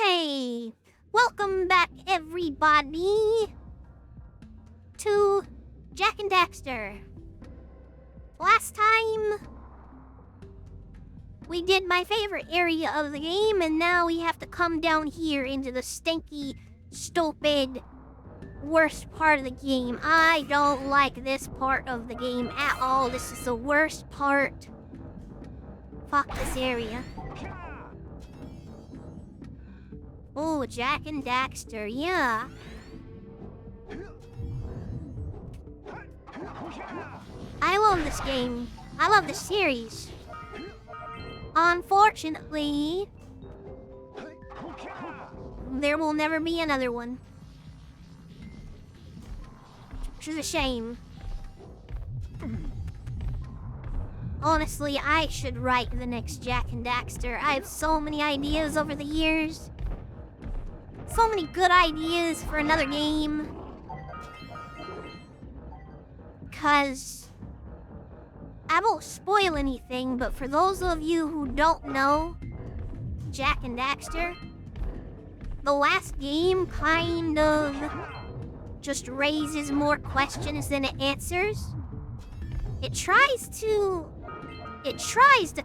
Okay, welcome back everybody to Jak and Daxter. Last time we did my favorite area of the game, and now we have to come down here into the stinky, stupid, worst part of the game. I don't like this part of the game at all. This is the worst part. Fuck this area. Oh, Jak and Daxter, yeah. I love this game. I love this series. Unfortunately, there will never be another one. Which is a shame. Honestly, I should write the next Jak and Daxter. I have so many ideas over the years. So many good ideas for another game. Cause I won't spoil anything, but for those of you who don't know Jak and Daxter, the last game kind of just raises more questions than it answers. It tries to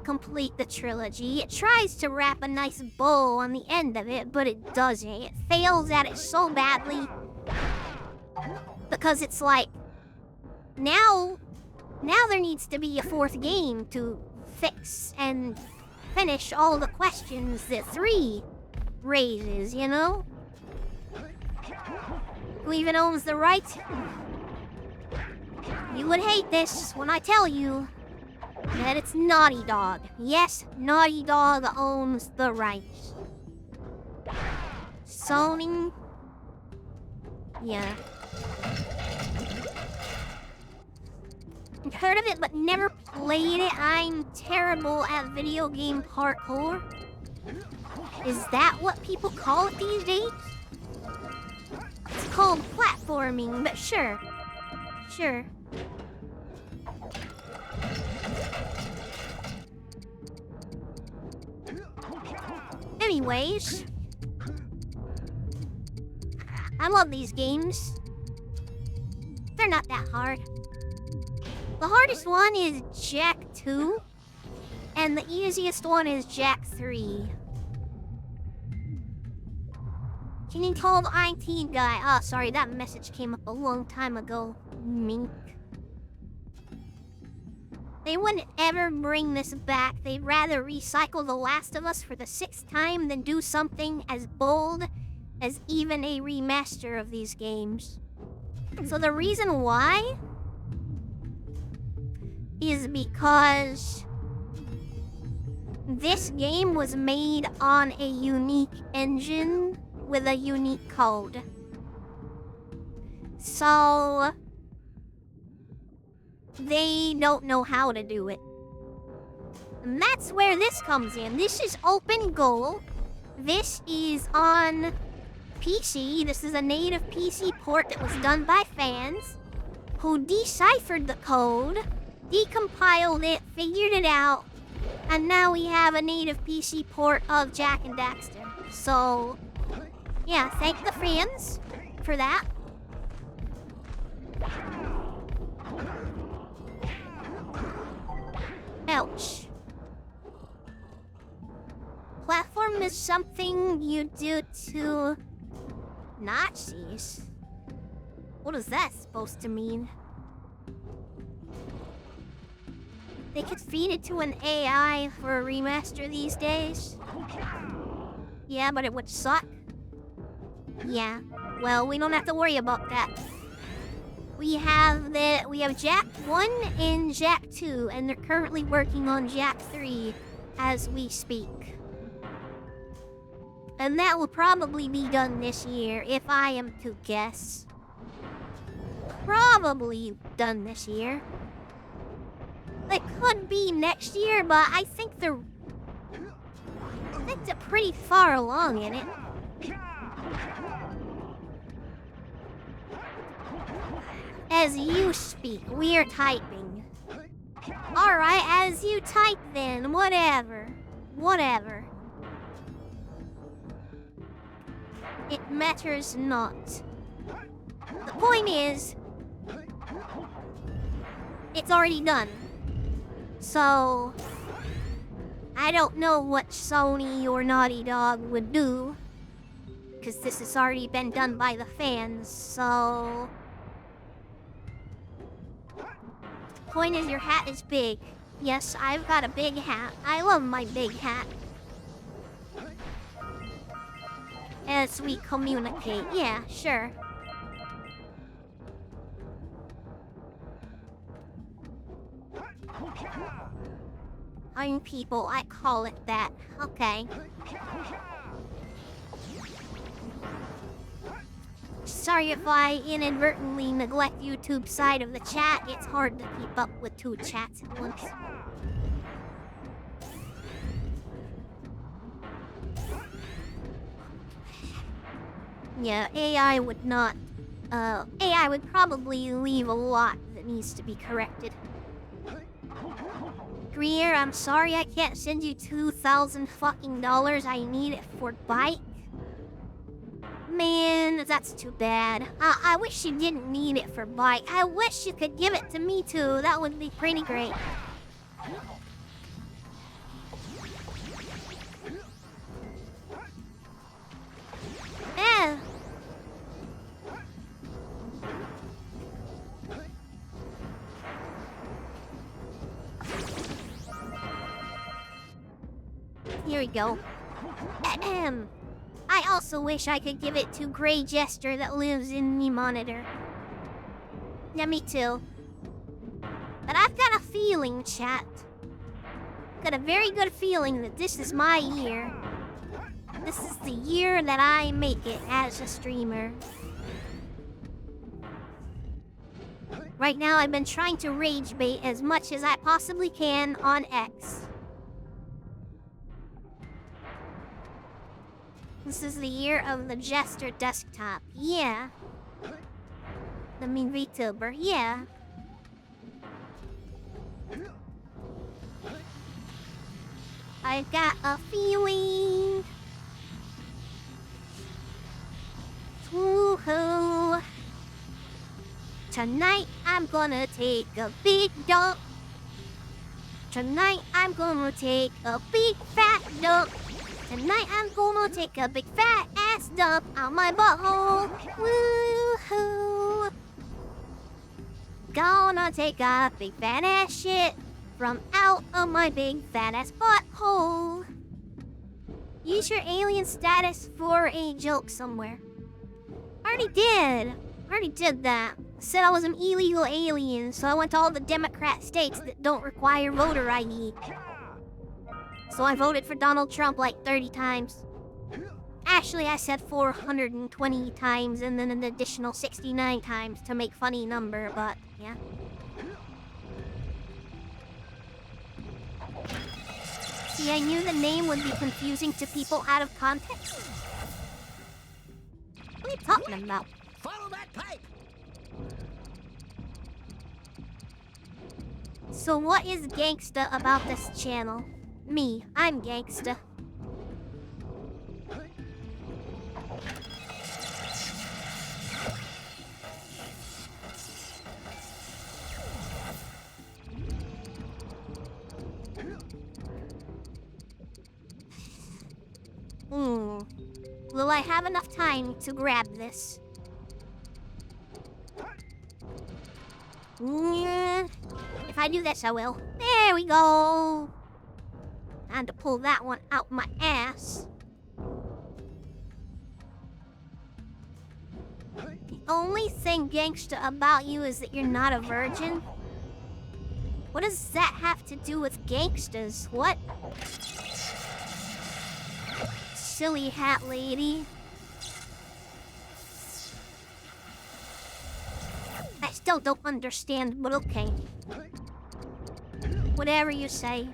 complete the trilogy. It tries to wrap a nice bow on the end of it, but it doesn't. It fails at it so badly. Because it's like, now there needs to be a fourth game to fix and finish all the questions that 3 raises, you know? Who even owns the right? You would hate this when I tell you that it's Naughty Dog. Yes, Naughty Dog owns the rights. Sony? Yeah. Heard of it but never played it. I'm terrible at video game parkour. Is that what people call it these days? It's called platforming, but sure. Sure. Anyways, I love these games. They're not that hard. The hardest one is Jak 2, and the easiest one is Jak 3. Can you call the IT guy? Oh, sorry, that message came up a long time ago. Mink. They wouldn't ever bring this back. They'd rather recycle The Last of Us for the 6th time than do something as bold as even a remaster of these games. So the reason why is because this game was made on a unique engine with a unique code. So they don't know how to do it. And that's where this comes in. This is open goal. This is on PC. This is a native PC port that was done by fans who deciphered the code, decompiled it, figured it out, and now we have a native PC port of Jak and Daxter. So, yeah, thank the fans for that. Ouch. Platform is something you do to Nazis. What is that supposed to mean? They could feed it to an AI for a remaster these days. Yeah, but it would suck. Yeah, well, we don't have to worry about that. We have Jak 1 and Jak 2, and they're currently working on Jak 3 as we speak. And that will probably be done this year, if I am to guess. Probably done this year. It could be next year, but I think they're pretty far along in it. As you speak, we're typing. Alright, as you type then, whatever. Whatever. It matters not. The point is, it's already done. So, I don't know what Sony or Naughty Dog would do, because this has already been done by the fans, so... Point is, your hat is big. Yes, I've got a big hat. I love my big hat. As we communicate. Yeah, sure. I'm people, I call it that. Okay. Sorry if I inadvertently neglect YouTube's side of the chat. It's hard to keep up with 2 chats at once. Yeah, AI would not... AI would probably leave a lot that needs to be corrected. Greer, I'm sorry I can't send you $2,000 fucking dollars. I need it for bike. Man, that's too bad. I wish you didn't need it for bike. I wish you could give it to me too. That would be pretty great. Eh. Here we go. Ahem. I also wish I could give it to Grey Jester that lives in me monitor. Yeah, me too. But I've got a feeling, chat. Got a very good feeling that this is my year. This is the year that I make it as a streamer. Right now, I've been trying to rage bait as much as I possibly can on X. This is the year of the Jester desktop. Yeah. I mean VTuber. Yeah. I've got a feeling. Woohoo. Tonight I'm gonna take a big dump. Tonight I'm gonna take a big fat dump. Tonight I'm gonna take a big fat ass dump on my butthole. Woohoo! Gonna take a big fat ass shit from out of my big fat ass butthole. Use your alien status for a joke somewhere. Already did that. Said I was an illegal alien, so I went to all the Democrat states that don't require voter ID. So I voted for Donald Trump like 30 times. Actually, I said 420 times and then an additional 69 times to make funny number, but yeah. See, I knew the name would be confusing to people out of context. What are you talking about? Follow that pipe! So what is gangsta about this channel? Me, I'm gangsta. Will I have enough time to grab this? If I do this, I will. There we go. Time to pull that one out my ass. The only thing gangsta about you is that you're not a virgin. What does that have to do with gangstas? What? Silly hat lady. I still don't understand, but okay. Whatever you say.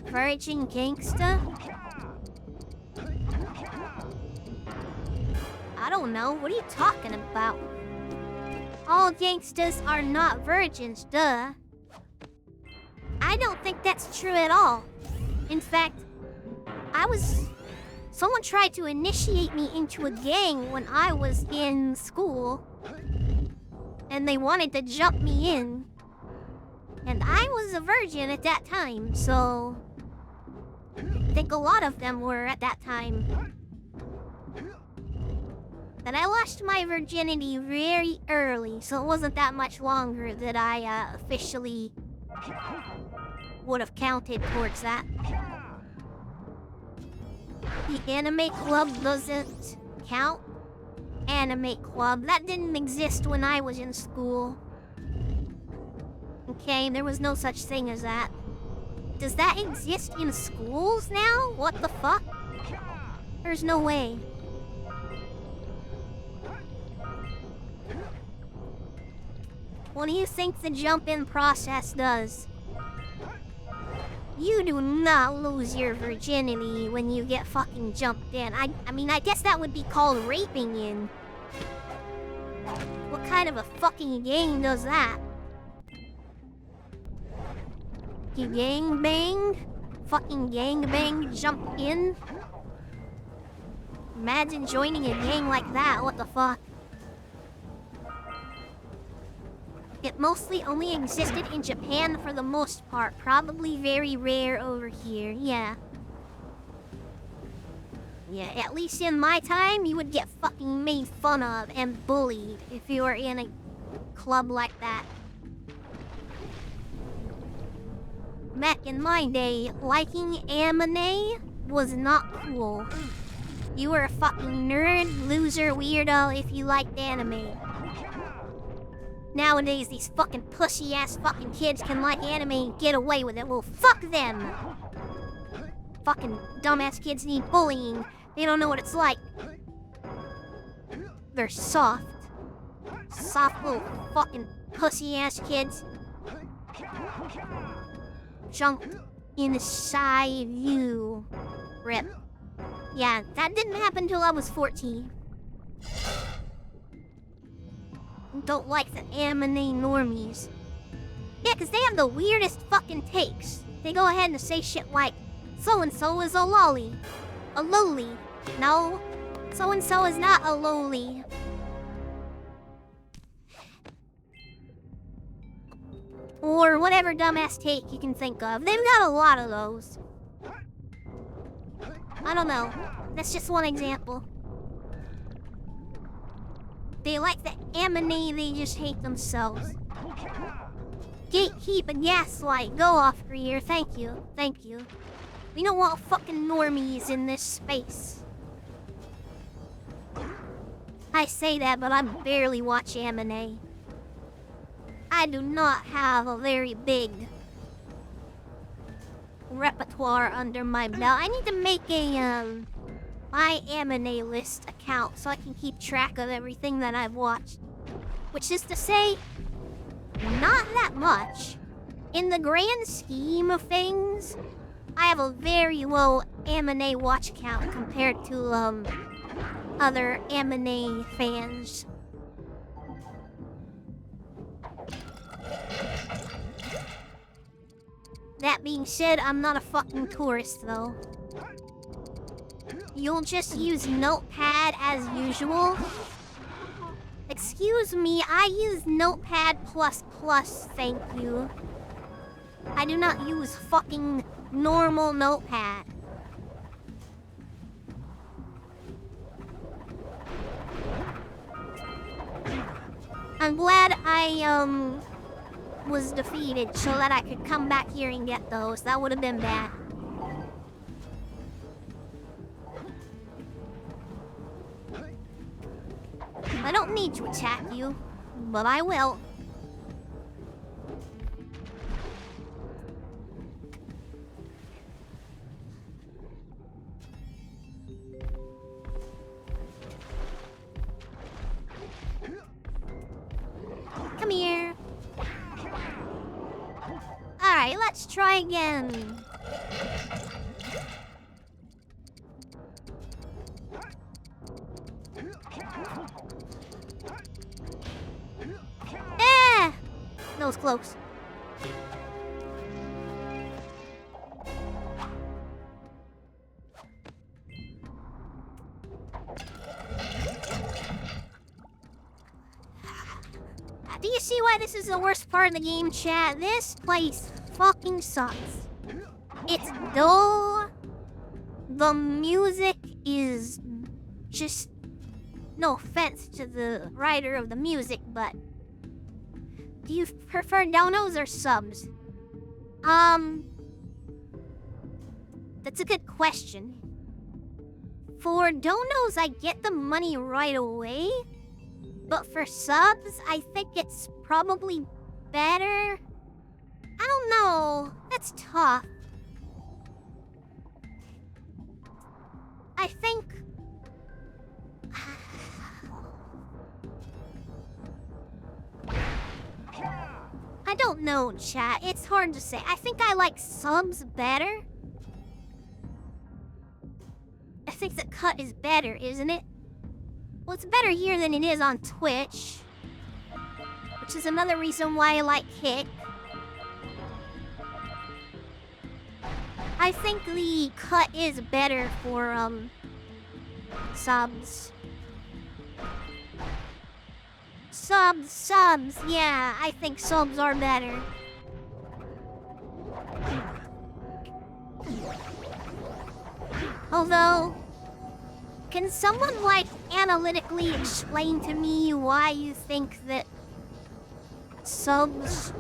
Virgin gangsta? I don't know. What are you talking about? All gangstas are not virgins, duh. I don't think that's true at all. In fact, someone tried to initiate me into a gang when I was in school. And they wanted to jump me in. And I was a virgin at that time, so... I think a lot of them were at that time. But I lost my virginity very early, so it wasn't that much longer that I officially would have counted towards that. The anime club doesn't count. Anime club, that didn't exist when I was in school. Okay, there was no such thing as that. Does that exist in schools now? What the fuck? There's no way. What do you think the jump-in process does? You do not lose your virginity when you get fucking jumped in. I mean, I guess that would be called raping in. What kind of a fucking gang does that? You gangbang? Fucking gangbang jump in? Imagine joining a gang like that, what the fuck? It mostly only existed in Japan for the most part. Probably very rare over here, yeah. Yeah, at least in my time, you would get fucking made fun of and bullied if you were in a club like that. Back in my day, liking anime was not cool. You were a fucking nerd, loser, weirdo if you liked anime. Nowadays, these fucking pussy-ass fucking kids can like anime and get away with it. Well, fuck them! Fucking dumbass kids need bullying. They don't know what it's like. They're soft. Soft little fucking pussy-ass kids. Jumped inside you. Rip. Yeah, that didn't happen till I was 14. Don't like the anime normies. Yeah, because they have the weirdest fucking takes. They go ahead and say shit like, so-and-so is a lolly. A loli. No, so-and-so is not a loli. Or whatever dumbass take you can think of. They've got a lot of those. I don't know. That's just one example. They like the anime, they just hate themselves. Gatekeep and gaslight. Go off, Greer. Thank you. Thank you. We don't want fucking normies in this space. I say that, but I barely watch anime. I do not have a very big repertoire under my belt. I need to make a my anime list account so I can keep track of everything that I've watched. Which is to say, not that much. In the grand scheme of things, I have a very low anime watch count compared to other anime fans. That being said, I'm not a fucking tourist though. You'll just use Notepad as usual? Excuse me, I use Notepad++, thank you. I do not use fucking normal Notepad. I'm glad I, was defeated so that I could come back here and get those. That would have been bad. I don't need to attack you, but I will. Come here. Alright, let's try again. That was close. you see why this is the worst part of the game, chat? This place fucking sucks. It's dull. The music is just... No offense to the writer of the music, but... Do you prefer donos or subs? That's a good question. For donos, I get the money right away. But for subs, I think it's probably better. I don't know. That's tough. I think... I don't know, chat. It's hard to say. I think I like subs better. I think the cut is better, isn't it? Well, it's better here than it is on Twitch. Which is another reason why I like Kick. I think the cut is better for, subs. Subs, yeah, I think subs are better. Although, can someone, like, analytically explain to me why you think that subs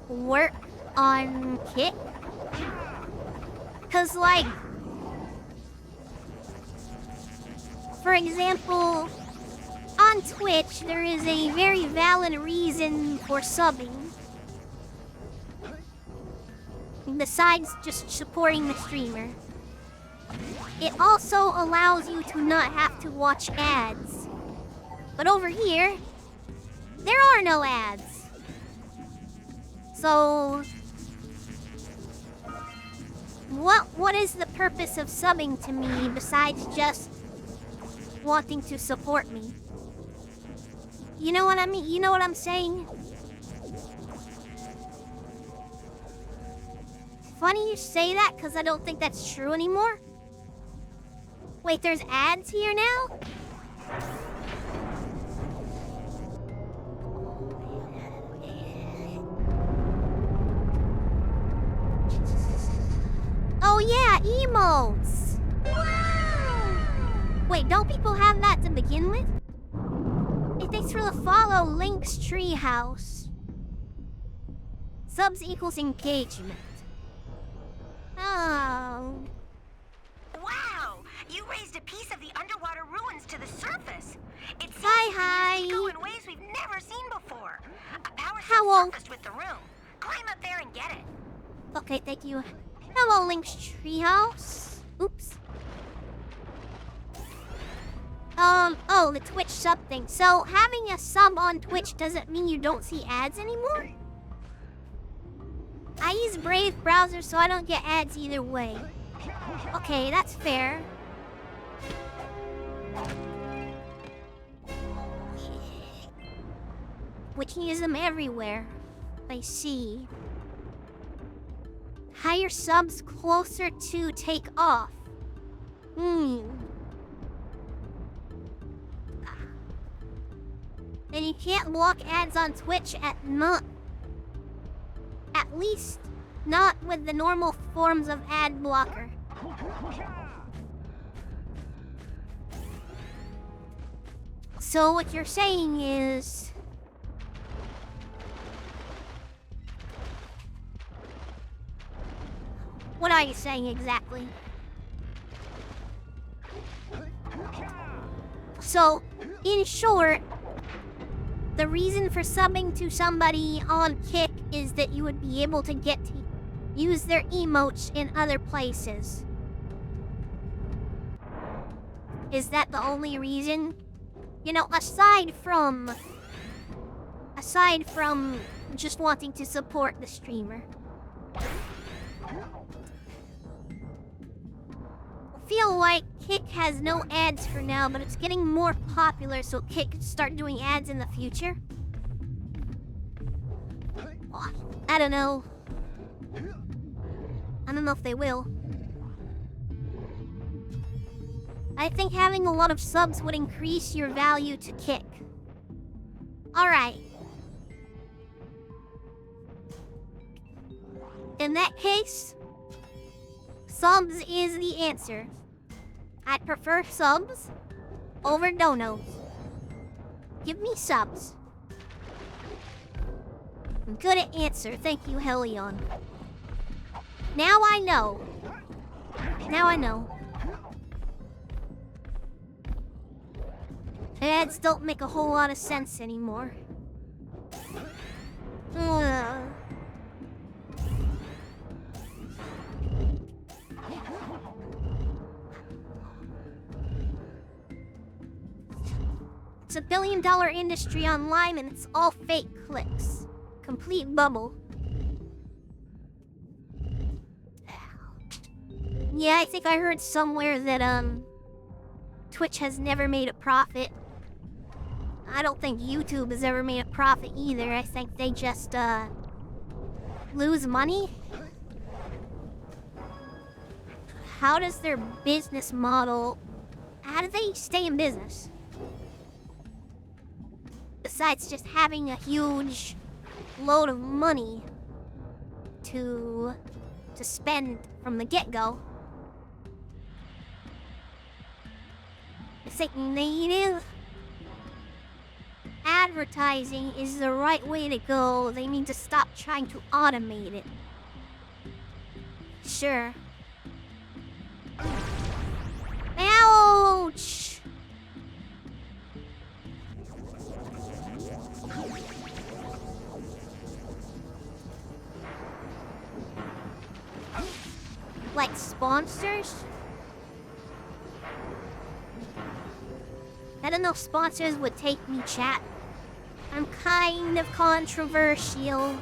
work on Kick? 'Cause, like, for example, on Twitch, there is a very valid reason for subbing. Besides just supporting the streamer. It also allows you to not have to watch ads. But over here, there are no ads. So... What is the purpose of subbing to me besides just wanting to support me? You know what I mean? You know what I'm saying? Funny you say that, because I don't think that's true anymore. Wait, there's ads here now? Oh yeah, emotes! Wow! Wait, don't people have that to begin with? Hey, thanks for the follow, Link's Treehouse. Subs equals engagement. Oh. Wow! You raised a piece of the underwater ruins to the surface. It seems Hi. to go in ways we've never seen before. A power How cell old? surfaced with the room. Climb up there and get it. Okay, thank you. Hello, Link's Treehouse. Oops. Oh, the Twitch sub thing. So, having a sub on Twitch doesn't mean you don't see ads anymore? I use Brave browser, so I don't get ads either way. Okay, that's fair. We can use them everywhere. I see. Higher subs closer to take off. And you can't block ads on Twitch at least not with the normal forms of ad blocker. So what you're saying is... What are you saying exactly? So, in short, the reason for subbing to somebody on Kick is that you would be able to get to use their emotes in other places. Is that the only reason? You know, aside from just wanting to support the streamer. I feel like Kick has no ads for now, but it's getting more popular, so Kick could start doing ads in the future. I don't know. I don't know if they will. I think having a lot of subs would increase your value to Kick. Alright. In that case, subs is the answer. I'd prefer subs over donos. Give me subs. I'm good at answer, thank you, Helion. Now I know. Now I know. Ads don't make a whole lot of sense anymore. Ugh. It's a billion-dollar industry online and it's all fake clicks. Complete bubble. Yeah, I think I heard somewhere that, Twitch has never made a profit. I don't think YouTube has ever made a profit either. I think they just, lose money. How does their business model... How do they stay in business? Besides just having a huge load of money to spend from the get-go. I think native advertising is the right way to go. They need to stop trying to automate it. Sure. Ouch! Like sponsors? I don't know if sponsors would take me, chat. I'm kind of controversial.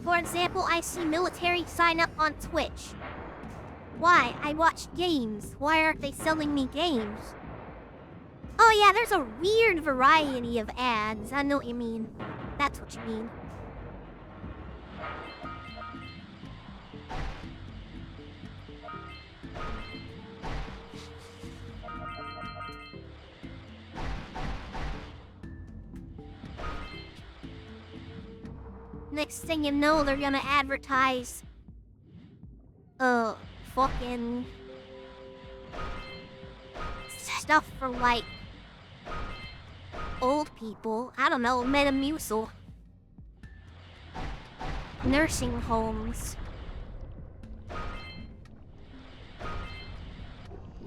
For example, I see military sign up on Twitch. Why? I watch games. Why aren't they selling me games? Oh yeah, there's a weird variety of ads. I know what you mean. That's what you mean. Next thing you know, they're gonna advertise... fucking... stuff for, like... old people. I don't know, Metamucil. Nursing homes. I'm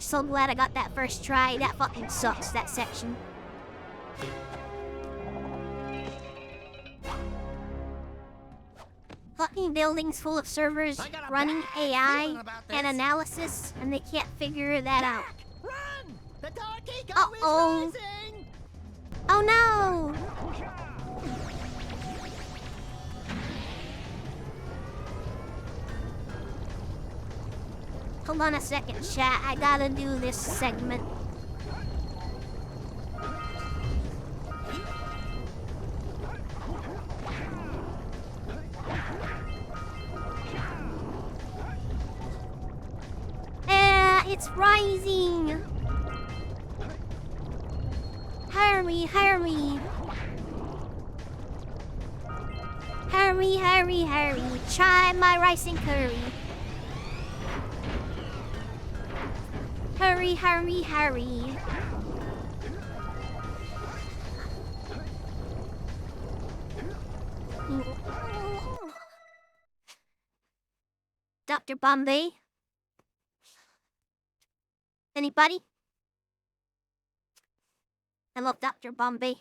so glad I got that first try. That fucking sucks, that section. Fucking buildings full of servers running AI and analysis, and they can't figure that out. Run! The dark eco Uh-oh. is rising! Oh no! Hold on a second, chat. I gotta do this segment. It's rising! Hurry, hurry! Hurry, hurry, hurry! Try my rice and curry! Hurry, hurry, hurry! Dr. Bombay? Anybody? I love Dr. Bombay.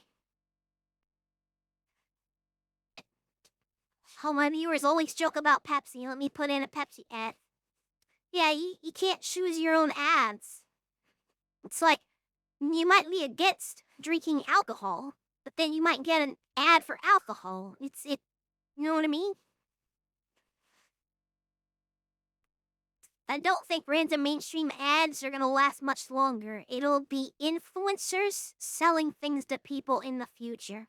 Oh, my viewers always joke about Pepsi. Let me put in a Pepsi ad. Yeah, you can't choose your own ads. It's like, you might be against drinking alcohol, but then you might get an ad for alcohol. You know what I mean? I don't think random mainstream ads are gonna last much longer. It'll be influencers selling things to people in the future.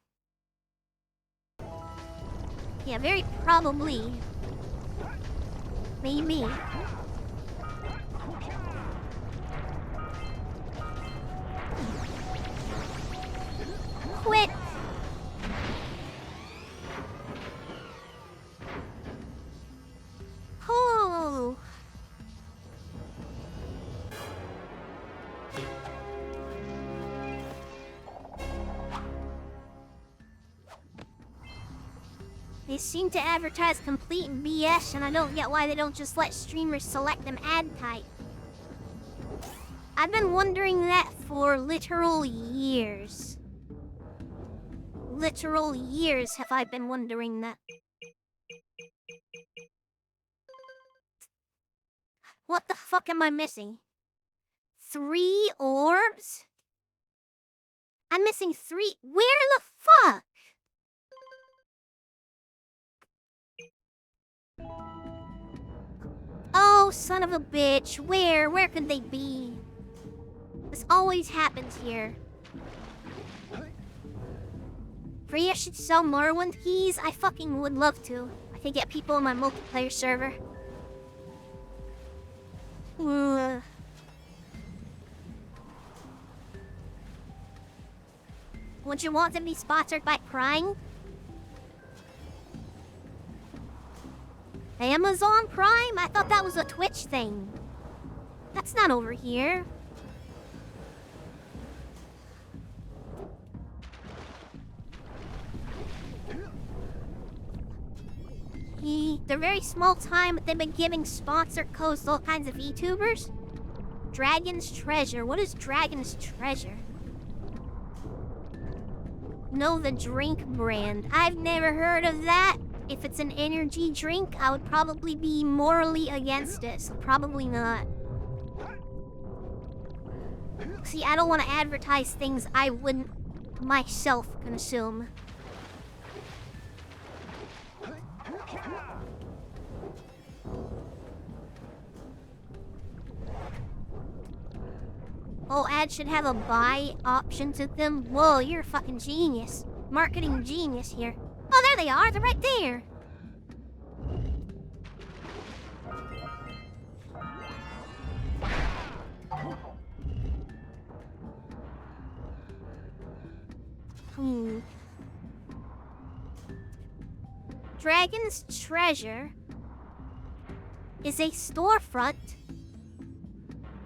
Yeah, very probably. Maybe. quit. Oh. They seem to advertise complete BS, and I don't get why they don't just let streamers select them ad type. I've been wondering that for literal years. Literal years have I been wondering that. What the fuck am I missing? 3 orbs? I'm missing 3. Where the fuck? Oh, son of a bitch. Where? Where could they be? This always happens here. Freya should sell Morrowind keys. I fucking would love to. I could get people in my multiplayer server. Would you want to be sponsored by Prime? Amazon Prime? I thought that was a Twitch thing. That's not over here. They're very small time, but they've been giving sponsor codes to all kinds of VTubers. Dragon's Treasure. What is Dragon's Treasure? No, the drink brand. I've never heard of that. If it's an energy drink, I would probably be morally against it, so probably not. See, I don't want to advertise things I wouldn't myself consume. Oh, ads should have a buy option to them. Whoa, you're a fucking genius. Marketing genius here. Oh, there they are. They're right there. Dragon's Treasure is a storefront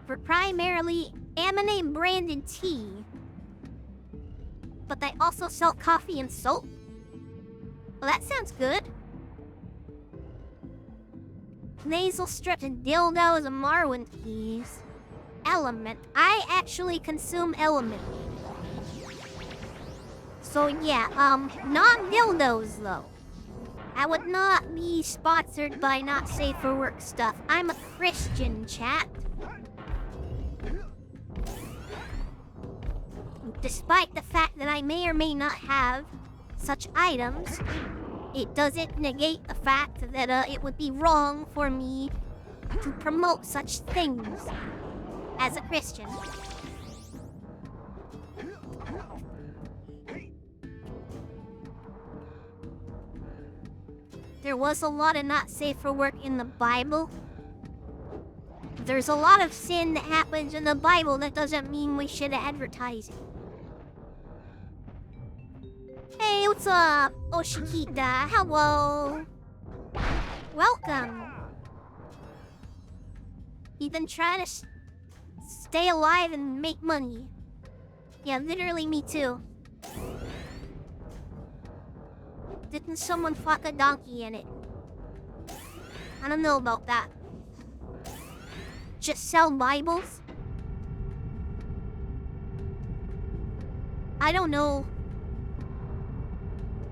for primarily Amine branded tea, but they also sell coffee and soap. Well, that sounds good. Nasal strips and dildos and Morrowind keys. Element. I actually consume Element. So yeah, not dildos though. I would not be sponsored by not safe for work stuff. I'm a Christian, chat. Despite the fact that I may or may not have such items, it doesn't negate the fact that it would be wrong for me to promote such things as a Christian. There was a lot of not safe for work in the Bible. There's a lot of sin that happens in the Bible. That doesn't mean we should advertise it. Hey, what's up? Oshikita, hello. Welcome. You've been trying to stay alive and make money. Yeah, literally me too. Didn't someone fuck a donkey in it? I don't know about that. Just sell Bibles? I don't know.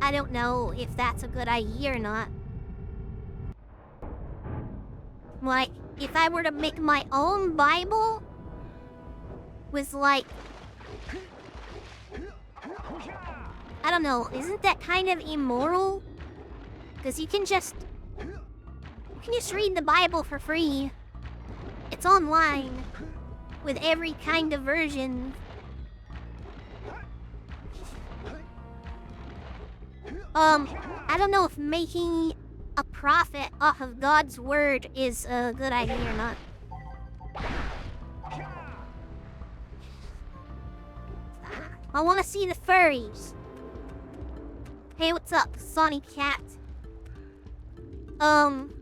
I don't know if that's a good idea or not. Like, if I were to make my own Bible with like... I don't know, isn't that kind of immoral? Because you can just read the Bible for free. It's online with every kind of version. I don't know if making a profit off of God's word is a good idea or not. I want to see the furries. Hey, what's up, Sonny Cat?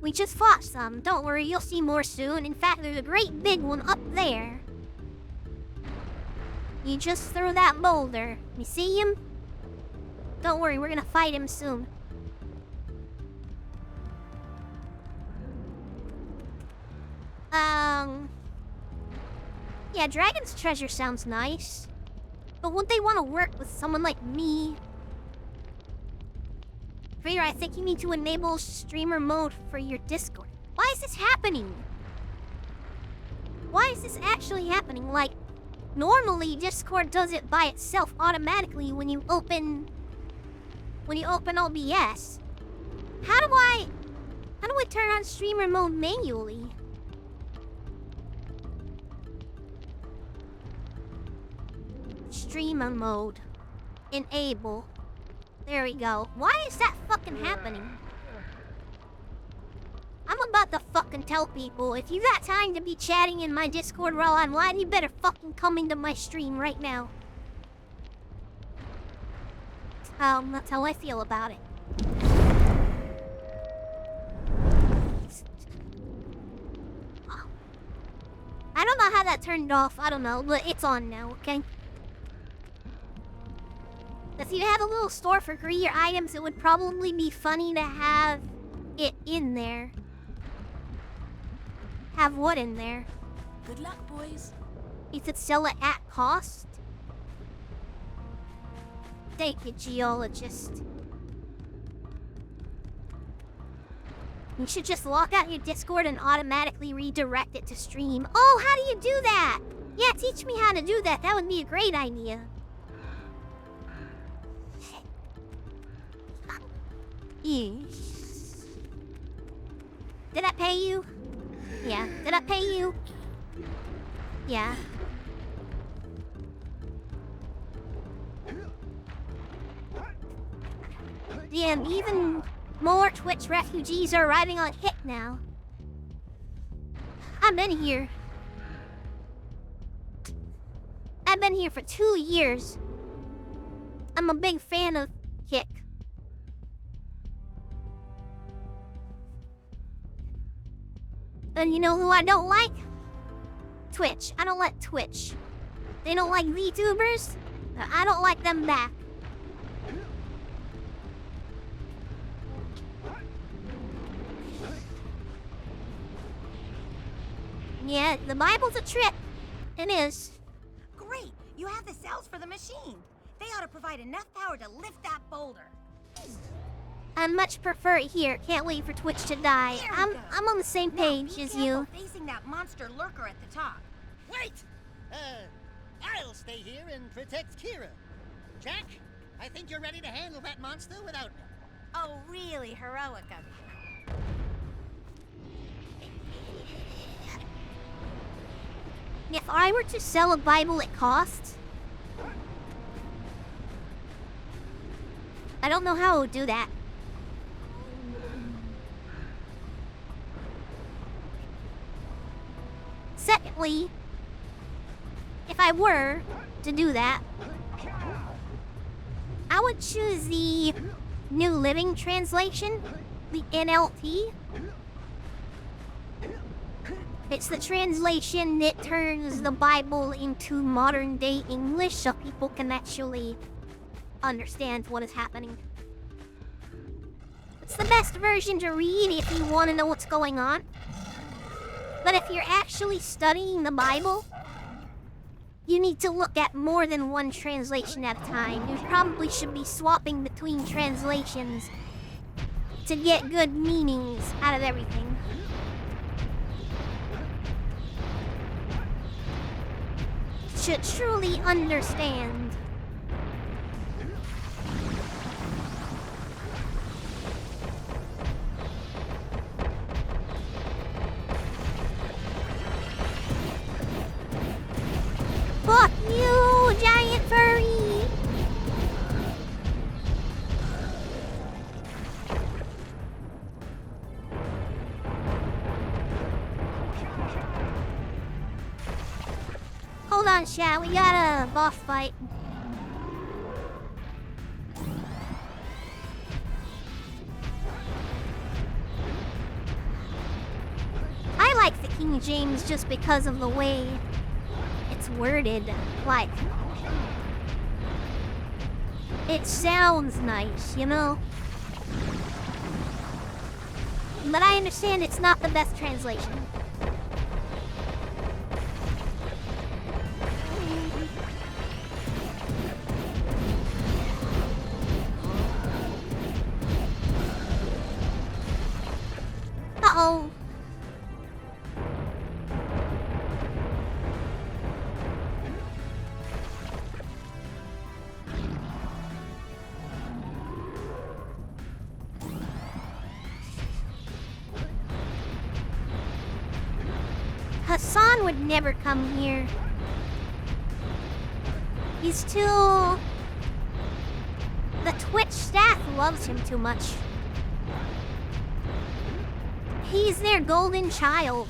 We just fought some. Don't worry, you'll see more soon. In fact, there's a great big one up there. You just throw that boulder. You see him? Don't worry, we're gonna fight him soon. Yeah, Dragon's Treasure sounds nice. But would they want to work with someone like me? Greer, I think you need to enable streamer mode for your Discord. Why is this happening? Why is this actually happening? Like, normally Discord does it by itself automatically when you open OBS. How do I turn on streamer mode manually? Streamer mode. Enable. There we go. Why is that fucking happening? I'm about to fucking tell people, if you got time to be chatting in my Discord while I'm live, you better fucking come into my stream right now. That's how I feel about it. I don't know how that turned off. I don't know, but it's on now, okay? If you have a little store for Greer items, it would probably be funny to have it in there. Have what in there? Good luck, boys. You could sell it at cost? Thank you, geologist. You should just lock out your Discord and automatically redirect it to stream. Oh, how do you do that? Yeah, teach me how to do that. That would be a great idea. Did I pay you? Yeah. Did I pay you? Yeah. Damn, even more Twitch refugees are arriving on hit now. I've been here. I've been here for 2 years. I'm a big fan of Kick. And you know who I don't like? Twitch. I don't like Twitch. They don't like VTubers. I don't like them back. Yeah, the Bible's a trip. It is. Great! You have the cells for the machine. They ought to provide enough power to lift that boulder. I much prefer it here. Can't wait for Twitch to die. I'm on the same page as you. Facing that monster lurker at the top. Wait! I'll stay here and protect Kira. Jak, I think you're ready to handle that monster without me. Oh, really heroic of you. If I were to sell a Bible at cost, I don't know how I would do that. Secondly, if I were to do that, I would choose the New Living Translation, the NLT. It's the translation that turns the Bible into modern day English so people can actually understand what is happening. It's the best version to read if you want to know what's going on. But if you're actually studying the Bible, you need to look at more than one translation at a time. You probably should be swapping between translations to get good meanings out of everything. Should truly understand. Fuck you, giant furry! Hold on, chat. We got a boss fight. like the King James just because of the way it's worded. Like, it sounds nice, you know? But I understand it's not the best translation. Uh-oh. Hassan would never come here. He's too... The Twitch staff loves him too much. He's their golden child.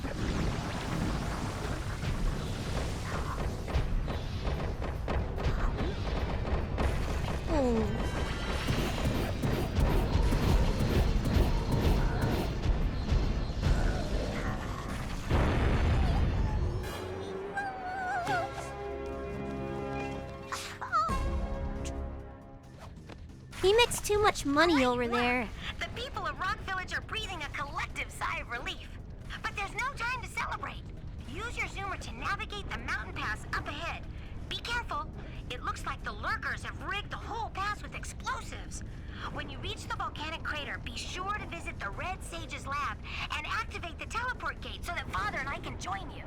Oh. He makes too much money over there. The people of Rock Village are breathing a collective sigh of relief. But there's no time to celebrate. Use your zoomer to navigate the mountain pass up ahead. Be careful. It looks like the lurkers have rigged the whole pass with explosives. When you reach the volcanic crater, be sure to visit the Red Sage's lab and activate the teleport gate so that Father and I can join you.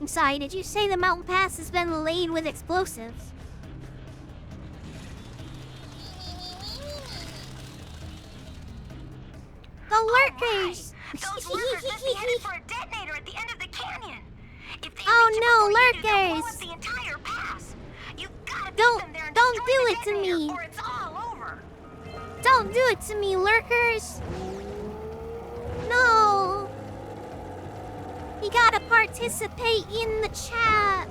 I'm sorry, did you say the mountain pass has been laid with explosives? The lurkers! Right. Those lurkers must be headed for a detonator at the end of the canyon. If they Oh reach it no, before you do, they'll blow lurkers! up the entire pass. You've got to Don't- beat them there and don't destroy do the it to detonator, me. or it's all over. Don't do it to me, lurkers! No! You gotta participate in the chat!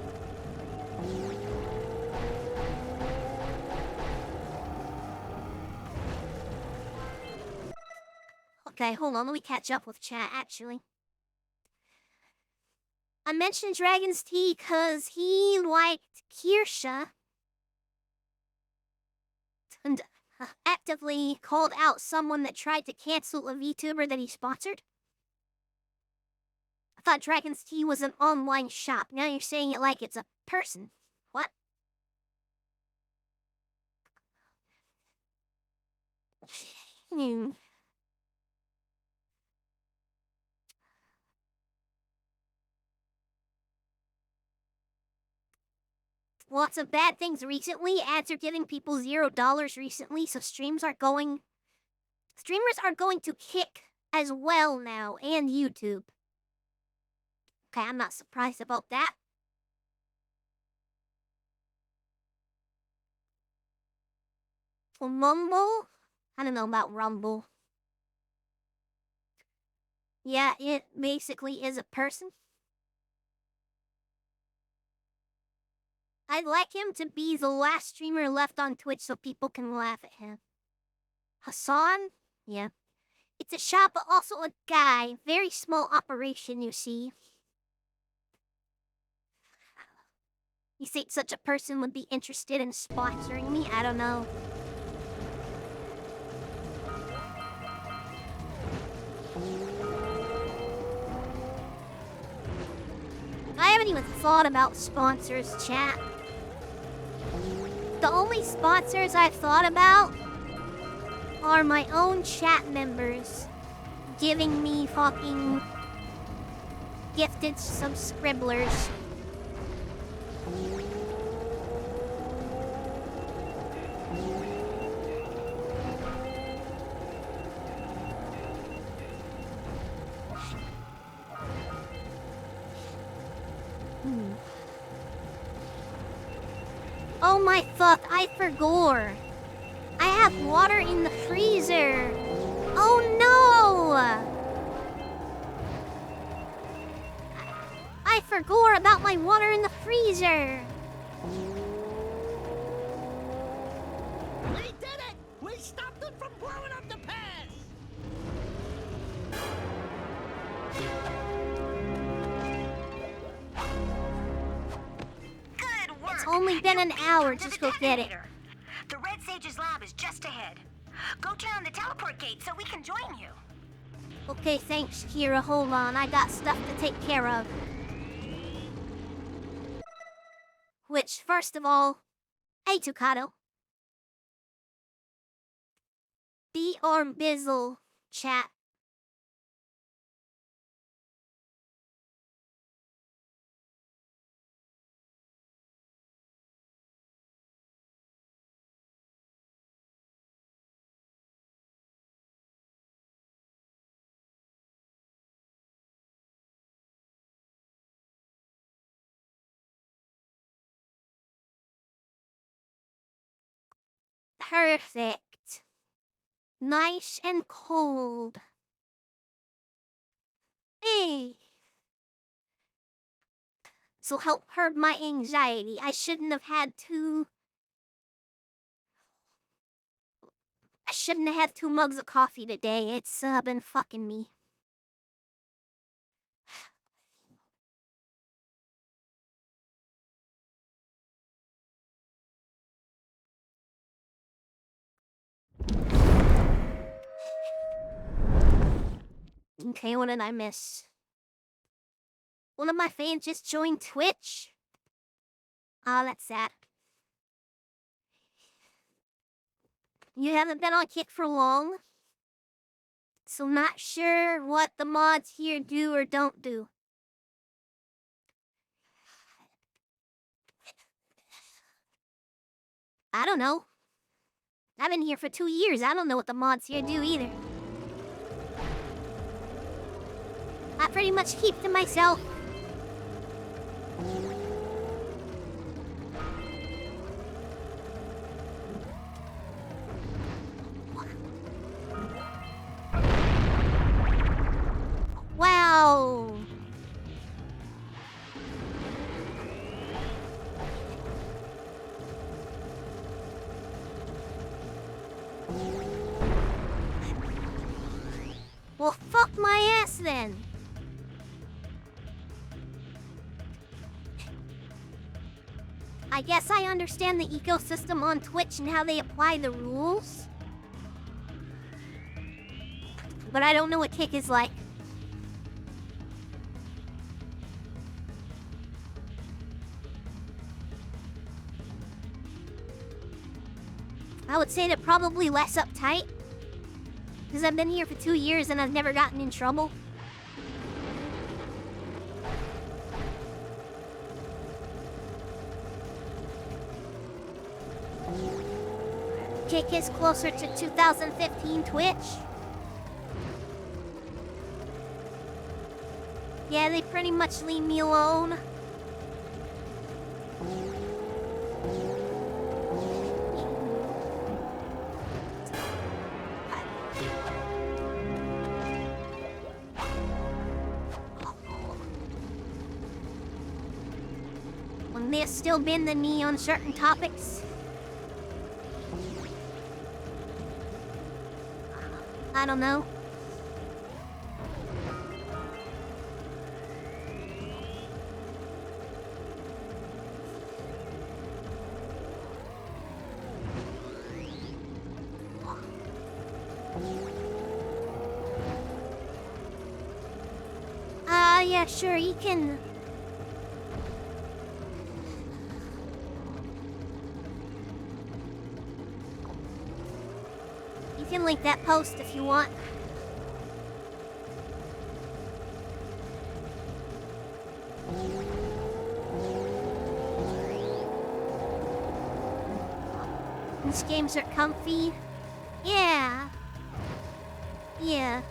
Okay, hold on, let me catch up with chat, actually. I mentioned Dragon's Tea because he liked Kirsha. And actively called out someone that tried to cancel a VTuber that he sponsored. I thought Dragon's Tea was an online shop. Now you're saying it like it's a person. What? Lots of bad things recently. Ads are giving people $0 recently, so streamers are going to Kick as well now, and YouTube. Okay, I'm not surprised about that. Mumble? I don't know about Rumble. Yeah, it basically is a person. I'd like him to be the last streamer left on Twitch so people can laugh at him. Hassan? Yeah. It's a shop, but also a guy. Very small operation, you see. You think such a person would be interested in sponsoring me? I don't know. I haven't even thought about sponsors, chat. The only sponsors I've thought about are my own chat members giving me fucking gifted some scribblers. Oh my fuck, I forgot. I have water in the freezer. Oh no! I forgot about my water in the freezer. We did it! We stopped it from blowing up the pass! only been an hour. Just go get it. The Red Sage's lab is just ahead. Go turn on the teleport gate so we can join you. Okay, thanks, Kira. Hold on, I got stuff to take care of. Which, first of all, hey, Tucato. B or Bizzle, chat. Perfect. Nice and cold. Hey. So help curb my anxiety. I shouldn't have had two mugs of coffee today. It's been fucking me. Okay, what did I miss? One of my fans just joined Twitch. Oh, that's sad. You haven't been on Kick for long, so not sure what the mods here do or don't do. I don't know. I've been here for 2 years. I don't know what the mods here do either. I pretty much keep to myself. Wow. Well, fuck my ass then. I guess I understand the ecosystem on Twitch and how they apply the rules. But I don't know what Kick is like. I would say they're probably less uptight. Because I've been here for 2 years and I've never gotten in trouble. Kick is closer to 2015 Twitch. Yeah, they pretty much leave me alone. When there's still been the knee on certain topics. I don't know. Yeah, sure, you can... You can link that post if you want. These games are comfy. Yeah. Yeah.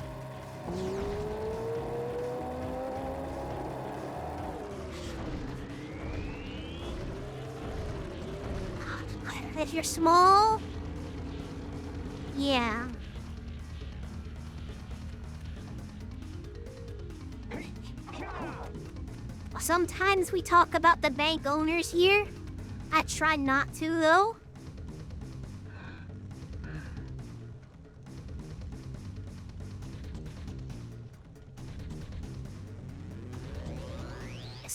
If you're small, yeah. Sometimes we talk about the bank owners here. I try not to, though.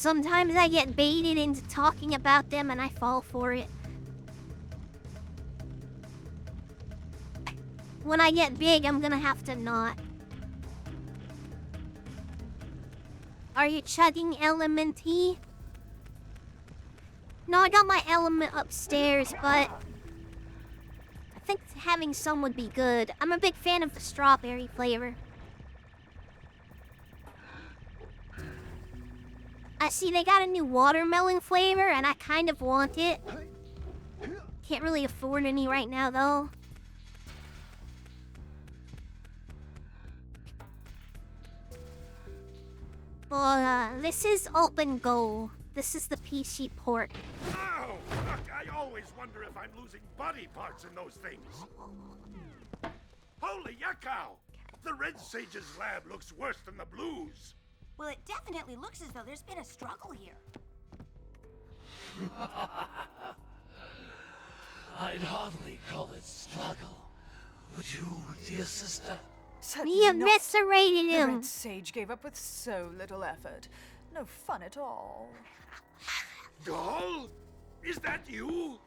sometimes I get baited into talking about them and I fall for it. When I get big, I'm gonna have to not. Are you chugging element tea? No, I got my element upstairs, but I think having some would be good. I'm a big fan of the strawberry flavor. I see they got a new watermelon flavor, and I kind of want it. Can't really afford any right now, though. Well, this is open goal. This is the PC port. Oh, look, I always wonder if I'm losing body parts in those things. Holy yakkow! The Red Sage's lab looks worse than the Blues. Well, it definitely looks as though there's been a struggle here. I'd hardly call it struggle. Would you, dear sister? We eviscerated The him. Red Sage gave up with so little effort. No fun at all. Doll? Is that you?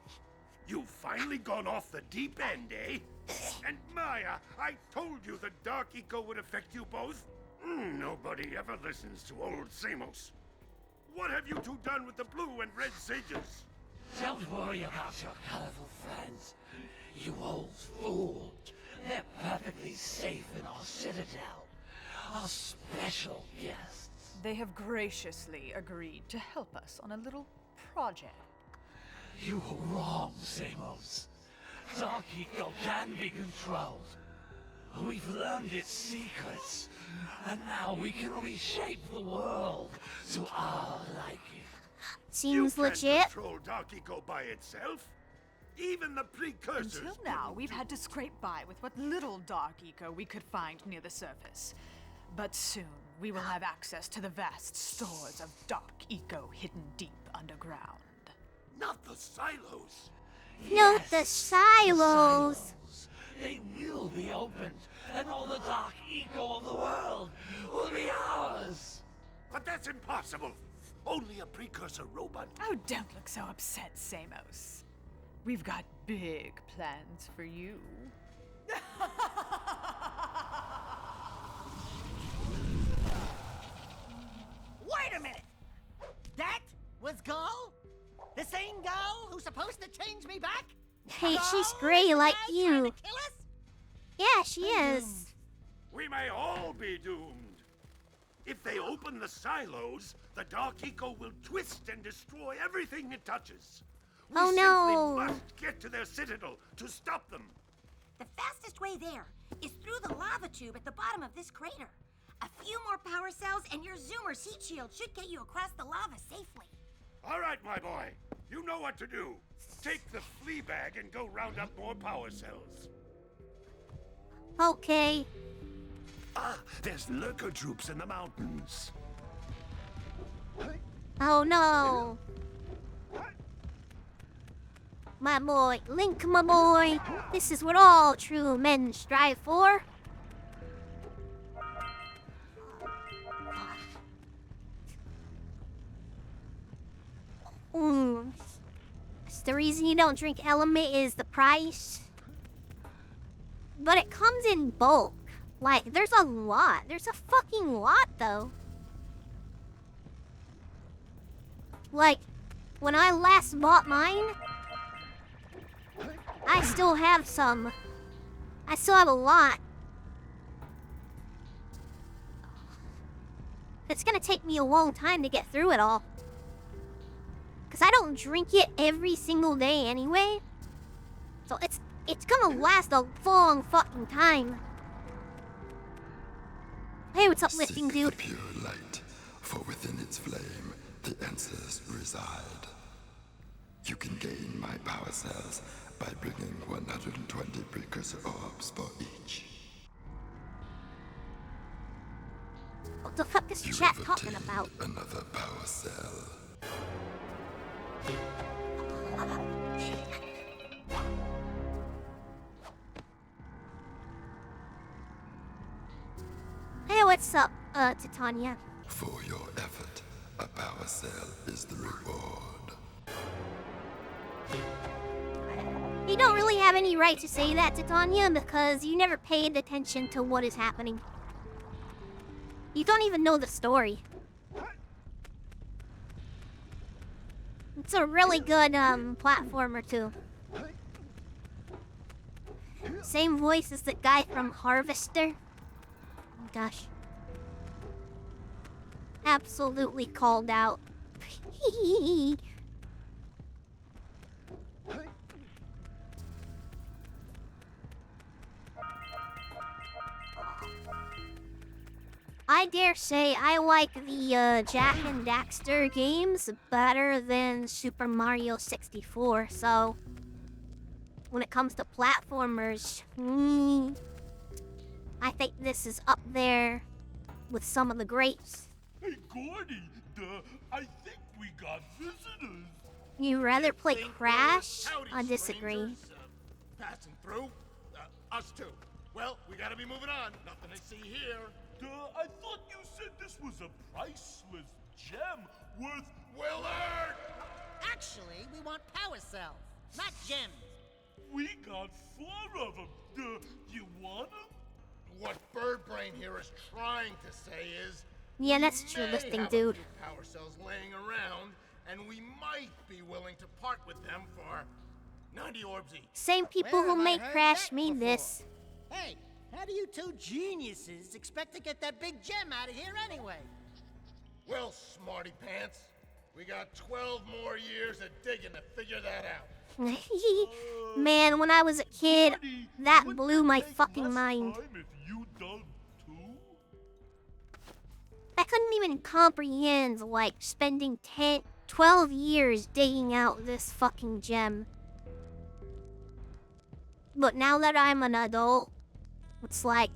You've finally gone off the deep end, eh? And Maya, I told you the dark eco would affect you both. Nobody ever listens to old Samos. What have you two done with the Blue and Red Sages? Don't worry about your colorful friends. You old fool. They're perfectly safe in our citadel. Our special guests. They have graciously agreed to help us on a little project. You were wrong, Samos. Dark eco can be controlled. We've learned its secrets, and now we can reshape the world to our liking. Seems You legit. can't control dark eco by itself. Even the precursors. Until now, couldn't we've do- had to scrape by with what little dark eco we could find near the surface. But soon, we will have access to the vast stores of dark eco hidden deep underground. Not the silos. No, the The silos. They will be opened, and all the dark eco of the world will be ours. But that's impossible. Only a precursor robot. Oh, don't look so upset, Samos. We've got big plans for you. Wait a minute! That was Gull? The same Gull who's supposed to change me back? Hey, she's Gull gray is the like guy you. trying to kill us? Yeah, she is. We may all be doomed. If they open the silos, the dark eco will twist and destroy everything it touches. We Oh, no. simply must get to their citadel to stop them. The fastest way there is through the lava tube at the bottom of this crater. A few more power cells and your Zoomer's heat shield should get you across the lava safely. All right, my boy. You know what to do. Take the flea bag and go round up more power cells. Okay. Ah, there's lurker troops in the mountains. Oh no. My boy, Link, my boy. This is what all true men strive for. The reason you don't drink Element is the price. But it comes in bulk. Like, there's a lot. There's a fucking lot, though. Like, when I last bought mine, I still have some. I still have a lot. It's gonna take me a long time to get through it all. Because I don't drink it every single day anyway. So it's gonna last a long fucking time. Hey, what's up, lifting Seek dude? the pure light, for within its flame the answers reside. You can gain my power cells by bringing 120 precursor orbs for each. What the fuck is You chat have talking obtained about? another power cell. Hey, what's up, Titania? For your effort, A power cell is the reward. You don't really have any right to say that, Titania, because you never paid attention to what is happening. You don't even know the story. It's a really good platformer too. Same voice as the guy from Harvester. Oh, gosh. Absolutely called out. I dare say I like the Jak and Daxter games better than Super Mario 64, so when it comes to platformers, I think this is up there with some of the greats. Hey, Gordy, I think we got visitors. You rather play Think Crash? howdy, I disagree. strangers. Passing through? Us too. Well, we gotta be moving on. Nothing to see here. I thought you said this was a priceless gem worth... Willard! Actually, we want power cells, not gems. We got 4 of them. You want them? What Birdbrain here is trying to say is... Yeah, that's we true, may listing have a dude. few power cells laying around, and we might be willing to part with them for 90 orbs each. Same people Where who have I made heard Crash that made before? this. Hey, how do you two geniuses expect to get that big gem out of here anyway? Well, smarty pants, we got 12 more years of digging to figure that out. Man, when I was a kid, Gordy, that wouldn't blew it my take fucking less mind. time if you dug too? I couldn't even comprehend, like, spending 12 years digging out this fucking gem. But now that I'm an adult, it's like,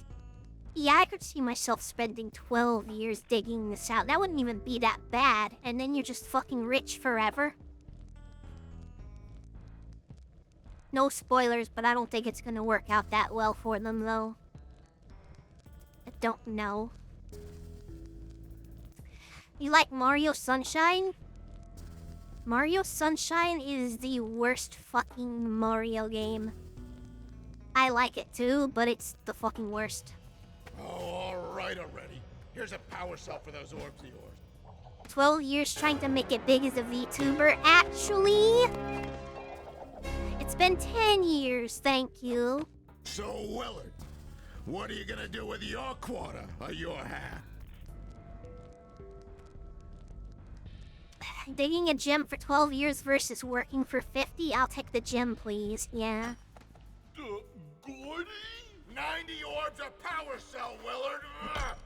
yeah, I could see myself spending 12 years digging this out. That wouldn't even be that bad, and then you're just fucking rich forever. No spoilers, but I don't think it's gonna work out that well for them, though. I don't know. You like Mario Sunshine? Mario Sunshine is the worst fucking Mario game. I like it too, but it's the fucking worst. Oh, all right already. Here's a power cell for those orbs of yours. 12 years trying to make it big as a VTuber. Actually, it's been 10 years, thank you. So, Willard, what are you gonna do with your quarter or your half? Digging a gem for 12 years versus working for 50? I'll take the gem, please. Yeah. Gordy? 90 orbs of power cell, Willard! Ugh.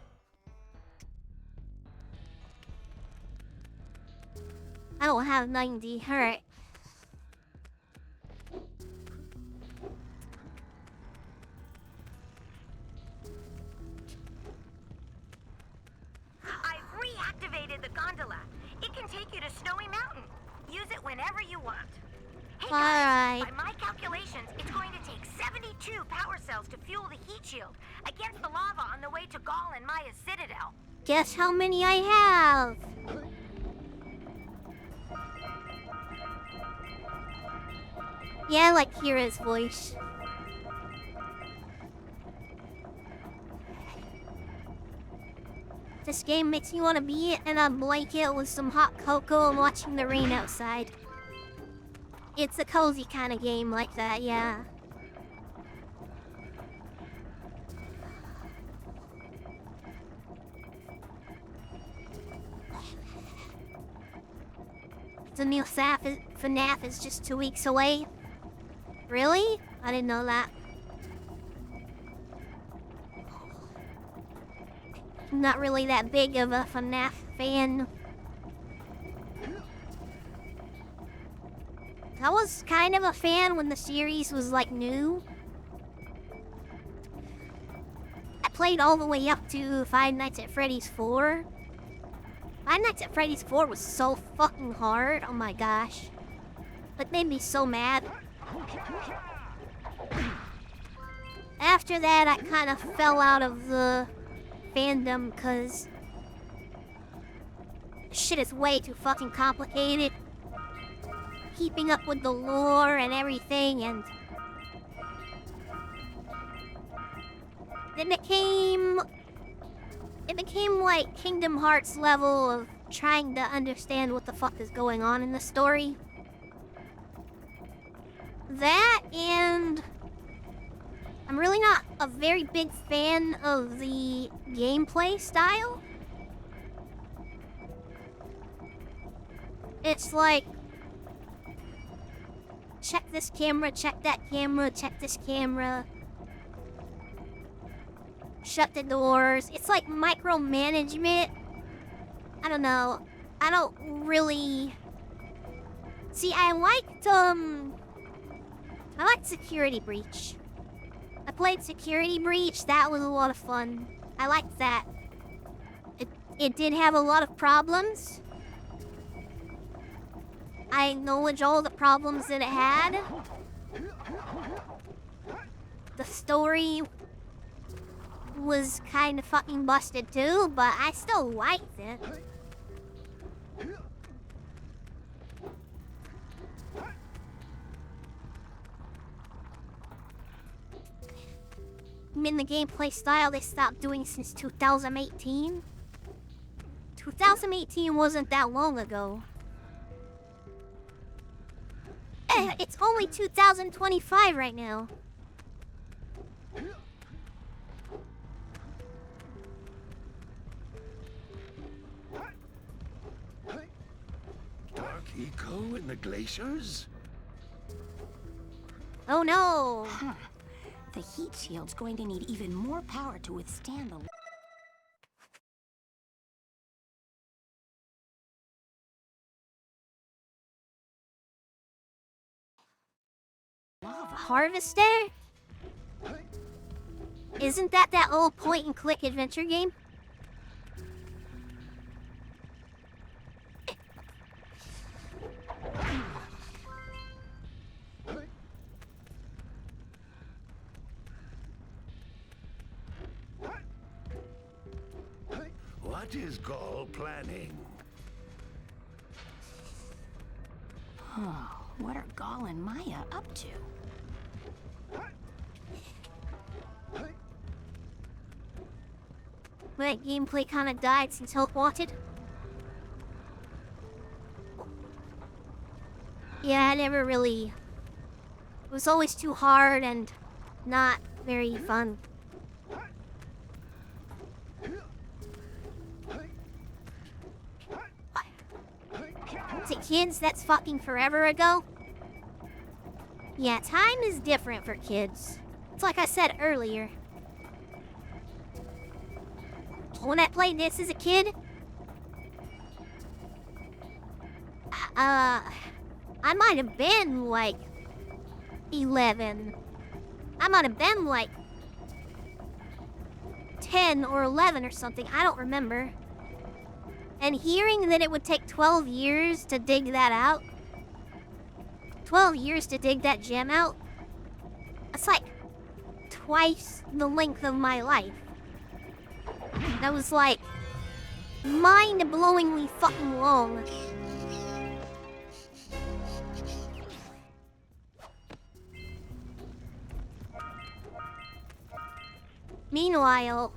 I don't have 90. Alright. I've reactivated the gondola. It can take you to Snowy Mountain. Use it whenever you want. Hey guys, Alright. by my calculations, it's going to take 72 power cells to fuel the heat shield against the lava on the way to Gaul and Maya's citadel. Guess how many I have? Yeah, I like Kira's voice. This game makes me want to be in a blanket with some hot cocoa and watching the rain outside. It's a cozy kind of game like that, yeah. The new FNAF is just 2 weeks away. Really? I didn't know that. I'm not really that big of a FNAF fan. I was kind of a fan when the series was like new. I played all the way up to Five Nights at Freddy's 4. Five Nights at Freddy's 4 was so fucking hard. Oh my gosh. It made me so mad. After that, I kind of fell out of the fandom because shit is way too fucking complicated. Keeping up with the lore and everything, and it became like Kingdom Hearts level of trying to understand what the fuck is going on in the story. That, and I'm really not a very big fan of the gameplay style. It's like, check this camera, check that camera, check this camera. Shut the doors. It's like micromanagement. I don't know. I don't really... See, I liked Security Breach. I played Security Breach. That was a lot of fun. I liked that. It did have a lot of problems. I acknowledge all the problems that it had. The story was kind of fucking busted too, but I still liked it. I mean, the gameplay style they stopped doing since 2018. 2018 wasn't that long ago. It's only 2025 right now. Dark Eco in the glaciers? Oh no! Huh. The heat shield's going to need even more power to withstand the... Harvester? Isn't that old point-and-click adventure game? What is Gaul planning? Oh, what are Gaul and Maya up to? That gameplay kinda died since Help Wanted. Yeah, I never really... It was always too hard and not very fun. See, kids, that's fucking forever ago. Yeah, time is different for kids. It's like I said earlier. When I played this as a kid, I might have been like 11. I might have been like 10 or 11 or something. I don't remember. And hearing that it would take 12 years to dig that out, 12 years to dig that gem out, that's like twice the length of my life. That was like mind-blowingly fucking long. Meanwhile,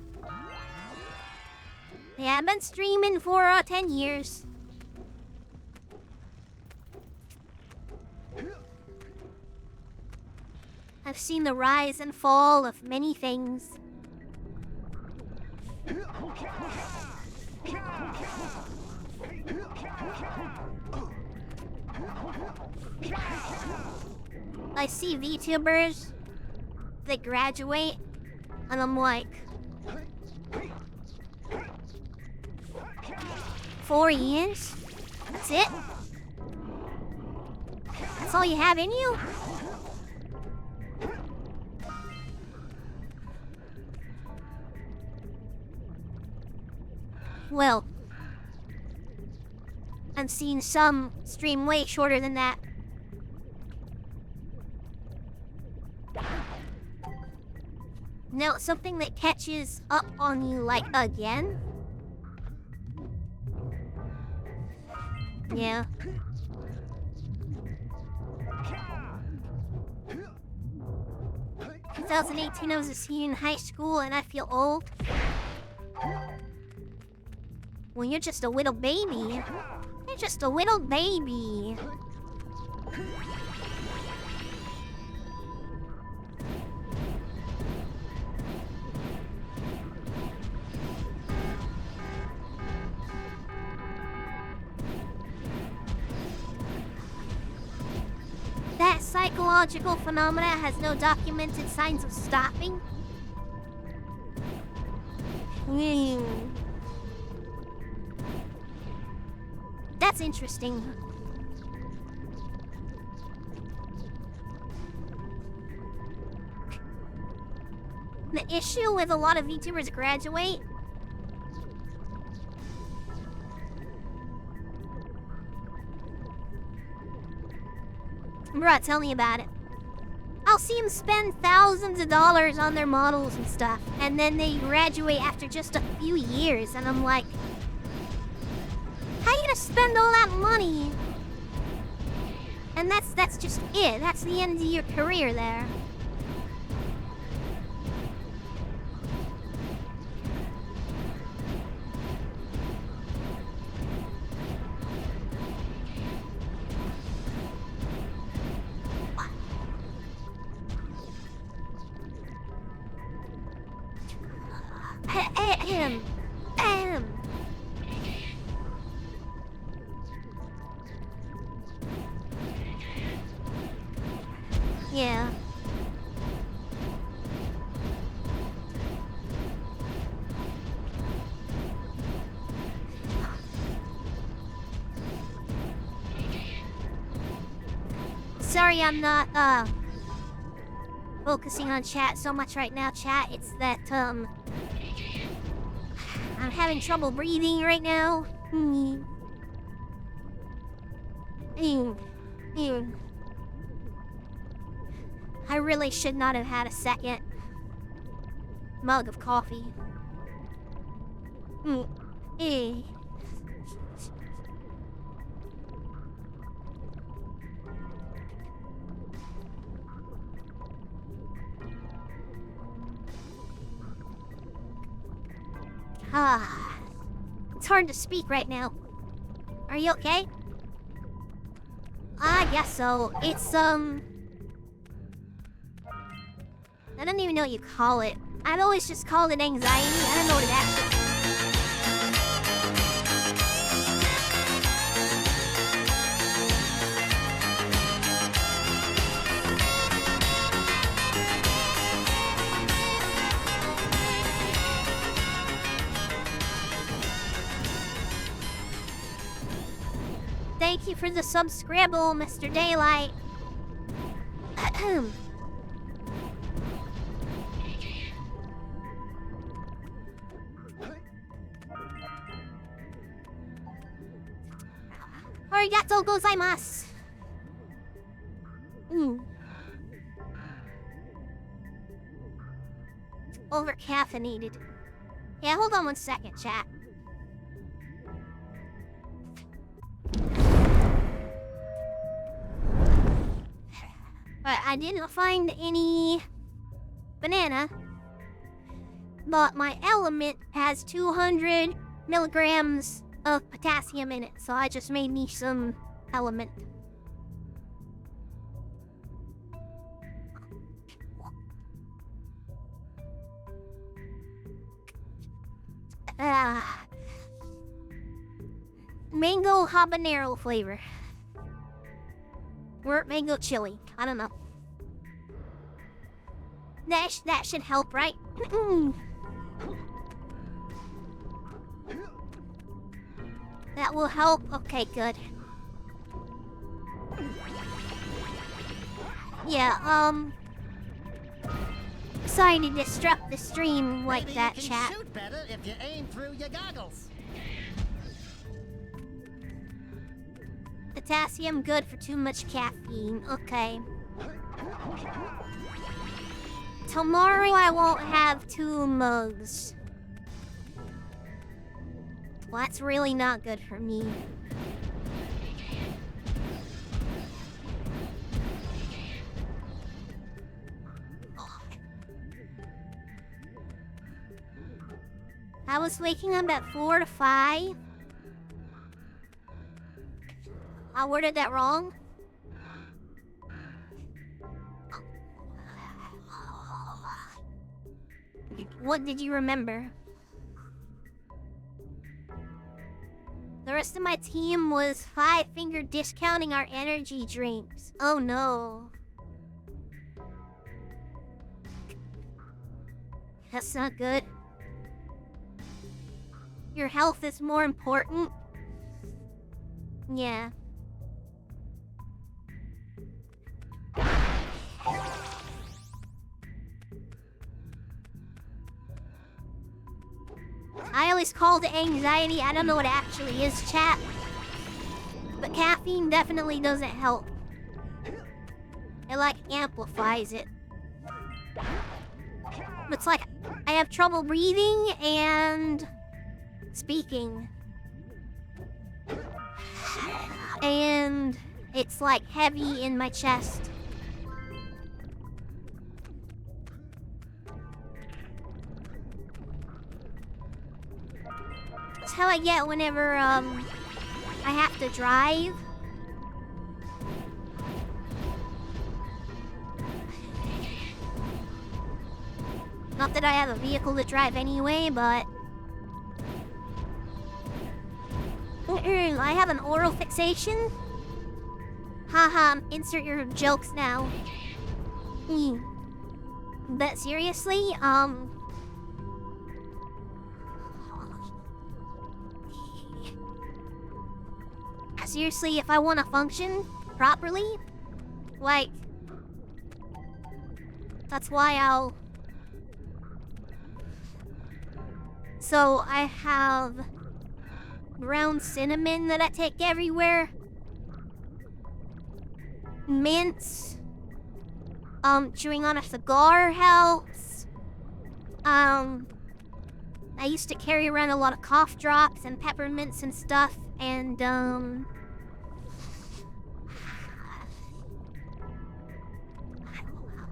they have been streaming for 10 years. I've seen the rise and fall of many things. I see VTubers that graduate, and I'm like, 4 years? That's it? That's all you have in you? Well, I've seen some stream way shorter than that. Now, something that catches up on you, like, again, Yeah. In 2018, I was a senior in high school and I feel old. Well, you're just a little baby. You're just a little baby. That psychological phenomena has no documented signs of stopping. That's interesting. The issue with a lot of VTubers graduate Bruh, tell me about it. I'll see them spend thousands of dollars on their models and stuff, and then they graduate after just a few years, and I'm like, how you gonna spend all that money? And that's just it. That's the end of your career there. Ahem. Ahem. Yeah. Sorry, I'm not, focusing on chat so much right now, chat. It's that, I'm having trouble breathing right now. I really should not have had a second mug of coffee. It's hard to speak right now. Are you okay? I guess so. It's, I don't even know what you call it. I've always just called it anxiety. I don't know what it actually is. Thank you for the subscribble, Mr. Daylight. Arigatou gozaimasu. Over caffeinated. Yeah, hold on one second, chat. But I didn't find any banana. But my element has 200 milligrams of potassium in it, so I just made me some element. Mango habanero flavor. Or mango chili. I don't know. That should help, right? That will help? Okay, good. Yeah, sorry to disrupt the stream like Maybe that, you can chat. shoot better if you aim through your goggles. Potassium good for too much caffeine. Okay. Tomorrow I won't have 2 mugs. Well, that's really not good for me. was waking up at 4 to 5. I worded that wrong. What did you remember? The rest of my team was 5-finger discounting our energy drinks. Oh no. That's not good. Your health is more important. Yeah. I always call it anxiety. I don't know what it actually is, chat. But caffeine definitely doesn't help. It like amplifies it. It's like I have trouble breathing and speaking. And it's like heavy in my chest. That's how I get whenever I have to drive. Not that I have a vehicle to drive anyway, but I have an oral fixation. Haha, insert your jokes now. But seriously, seriously, if I want to function properly, like, that's why I'll... So, I have ground cinnamon that I take everywhere. Mints. Chewing on a cigar helps. I used to carry around a lot of cough drops and peppermints and stuff, and,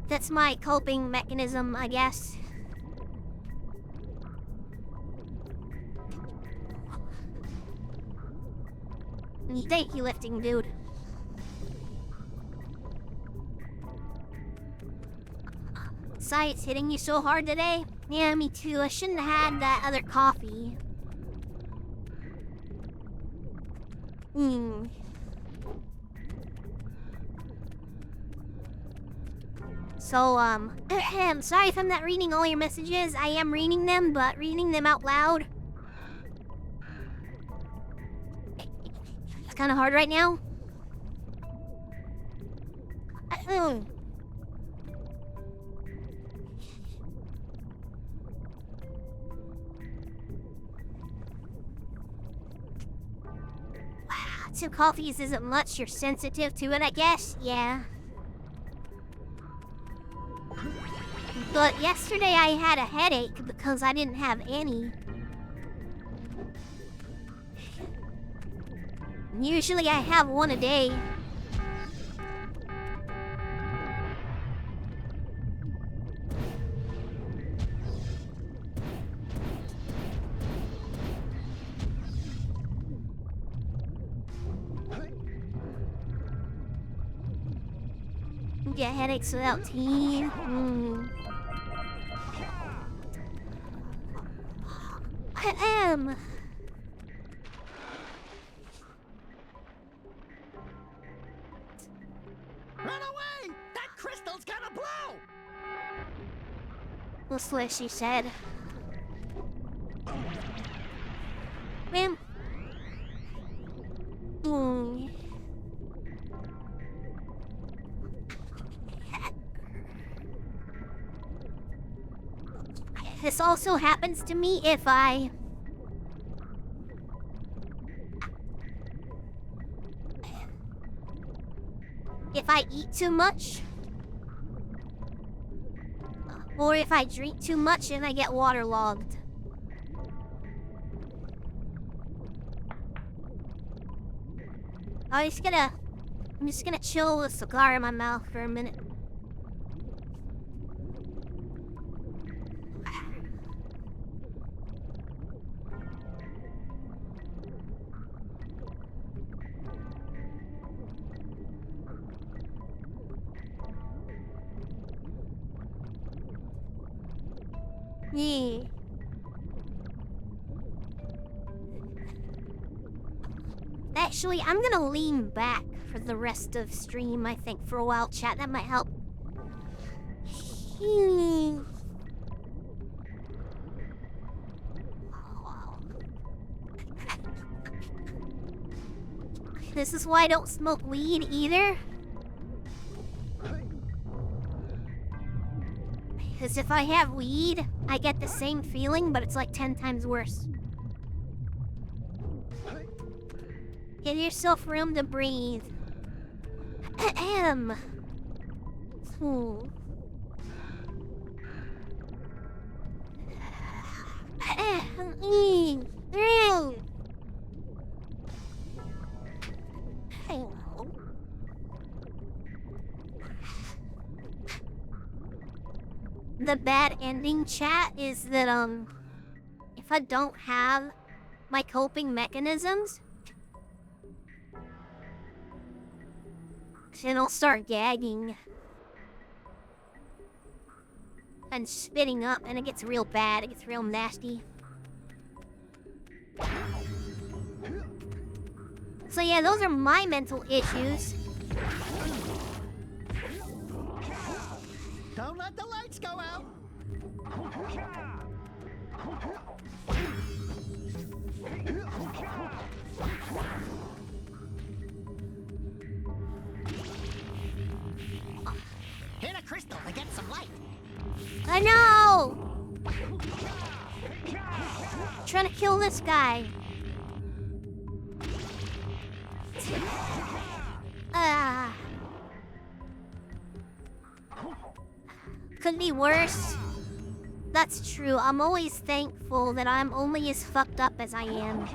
that's my coping mechanism, I guess. Thank you, lifting dude. Sight's hitting you so hard today? Yeah, me too. I shouldn't have had that other coffee. So, sorry if I'm not reading all your messages. I am reading them, but reading them out loud, it's kind of hard right now. Two coffees isn't much. You're sensitive to it, I guess. Yeah. But yesterday I had a headache because I didn't have any. Usually I have one a day. Get headaches without tea. I am. Run away! That crystal's gonna blow! That's what she said. Ma'am. This also happens to me if I eat too much, or if I drink too much and I get waterlogged. I'm just gonna chill with a cigar in my mouth for a minute. Yeah. Actually, I'm gonna lean back for the rest of stream, I think, for a while, chat. That might help. This is why I don't smoke weed either. Because if I have weed, I get the same feeling, but it's like 10 times worse. Give yourself room to breathe. Ahem. The bad ending, chat, is that, if I don't have my coping mechanisms, then I'll start gagging and spitting up, and it gets real bad. It gets real nasty. So yeah, those are my mental issues. Don't let the lights go out. Hit a crystal to get some light. I know! Trying to kill this guy. Ah. Could be worse. That's true. I'm always thankful that I'm only as fucked up as I am.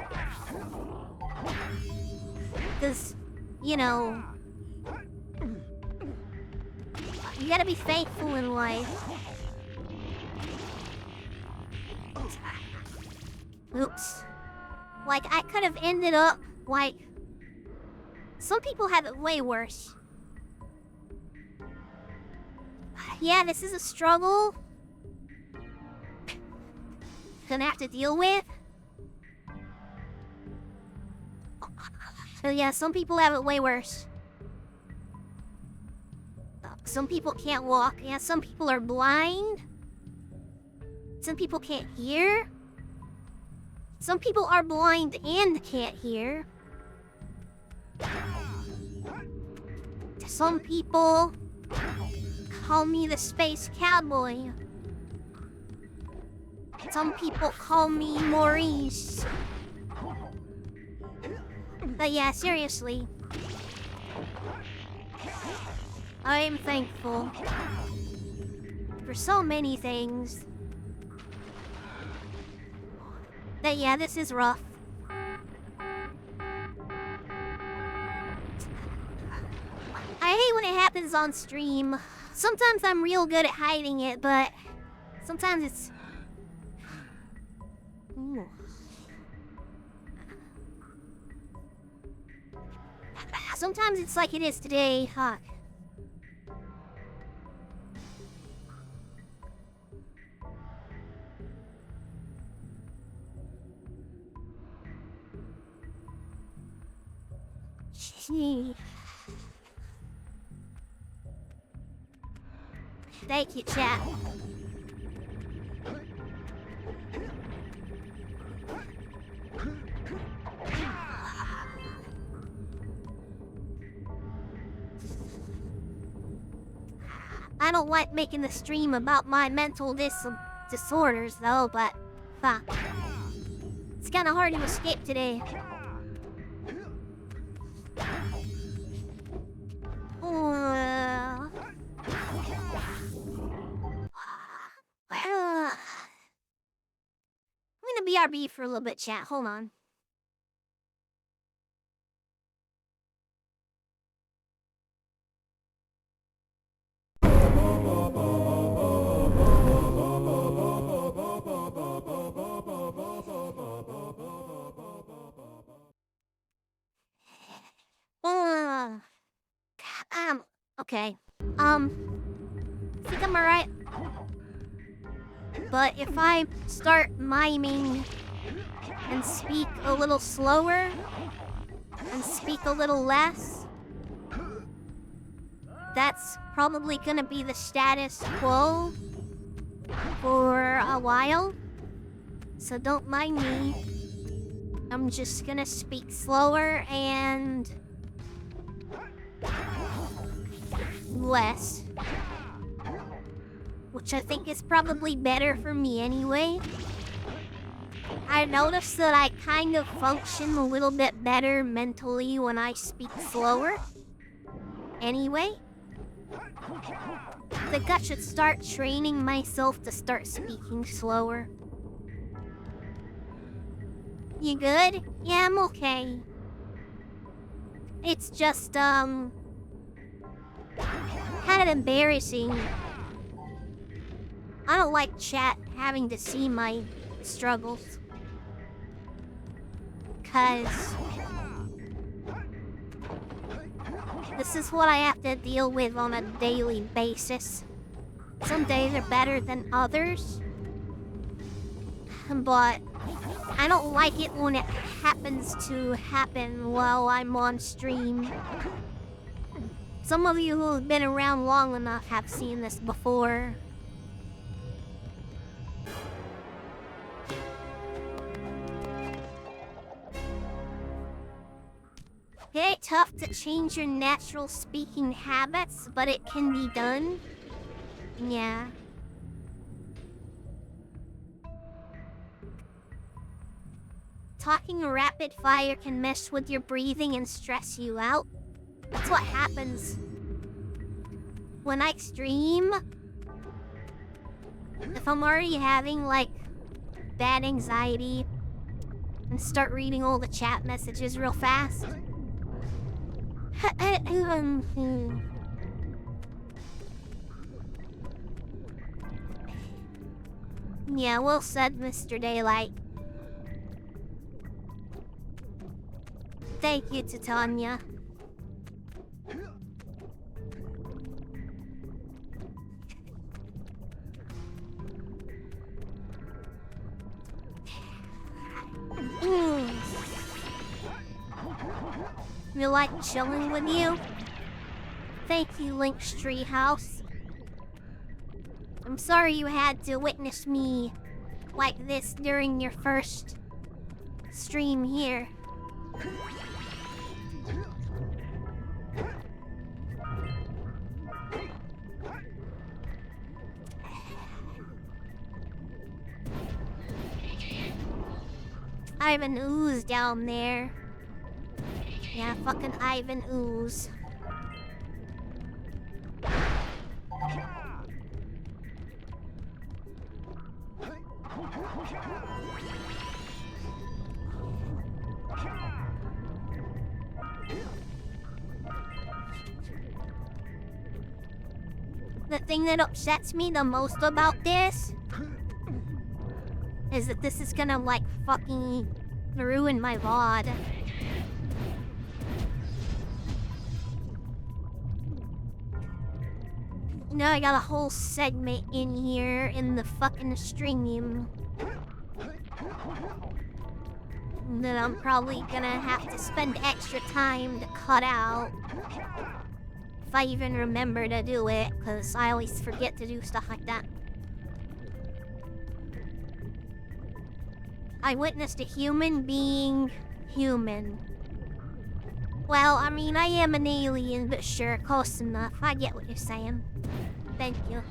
Because, you know, you gotta be faithful in life. Oops. Like, I could have ended up, like... Some people have it way worse. Yeah, this is a struggle. Gonna have to deal with. So yeah, some people have it way worse. Some people can't walk. Yeah, some people are blind. Some people can't hear. Some people are blind and can't hear. Some people call me the space cowboy. Some people call me Maurice. But yeah, seriously. I am thankful for so many things. But yeah, this is rough. I hate when it happens on stream. Sometimes I'm real good at hiding it, but sometimes it's... Ooh. Sometimes it's like it is today. Fuck. Gee. Thank you, chat. I don't like making the stream about my mental disorders, though, but fuck. It's kind of hard to escape today. I'm gonna BRB for a little bit, chat. Hold on. Okay. I think I'm alright. But if I start miming and speak a little slower and speak a little less, that's probably gonna be the status quo for a while. So don't mind me. I'm just gonna speak slower and less. Which I think is probably better for me anyway. I noticed that I kind of function a little bit better mentally when I speak slower. Anyway. I think I should start training myself to start speaking slower. You good? Yeah, I'm okay. It's just, kind of embarrassing. I don't like chat having to see my struggles. 'Cause this is what I have to deal with on a daily basis. Some days are better than others. But I don't like it when it happens to happen while I'm on stream. Some of you who have been around long enough have seen this before. Okay, tough to change your natural speaking habits, but it can be done. Yeah. Talking rapid fire can mess with your breathing and stress you out. That's what happens when I stream. If I'm already having, like, bad anxiety and start reading all the chat messages real fast. Yeah, well said, Mr. Daylight. Thank you, Titania. You like chilling with you? Thank you, Link's Treehouse. I'm sorry you had to witness me like this during your first stream here. Ivan Ooze down there. Yeah, fucking Ivan Ooze. The thing that upsets me the most about this is that this is gonna, like, fucking ruin my VOD. You know, I got a whole segment in here in the fucking stream that I'm probably gonna have to spend extra time to cut out. If I even remember to do it, because I always forget to do stuff like that. I witnessed a human being human. Well, I mean, I am an alien, but sure, close enough. I get what you're saying. Thank you.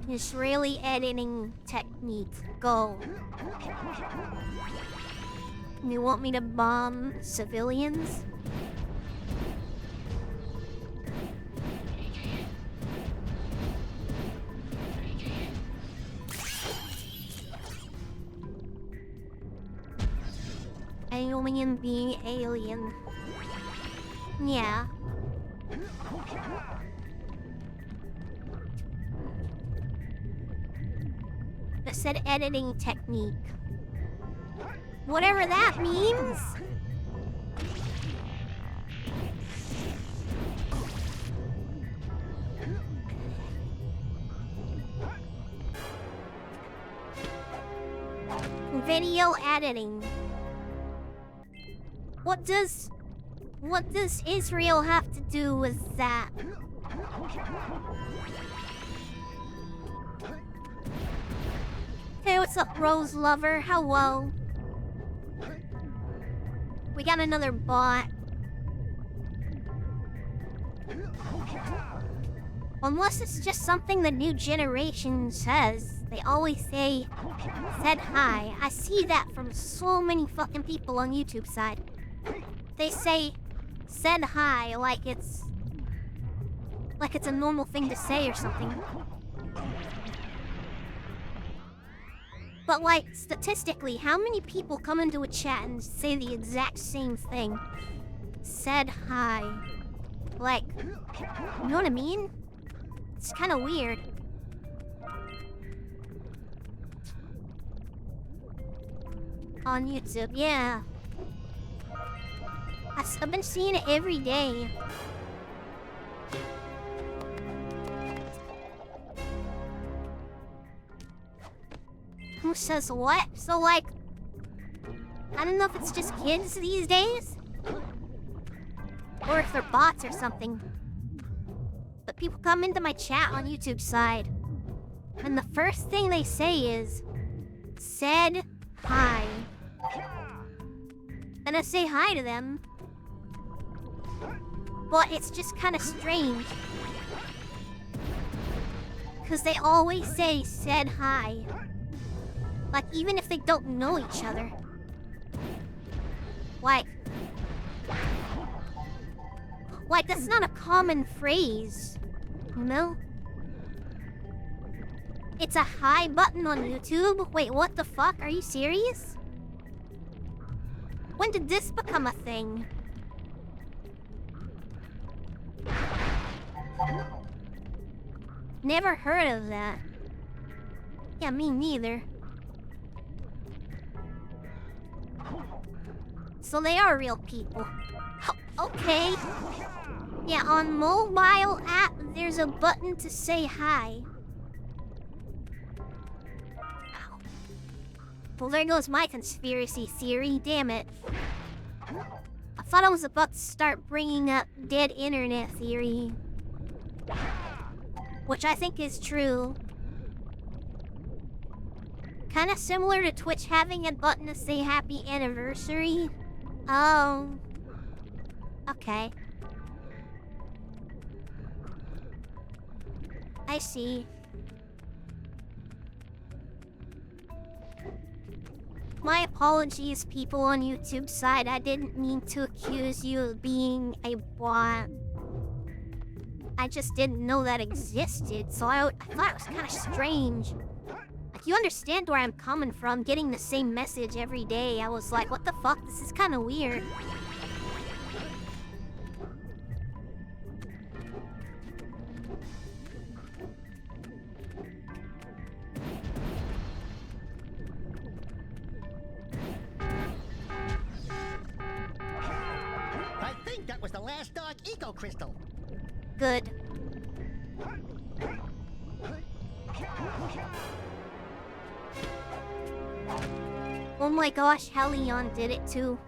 This really editing technique. Go. You want me to bomb civilians? Alien being alien. Yeah. That said editing technique. Whatever that means. video editing. What does Israel have to do with that? Hey, what's up, Rose Lover? Hello. We got another bot. Unless it's just something the new generation says. They always say, said hi. I see that from so many fucking people on YouTube side. They say, said hi, like it's a normal thing to say or something. But like, statistically, how many people come into a chat and say the exact same thing? Said hi. Like, you know what I mean? It's kind of weird. On YouTube, yeah. I've been seeing it every day. Who says what? So like, I don't know if it's just kids these days, or if they're bots or something. But people come into my chat on YouTube side, and the first thing they say is, said hi. And I say hi to them. But it's just kind of strange. Because they always say, said hi. Like, even if they don't know each other. Like, that's not a common phrase, you know? It's a hi button on YouTube? Wait, what the fuck? Are you serious? When did this become a thing? Never heard of that. Yeah, me neither. So they are real people. Okay. Yeah, on mobile app, there's a button to say hi. Ow. Well, there goes my conspiracy theory, damn it. I thought I was about to start bringing up dead internet theory. Which I think is true. Kinda similar to Twitch having a button to say happy anniversary. Oh. Okay. I see. My apologies, people on YouTube side. I didn't mean to accuse you of being a bot. I just didn't know that existed, so I thought it was kind of strange. Like, you understand where I'm coming from, getting the same message every day. I was like, what the fuck? This is kind of weird. I think that was the last Dark Eco Crystal. Good. Oh my gosh, Helion did it too.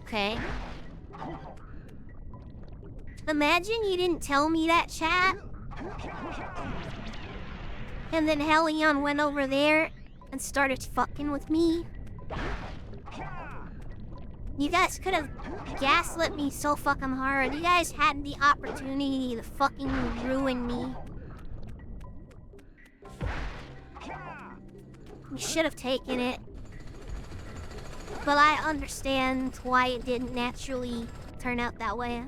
Okay. Imagine you didn't tell me that, chat. And then Helion went over there and started fucking with me. You guys could have gaslit me so fucking hard. You guys had the opportunity to fucking ruin me. You should have taken it. But I understand why it didn't naturally turn out that way.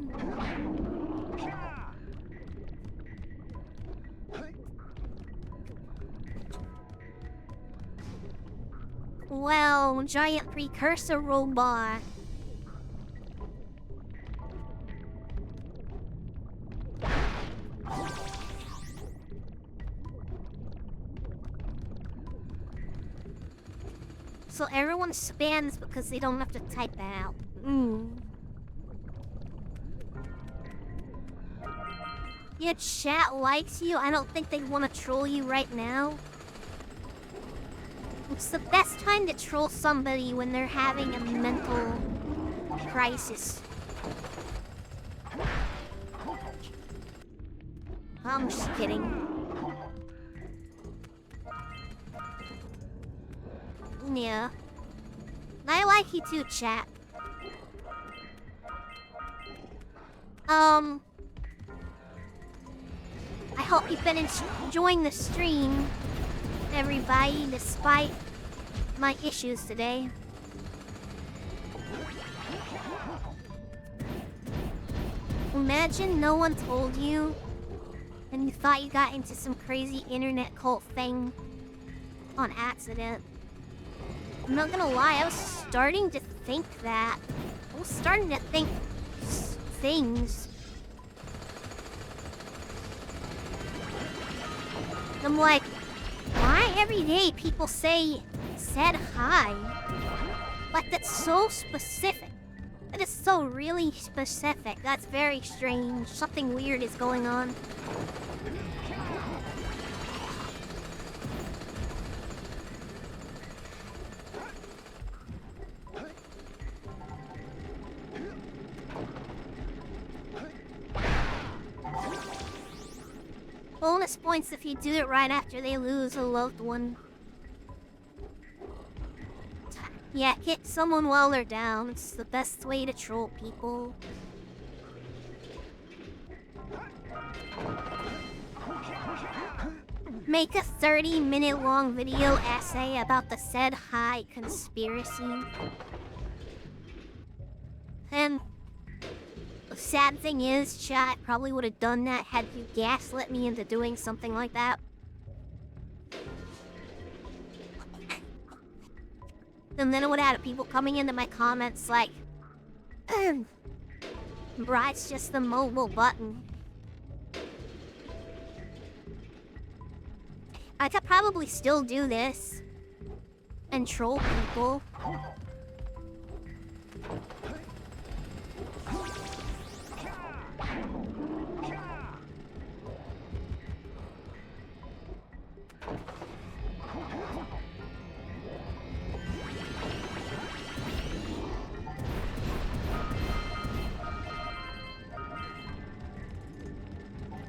Well, giant precursor robot. So everyone spams because they don't have to type that out. Your chat likes you. I don't think they want to troll you right now. It's the best time to troll somebody when they're having a mental crisis. I'm just kidding. Yeah. I like you too, chat. I hope you've been enjoying the stream, everybody, despite my issues today. Imagine no one told you, and you thought you got into some crazy internet cult thing on accident. I'm not gonna lie, I was starting to think that. I was starting to think things. I'm like, why every day people say, said hi? Like, that's so specific. That is so really specific. That's very strange. Something weird is going on. Bonus points if you do it right after they lose a loved one. Yeah, hit someone while they're down. It's the best way to troll people. Make a 30-minute long video essay about the said hi conspiracy. And the sad thing is, chat, I probably would have done that had you gaslit me into doing something like that. And then it would have people coming into my comments like, bruh, it's just the mobile button. I could probably still do this and troll people.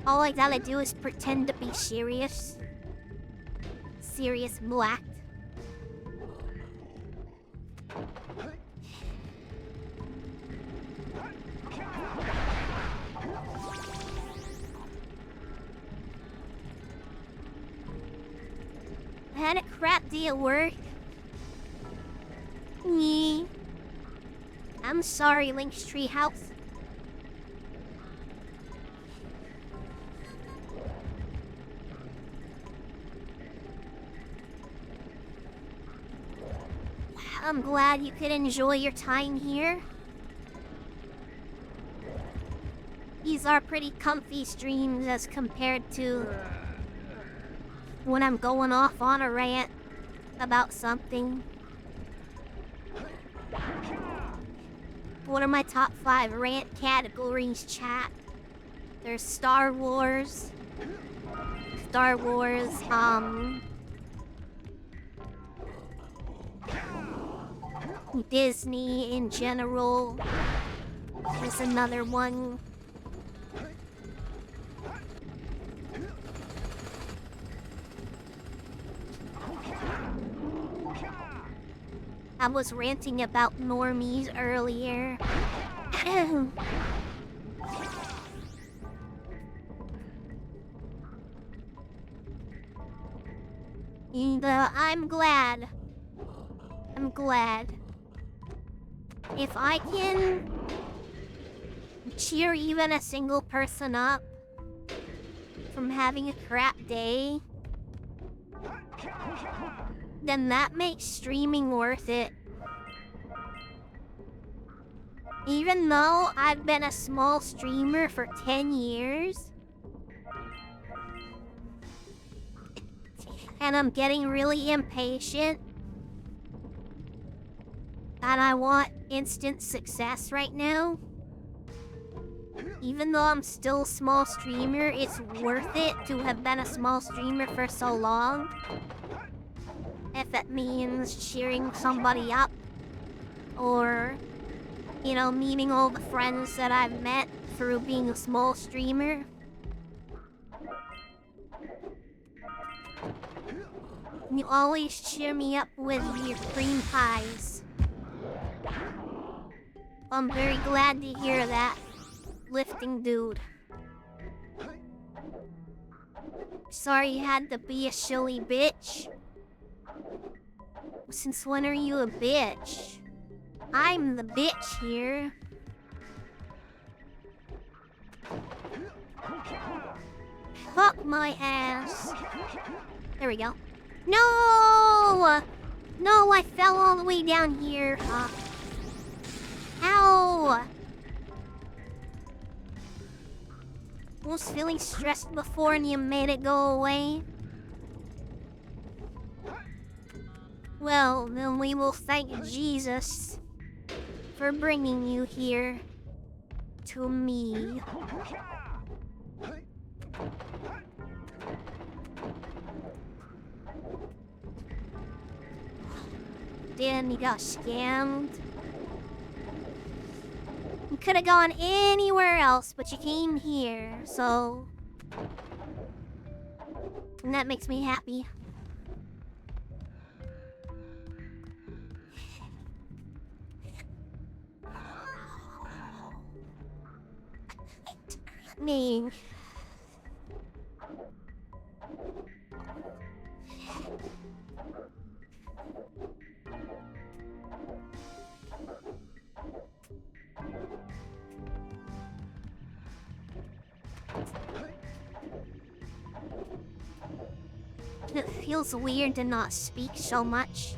All I gotta do is pretend to be serious. Serious black. I had a crap day at work. Me. I'm sorry, Link's Treehouse. I'm glad you could enjoy your time here. These are pretty comfy streams as compared to when I'm going off on a rant about something. What are my top 5 rant categories, chat? There's Star Wars, Disney in general. There's another one. I was ranting about normies earlier. And I'm glad. If I can cheer even a single person up from having a crap day, then that makes streaming worth it. Even though I've been a small streamer for 10 years, and I'm getting really impatient, and I want instant success right now, even though I'm still a small streamer, it's worth it to have been a small streamer for so long. if it means cheering somebody up, or, you know, meeting all the friends that I've met through being a small streamer. You always cheer me up with your cream pies. I'm very glad to hear that, lifting dude. Sorry you had to be a silly bitch. Since when are you a bitch? I'm the bitch here. Fuck my ass. There we go. No! No, I fell all the way down here. Ow! I was feeling stressed before and you made it go away. Well, then we will thank Jesus for bringing you here to me. Then you got scammed. You could have gone anywhere else, but you came here, so... And that makes me happy. Me. It feels weird to not speak so much.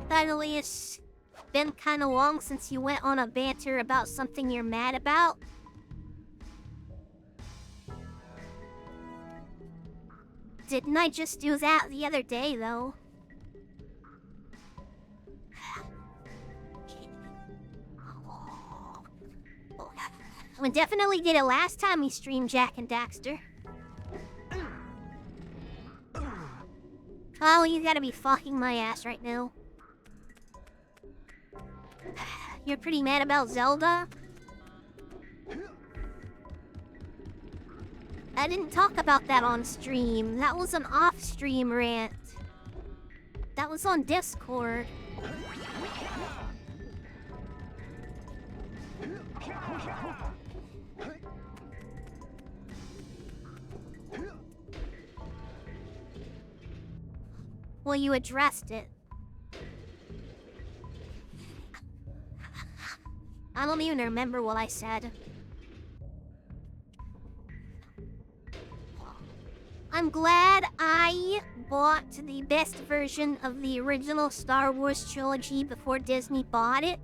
Finally, it's been kind of long since you went on a banter about something you're mad about. Didn't I just do that the other day, though? I definitely did it last time we streamed Jak and Daxter. Oh, you gotta be fucking my ass right now. You're pretty mad about Zelda? I didn't talk about that on stream. That was an off-stream rant. That was on Discord. Well, you addressed it. I don't even remember what I said. I'm glad I bought the best version of the original Star Wars trilogy before Disney bought it.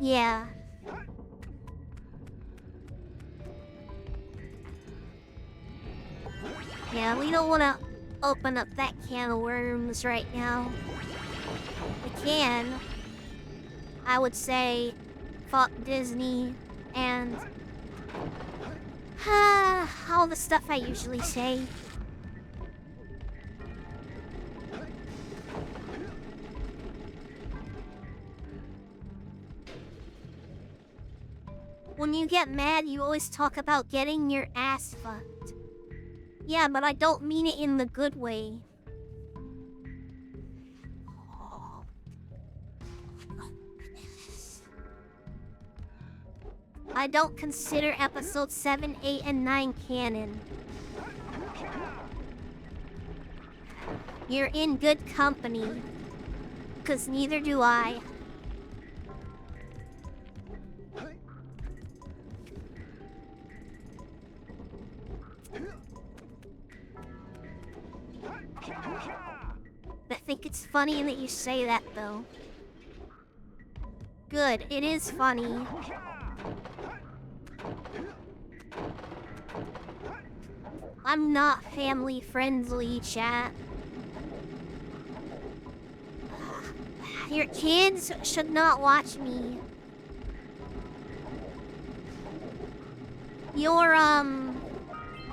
Yeah. Yeah, we don't want to open up that can of worms right now. We can. I would say, fuck Disney and all the stuff I usually say. When you get mad, you always talk about getting your ass fucked. Yeah, but I don't mean it in the good way. I don't consider episodes 7, 8, and 9 canon. You're in good company. 'Cause neither do I. I think it's funny that you say that, though. Good, it is funny. I'm not family friendly, chat. Your kids should not watch me. your,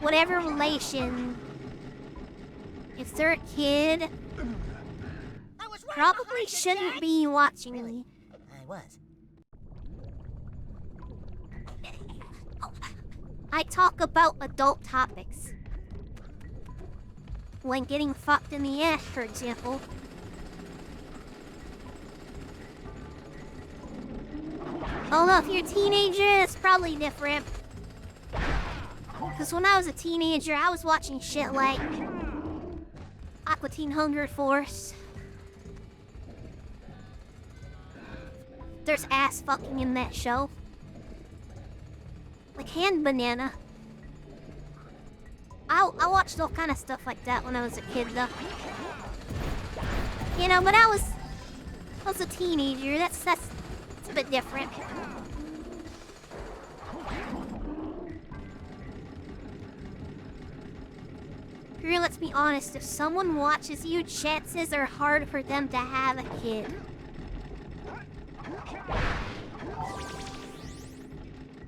whatever relation, if they're a kid, I was right probably behind you, shouldn't Jack. be watching Really? me. I was. I talk about adult topics. When getting fucked in the ass, for example. Although if you're a teenager, it's probably different. Because when I was a teenager, I was watching shit like Aqua Teen Hunger Force. There's ass fucking in that show. Like Hand Banana. I watched all kind of stuff like that when I was a kid, though. You know, but I was a teenager. That's a bit different. Here, let's be honest. If someone watches you, chances are hard for them to have a kid.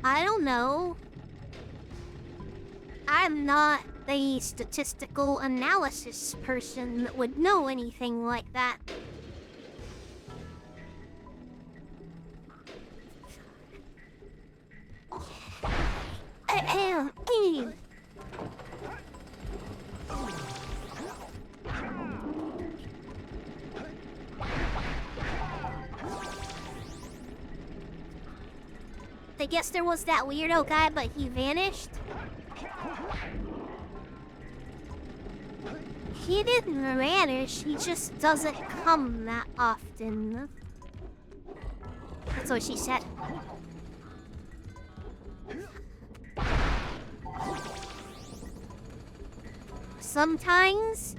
I don't know. I'm not the statistical analysis person that would know anything like that. I guess there was that weirdo guy, but he vanished. He didn't vanish, he just doesn't come that often. That's what she said. Sometimes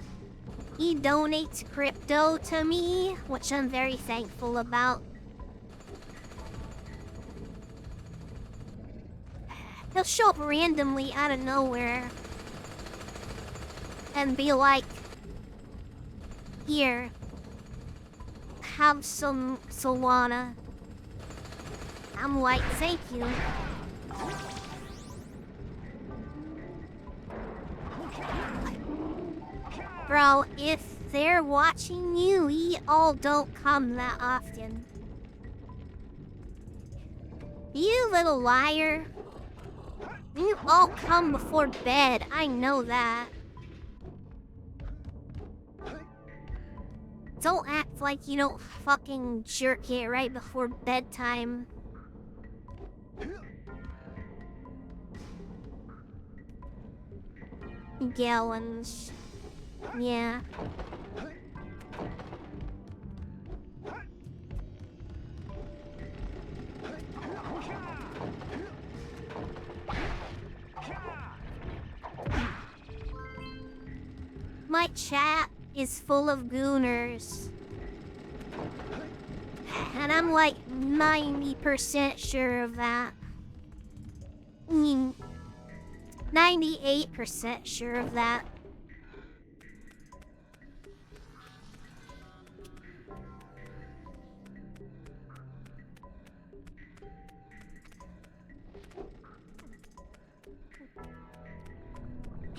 he donates crypto to me, which I'm very thankful about. He'll show up randomly out of nowhere and be like, here, have some Solana. I'm like, thank you. Bro, if they're watching you, we all don't come that often. You little liar. You all come before bed, I know that. Don't act like you don't fucking jerk it right before bedtime. Gallons. Yeah. My chat is full of gooners. And I'm like 90% sure of that. I mean, 98% sure of that.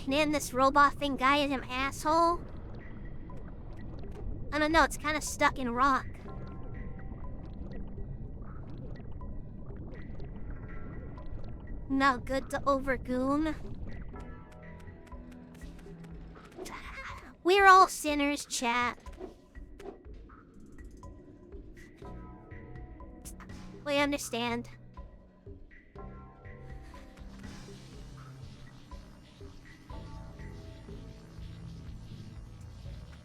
And then this robot thing guy is an asshole. I don't know, it's kind of stuck in rock. Not good to overgoon. We're all sinners, chat. We understand.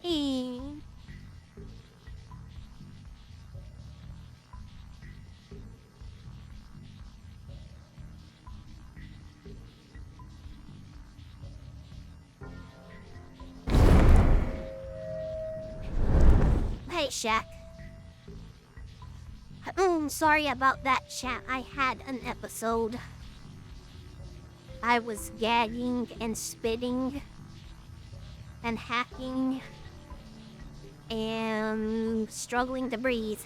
Hey. Hey, Shaq. Sorry about that, chat. I had an episode. I was gagging and spitting and hacking and struggling to breathe.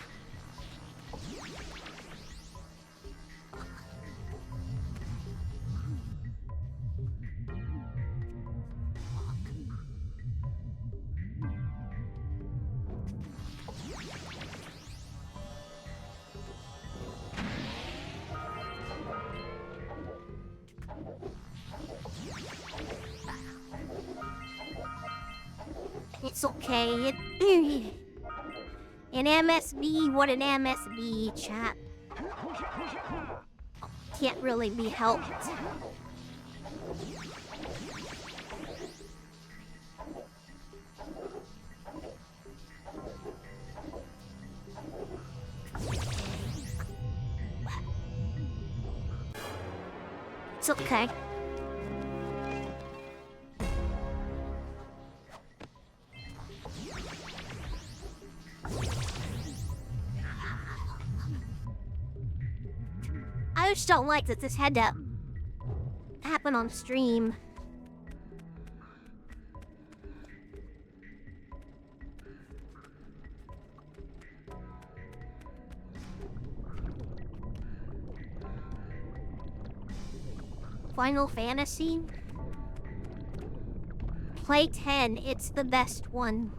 It's okay. An MSB, what an MSB, chat. Can't really be helped. It's okay. I just don't like that this had to happen on stream. Final Fantasy? Play 10, it's the best one.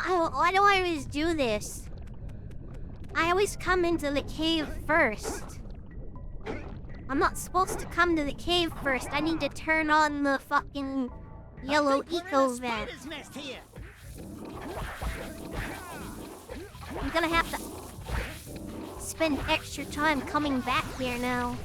Why do I always do this? I always come into the cave first. I'm not supposed to come to the cave first. I need to turn on the fucking yellow eco vent. I'm gonna have to spend extra time coming back here now.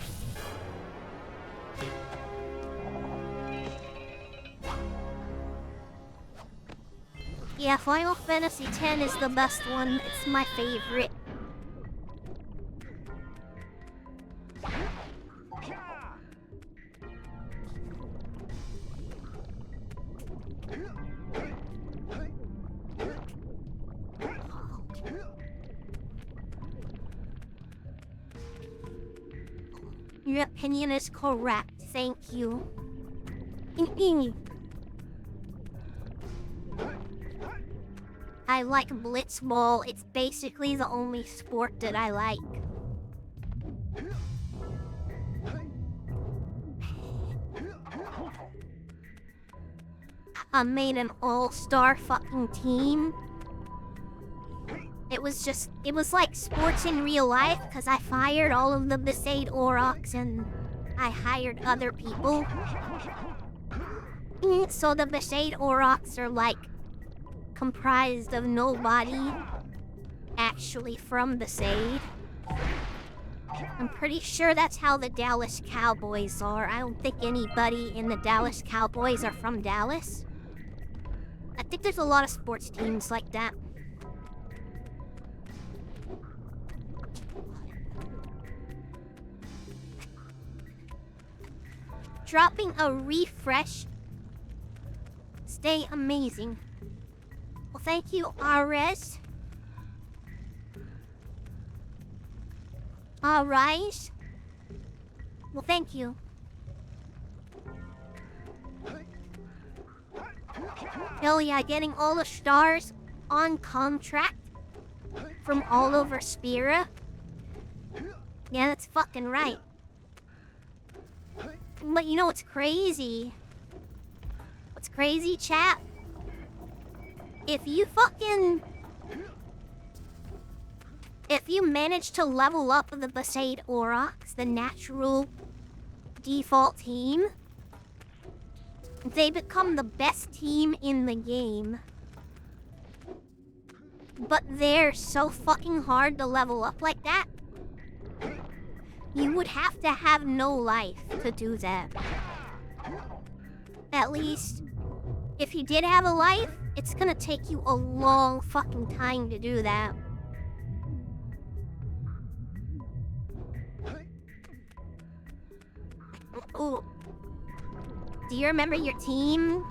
Yeah, Final Fantasy X is the best one. It's my favorite. Your opinion is correct. Thank you. I like Blitzball. It's basically the only sport that I like. I made an all-star fucking team. It was like sports in real life, because I fired all of the Besaid Aurochs and I hired other people. So the Besaid Aurochs are like comprised of nobody actually from Besaid. I'm pretty sure that's how the Dallas Cowboys are. I don't think anybody in the Dallas Cowboys are from Dallas. I think there's a lot of sports teams like that. Dropping a refresh. Stay amazing. Well, thank you, Ares. Alright. Well, thank you. Hell yeah, getting all the stars on contract from all over Spira. Yeah, that's fucking right. But you know what's crazy? What's crazy, chat? If you manage to level up the Besaid Aurochs, the natural default team, they become the best team in the game. But they're so fucking hard to level up like that. You would have to have no life to do that. At least, if you did have a life, it's gonna take you a long fucking time to do that. Ooh. Do you remember your team?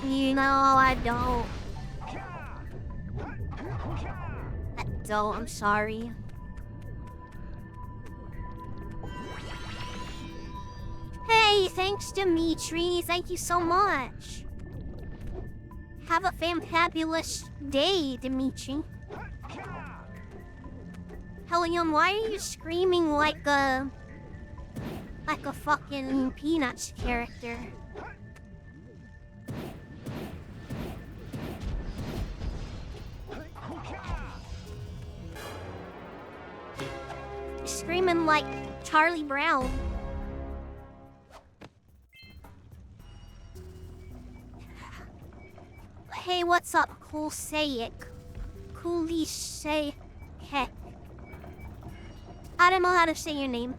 No, I don't. I'm sorry. Hey, thanks, Dimitri. Thank you so much. Have a fantabulous day, Dimitri. Helion, why are you screaming like a fucking Peanuts character? screaming like Charlie Brown. Hey, what's up, Kulsaic? Kulisay heck. I don't know how to say your name.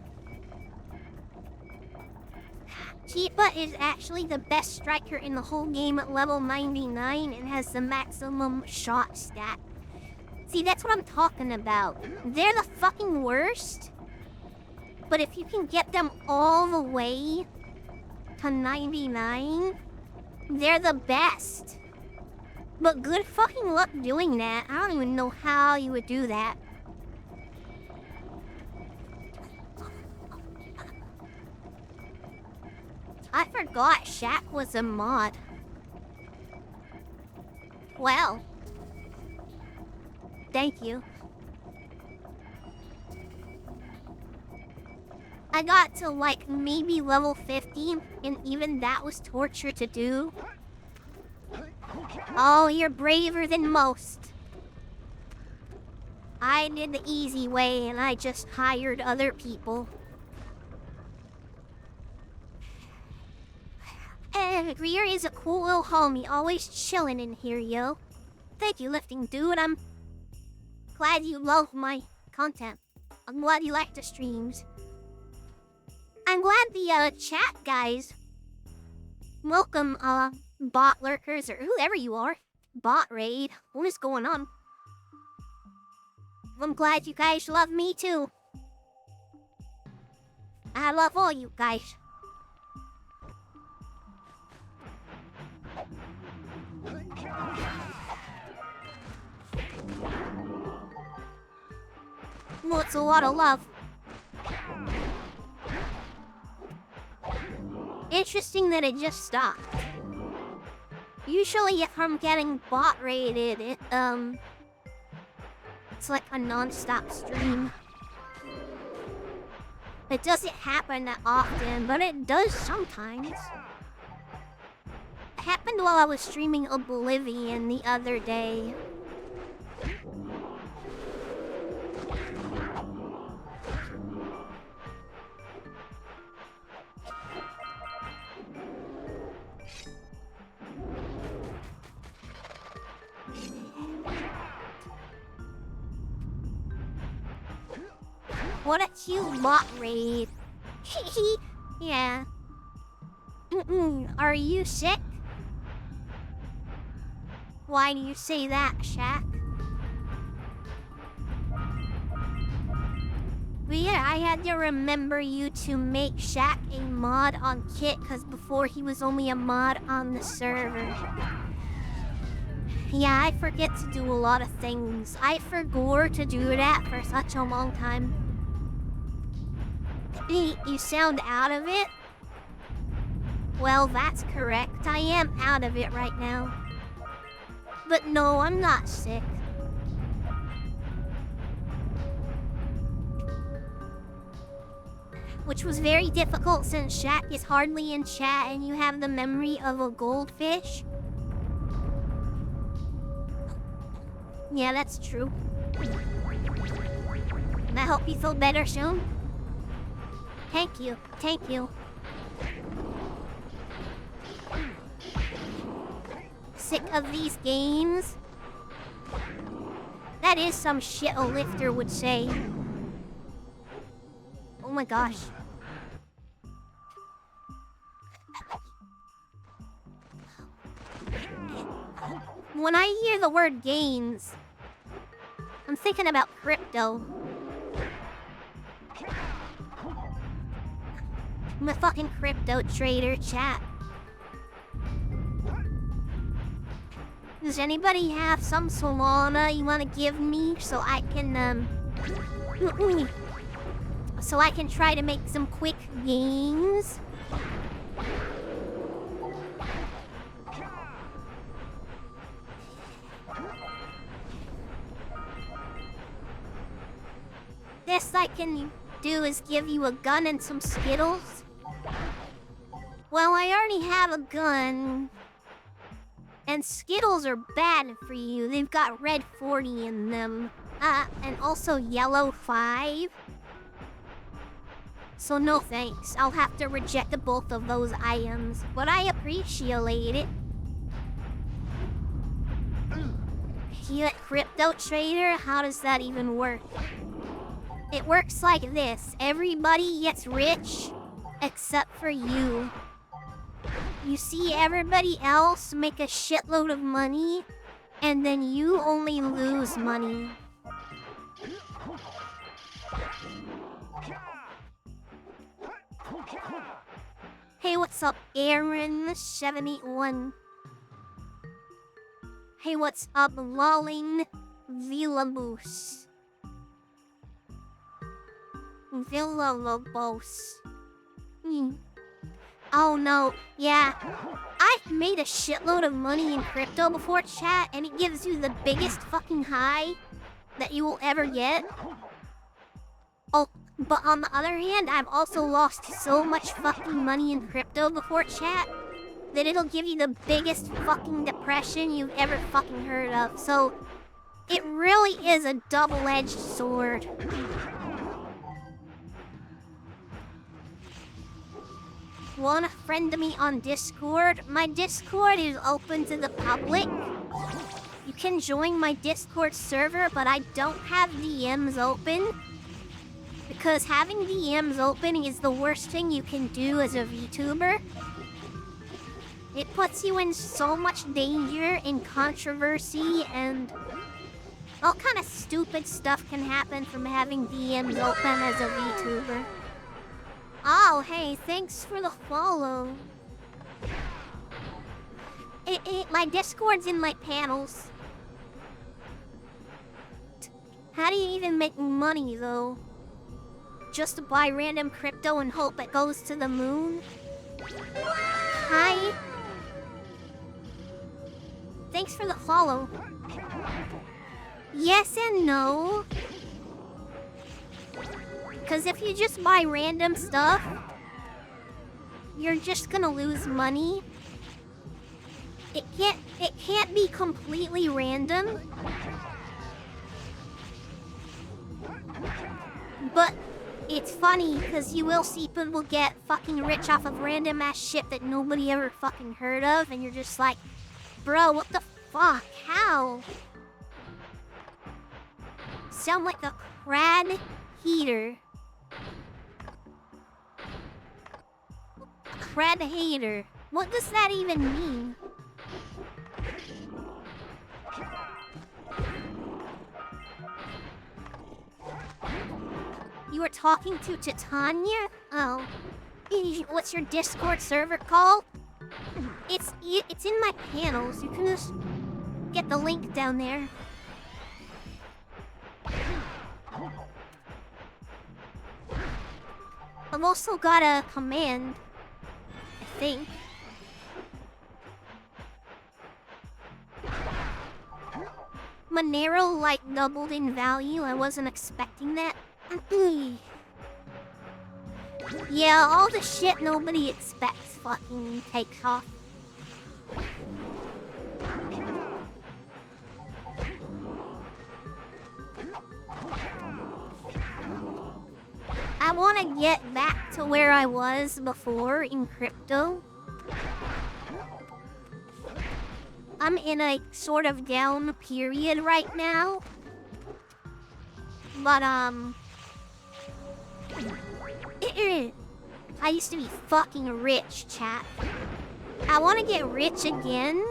Chiba is actually the best striker in the whole game at level 99 and has the maximum shot stat. See, that's what I'm talking about. They're the fucking worst. But if you can get them all the way to 99, they're the best. But good fucking luck doing that. I don't even know how you would do that. I forgot Shaq was a mod. Well. Thank you. I got to like maybe level 50, and even that was torture to do. Oh, you're braver than most. I did the easy way and I just hired other people. Greer is a cool little homie, always chilling in here, yo. Thank you, lifting dude. I'm glad you love my content. I'm glad you like the streams. I'm glad the chat guys. Welcome, bot lurkers or whoever you are. Bot raid. What is going on? I'm glad you guys love me too. I love all you guys. Well, it's a lot of love. Interesting that it just stopped. Usually if I'm getting bot raided, it's like a non-stop stream. It doesn't happen that often, but it does sometimes. It happened while I was streaming Oblivion the other day. What a cute bot raid. Yeah. Are you sick? Why do you say that, Shaq? But yeah, I had to remember you to make Shaq a mod on Kit, because before he was only a mod on the server. Yeah, I forget to do a lot of things. I forgot to do that for such a long time. You sound out of it? Well, that's correct. I am out of it right now. But no, I'm not sick. Which was very difficult since Shaq is hardly in chat and you have the memory of a goldfish. Yeah, that's true. Can I help you feel better soon? Thank you. Thank you. Sick of these games? That is some shit a lifter would say. Oh my gosh. When I hear the word games, I'm thinking about crypto. I'm a fucking crypto trader, chat. Does anybody have some Solana you want to give me so I can, so I can try to make some quick gains? Best I can do is give you a gun and some Skittles. Well, I already have a gun. And Skittles are bad for you. They've got red 40 in them. And also yellow 5. So no thanks. I'll have to reject both of those items, but I appreciate it. You a crypto trader? How does that even work? It works like this. Everybody gets rich except for you. You see everybody else make a shitload of money, and then you only lose money. Hey, what's up, Aaron781? Hey, what's up, Lolling Villabus? Villalobos. Oh no, yeah. I've made a shitload of money in crypto before, chat, and it gives you the biggest fucking high that you will ever get. Oh, but on the other hand, I've also lost so much fucking money in crypto before, chat, that it'll give you the biggest fucking depression you've ever fucking heard of. So, it really is a double-edged sword. Want to friend me on Discord? My Discord is open to the public. You can join my Discord server, but I don't have DMs open. Because having DMs open is the worst thing you can do as a VTuber. It puts you in so much danger and controversy, and all kind of stupid stuff can happen from having DMs open as a VTuber. Oh, hey, thanks for the follow. My Discord's in my panels. How do you even make money, though? Just to buy random crypto and hope it goes to the moon? Hi. Thanks for the follow. Yes and no. Because if you just buy random stuff, you're just gonna lose money. It can't be completely random. But it's funny because you will see people get fucking rich off of random ass shit that nobody ever fucking heard of, and you're just like, bro, what the fuck? How? Sound like a crad heater. Crad hater. What does that even mean? You were talking to Titania? Oh. What's your Discord server called? It's in my panels. You can just get the link down there. I've also got a command, I think. Monero, like, doubled in value. I wasn't expecting that. Yeah, all the shit nobody expects fucking takes off. I want to get back to where I was before in crypto. I'm in a sort of down period right now. But, I used to be fucking rich, chat. I want to get rich again.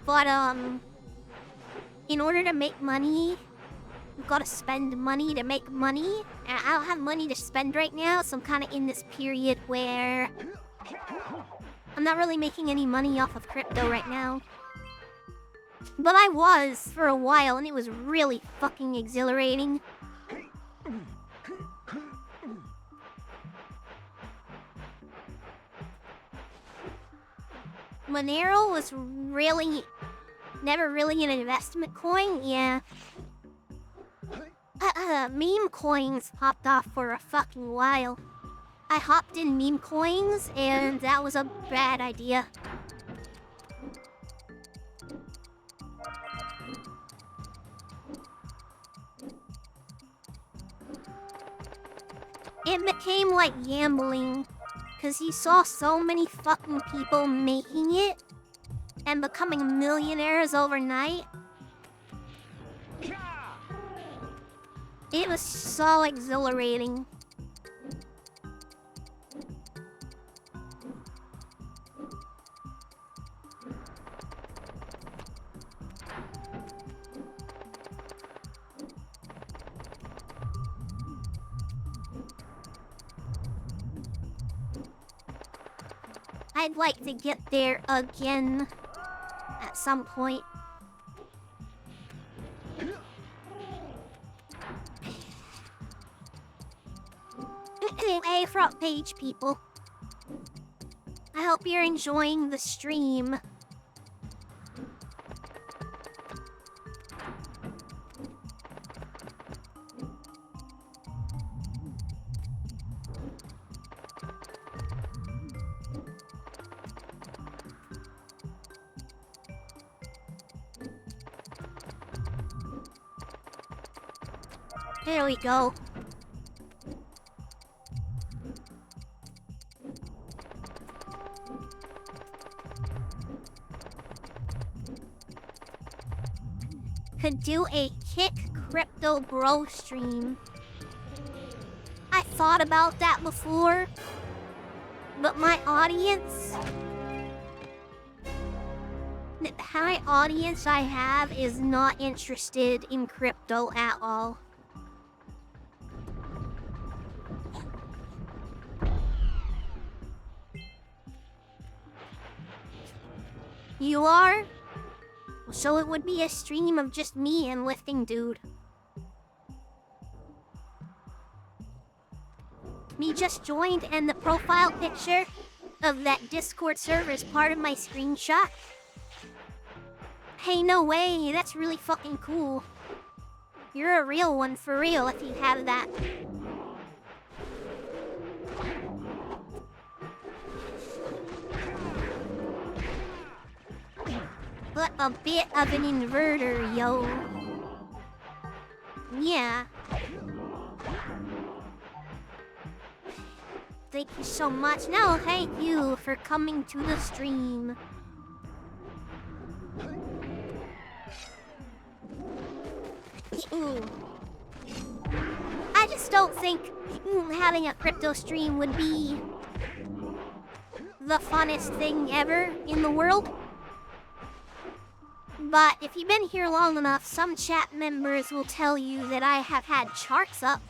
But, in order to make money, you've got to spend money to make money. And I don't have money to spend right now, so I'm kind of in this period where I'm not really making any money off of crypto right now. But I was for a while, and it was really fucking exhilarating. Monero was really never really an investment coin, yeah. Meme coins popped off for a fucking while. I hopped in meme coins, and that was a bad idea. it became like gambling. Because he saw so many fucking people making it and becoming millionaires overnight. It was so exhilarating. I'd like to get there again at some point. Hey, front page people. I hope you're enjoying the stream. There we go. Could do a Kick Crypto Bro stream. I thought about that before, but my audience I have is not interested in crypto at all. You are? So it would be a stream of just me and Lifting Dude. Me just joined and the profile picture of that Discord server is part of my screenshot. Hey, no way, that's really fucking cool. You're a real one for real if you have that. But a bit of an inverter, yo. Yeah. Thank you so much. No, thank you for coming to the stream. I just don't think having a crypto stream would be the funnest thing ever in the world. But if you've been here long enough, some chat members will tell you that I have had charts up.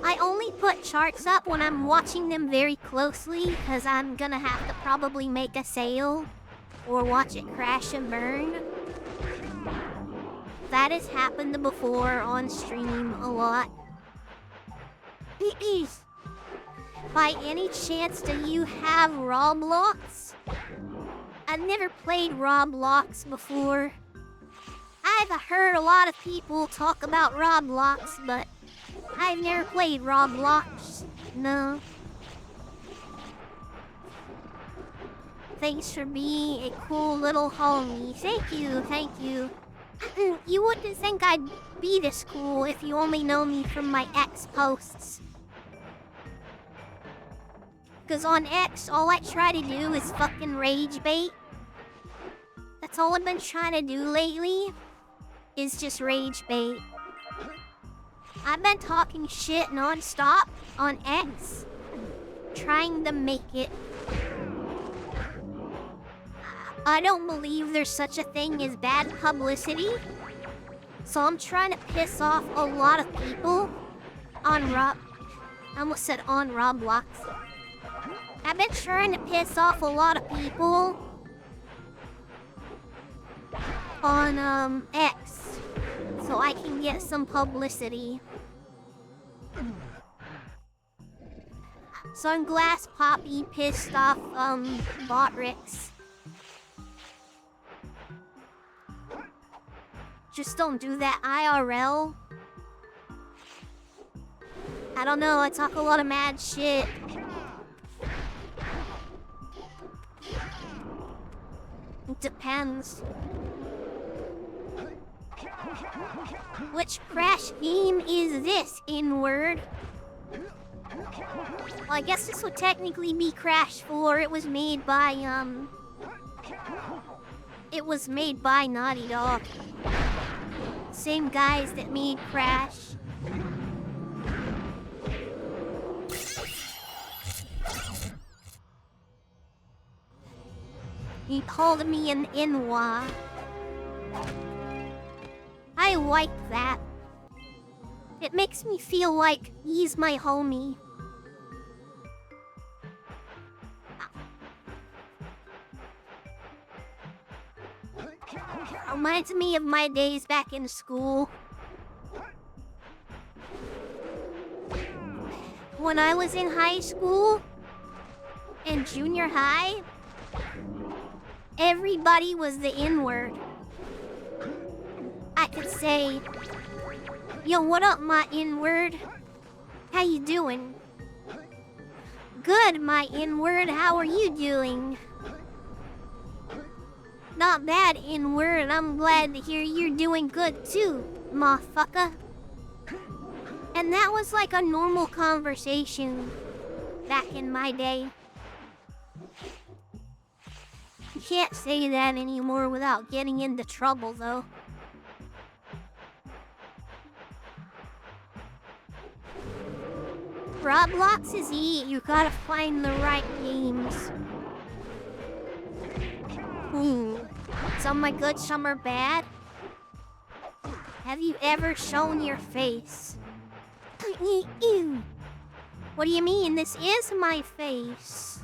I only put charts up when I'm watching them very closely, because I'm gonna have to probably make a sale or watch it crash and burn. That has happened before on stream a lot. By any chance, do you have Roblox? I've never played Roblox before. I've heard a lot of people talk about Roblox, but I've never played Roblox. No. Thanks for being a cool little homie. Thank you, thank you. You wouldn't think I'd be this cool if you only know me from my X posts. Cause on X, all I try to do is fucking rage bait. That's all I've been trying to do lately, is just rage bait. I've been talking shit non-stop on X, trying to make it. I don't believe there's such a thing as bad publicity, so I'm trying to piss off a lot of people on I almost said on Roblox. I've been trying to piss off a lot of people on X, so I can get some publicity. Sunglass Poppy pissed off Botrix. Just don't do that IRL. I don't know, I talk a lot of mad shit. It depends. Which crash game is this, N-word? Well, I guess this would technically be Crash 4. It was made by, It was made by Naughty Dog. Same guys that made Crash. He called me an Inwa. I like that. It makes me feel like he's my homie. Reminds me of my days back in school. When I was in high school and junior high, everybody was the N-word. I could say, "Yo, what up, my N-word? How you doing?" "Good, my N-word. How are you doing?" "Not bad, N-word. I'm glad to hear you're doing good too, motherfucker." And that was like a normal conversation back in my day. You can't say that anymore without getting into trouble, though. Roblox is you gotta find the right games. Some are good, some are bad. Have you ever shown your face? What do you mean? This is my face.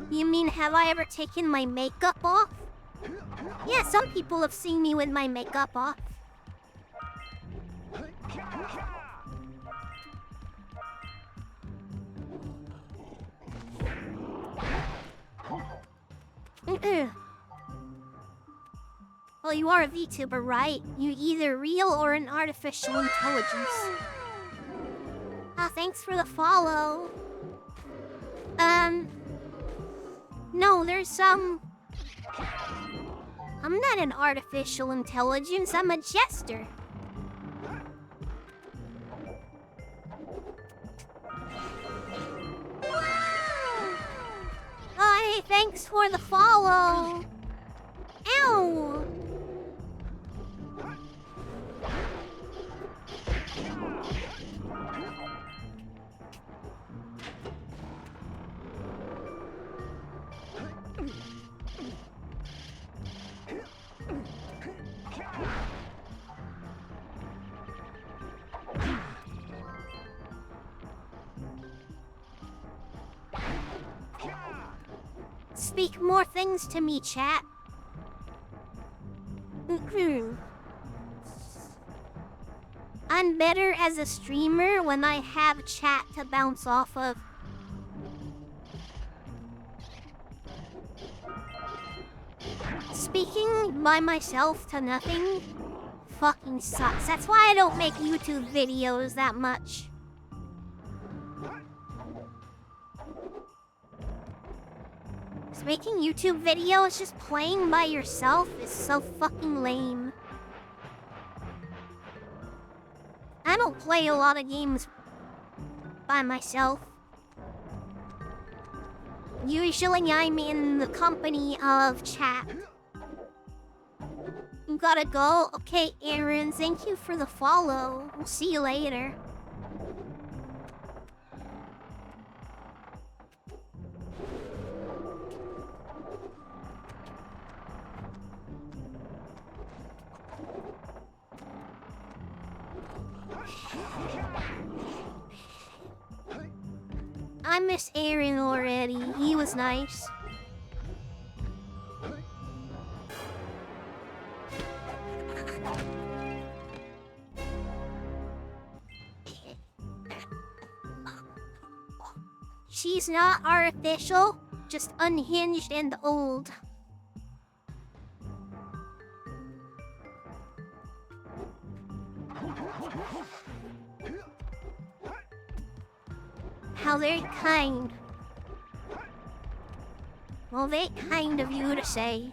You mean, have I ever taken my makeup off? Yeah, some people have seen me with my makeup off. Well, you are a VTuber, right? You're either real or an artificial intelligence. Ah, thanks for the follow. No, there's some... I'm not an artificial intelligence, I'm a jester. Oh, hey, thanks for the follow. Ow! Speak more things to me, chat. I'm better as a streamer when I have chat to bounce off of. Speaking by myself to nothing fucking sucks. That's why I don't make YouTube videos that much. Making YouTube videos just playing by yourself is so fucking lame. I don't play a lot of games by myself. Usually I'm in the company of chat. You gotta go? Okay, Aaron, thank you for the follow. We'll see you later. I miss Aaron already. He was nice. She's not artificial, just unhinged and old. How very kind. Well, very kind of you to say.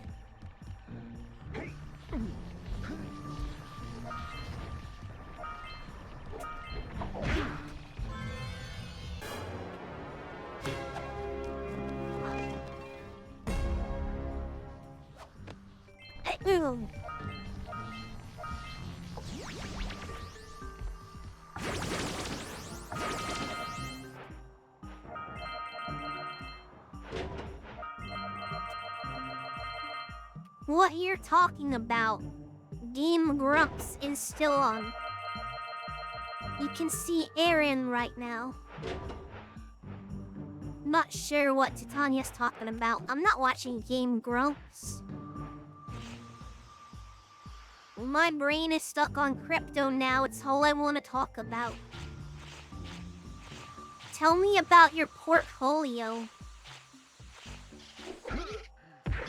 What you're talking about? Game Grumps is still on. You can see Aaron right now. Not sure what Titania's talking about. I'm not watching Game Grumps. My brain is stuck on crypto now. It's all I want to talk about. Tell me about your portfolio.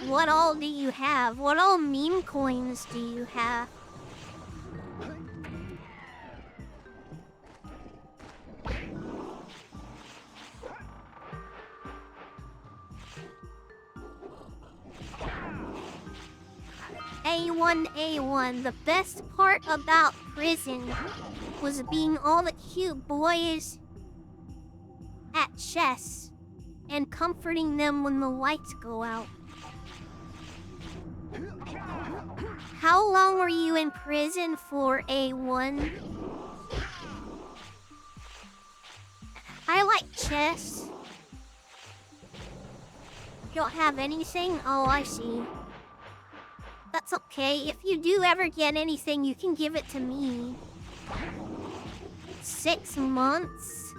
What all do you have? What all meme coins do you have? A1, the best part about prison was being all the cute boys at chess and comforting them when the lights go out. How long were you in prison for, A1? I like chess. You don't have anything? Oh, I see. That's okay. If you do ever get anything, you can give it to me. 6 months?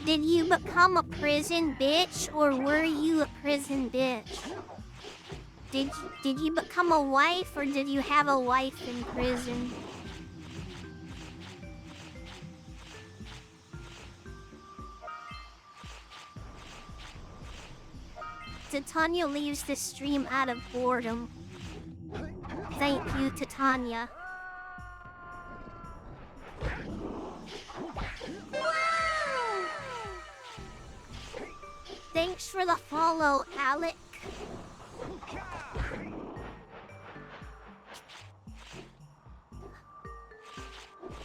Did you become a prison bitch, or were you a prison bitch? Did you become a wife, or did you have a wife in prison? Titania leaves the stream out of boredom. Thank you, Titania. Thanks for the follow, Alec.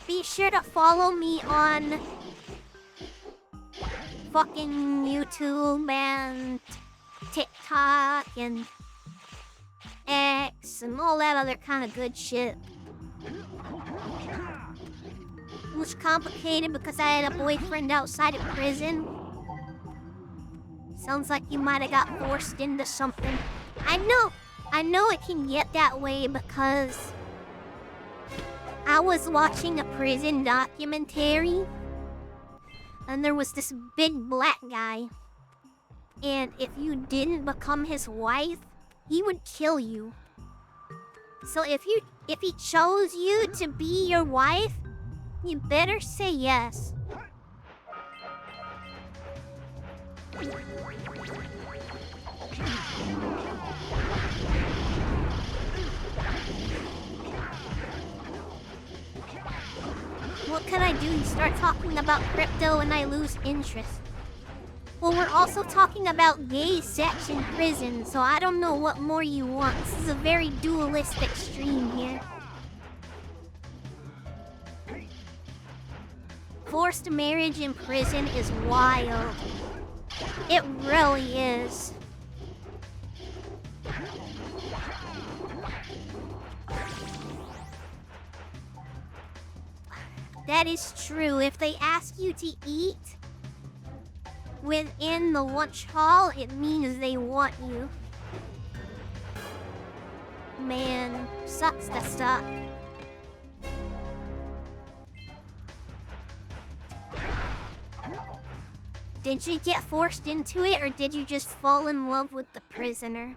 Be sure to follow me on fucking YouTube and TikTok and X and all that other kind of good shit. It was complicated because I had a boyfriend outside of prison. Sounds like you might have got forced into something. I know it can get that way because I was watching a prison documentary and there was this big black guy. And if you didn't become his wife, he would kill you. So if he chose you to be your wife, you better say yes. What can I do? You start talking about crypto and I lose interest. Well, we're also talking about gay sex in prison, so I don't know what more you want. This is a very dualistic stream here. Forced marriage in prison is wild. It really is. That is true. If they ask you to eat within the lunch hall, it means they want you. Man, sucks to suck. Did you get forced into it, or did you just fall in love with the prisoner?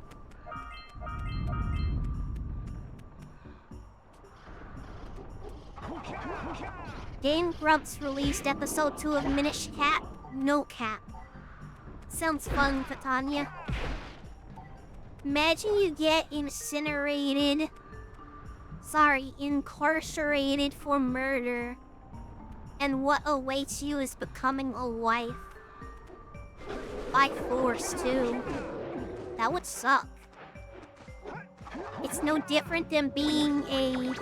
Game Grumps released episode 2 of Minish Cap, No Cap. Sounds fun, sorry, incarcerated for murder. And what awaits you is becoming a wife. By force, too. That would suck. It's no different than being a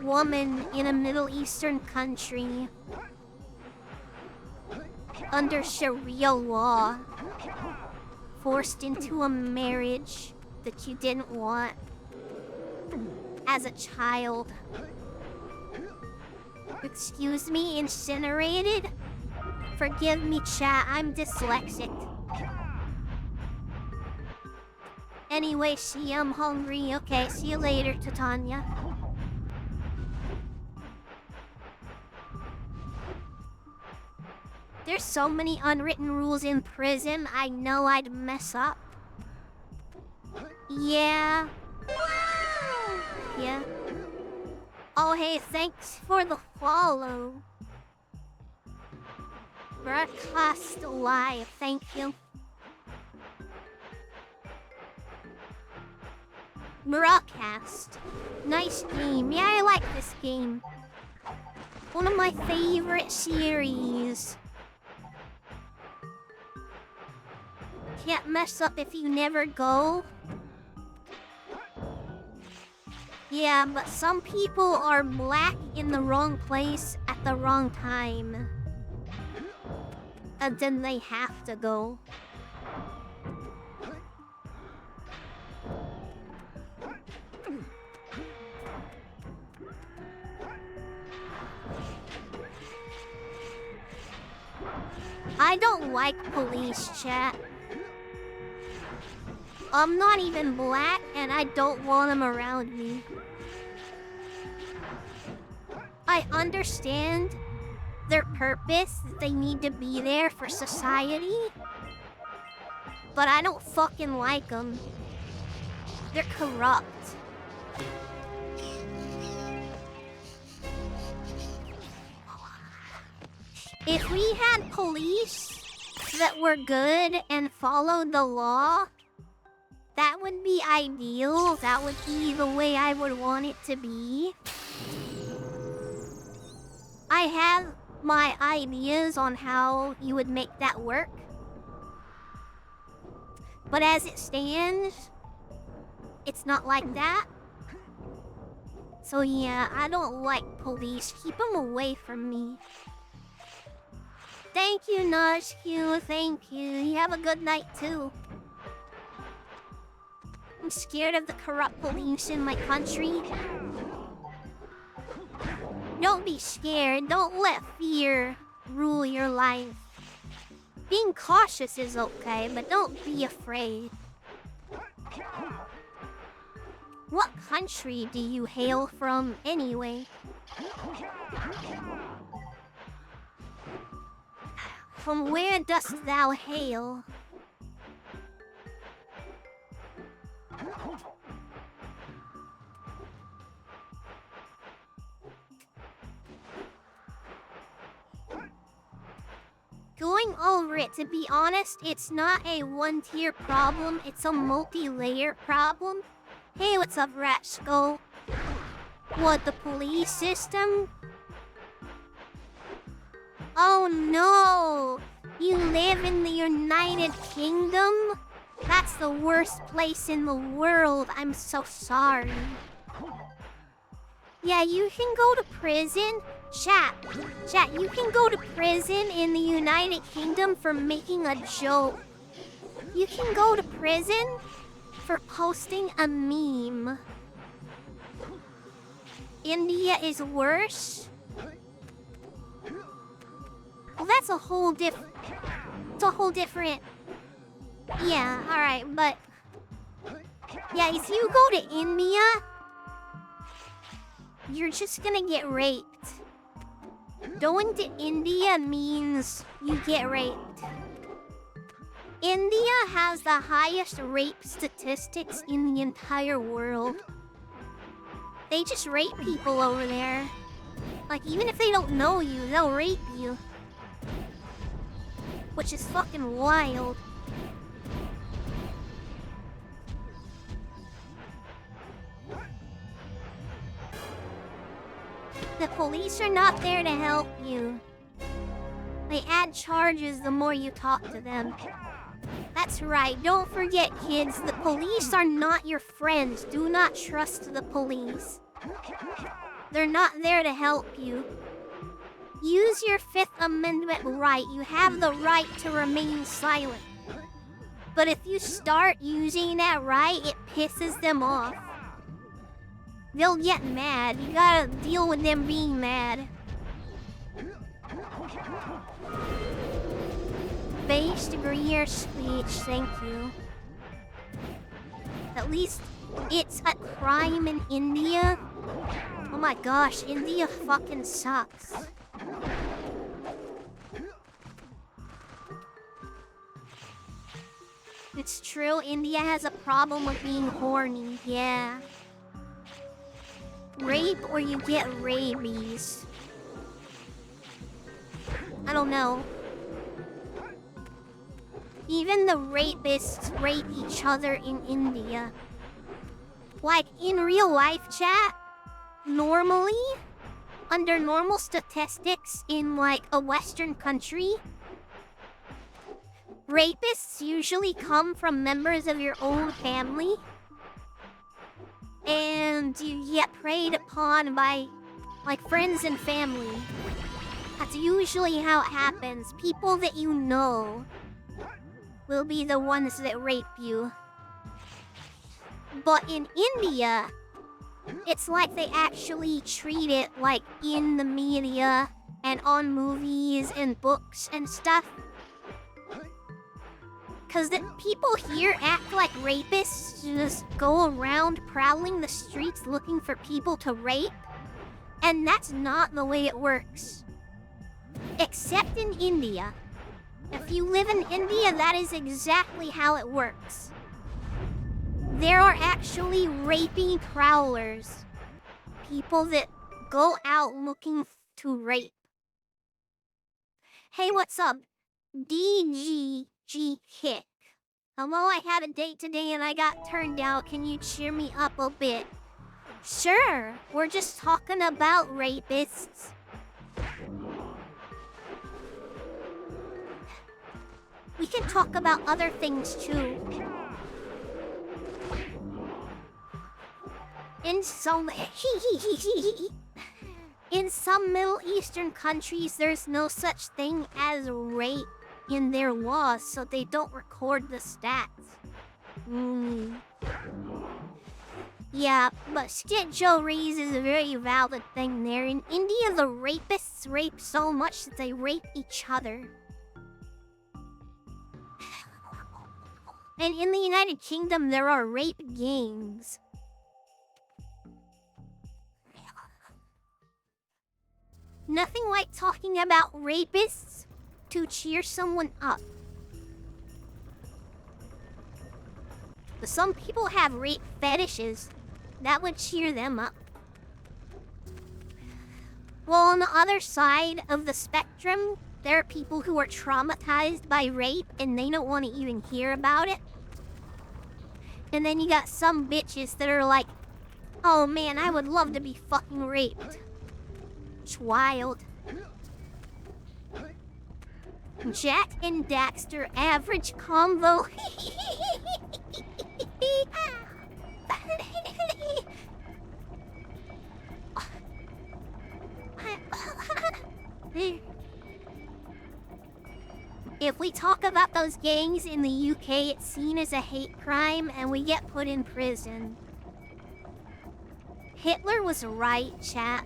woman in a Middle Eastern country under Sharia law, forced into a marriage that you didn't want as a child. Excuse me, incinerated? Forgive me, chat, I'm dyslexic. Anyway, see, I'm hungry. Okay, see you later, Titania. There's so many unwritten rules in prison, I know I'd mess up. Yeah. Yeah. Oh, hey, thanks for the follow. Broadcast live, thank you. Broadcast. Nice game. Yeah, I like this game. One of my favorite series. Can't mess up if you never go. Yeah, but some people are black in the wrong place at the wrong time. And then they have to go. I don't like police, chat. I'm not even black, and I don't want them around me. I understand their purpose, that they need to be there for society, but I don't fucking like them. They're corrupt. If we had police that were good and followed the law, that would be ideal. That would be the way I would want it to be. I have my ideas on how you would make that work. But as it stands, it's not like that. So yeah, I don't like police. Keep them away from me. Thank you, Najq. Thank you. You have a good night, too. I'm scared of the corrupt police in my country. Don't be scared. Don't let fear rule your life. Being cautious is okay, but don't be afraid. What country do you hail from, anyway? From where dost thou hail? Going over it, to be honest, it's not a one-tier problem, it's a multi-layer problem. Hey, what's up, Rat Skull? What, the police system? Oh no! You live in the United Kingdom? That's the worst place in the world. I'm so sorry. Yeah, you can go to prison. Chat, you can go to prison in the United Kingdom for making a joke. You can go to prison for posting a meme. India is worse? Well, that's a whole different... It's a whole different... Yeah, alright, but... Yeah, if you go to India... You're just gonna get raped. Going to India means you get raped. India has the highest rape statistics in the entire world. They just rape people over there. Like, even if they don't know you, they'll rape you. Which is fucking wild. The police are not there to help you. They add charges the more you talk to them. That's right, don't forget, kids, the police are not your friends. Do not trust the police. They're not there to help you. Use your Fifth Amendment right. You have the right to remain silent. But if you start using that right, it pisses them off. They'll get mad. You gotta deal with them being mad. Jester Greer speech, thank you. At least it's a crime in India. Oh my gosh, India fucking sucks. It's true, India has a problem with being horny, yeah. Rape or you get rabies. I don't know. Even the rapists rape each other in India. Like, in real life, chat, normally, under normal statistics in, like, a Western country, rapists usually come from members of your own family. And you get preyed upon by, like, friends and family. That's usually how it happens. People that you know will be the ones that rape you. But in India, it's like they actually treat it like in the media and on movies and books and stuff. Cause the people here act like rapists just go around prowling the streets looking for people to rape. And that's not the way it works. Except in India. If you live in India, that is exactly how it works. There are actually raping prowlers. People that go out looking to rape. Hey, what's up? DGG Kick. Hello, I had a date today and I got turned down. Can you cheer me up a bit? Sure, we're just talking about rapists. We can talk about other things too. In some Middle Eastern countries, there's no such thing as rape in their laws, so they don't record the stats. Yeah, but Stitch Joe raises a very valid thing there. In India, the rapists rape so much that they rape each other. And in the United Kingdom, there are rape gangs. Nothing like talking about rapists to cheer someone up. But some people have rape fetishes. That would cheer them up. Well, on the other side of the spectrum, there are people who are traumatized by rape and they don't want to even hear about it. And then you got some bitches that are like, oh man, I would love to be fucking raped. It's wild. Jak and Daxter average combo. If we talk about those gangs in the UK, it's seen as a hate crime and we get put in prison. Hitler was right, chat.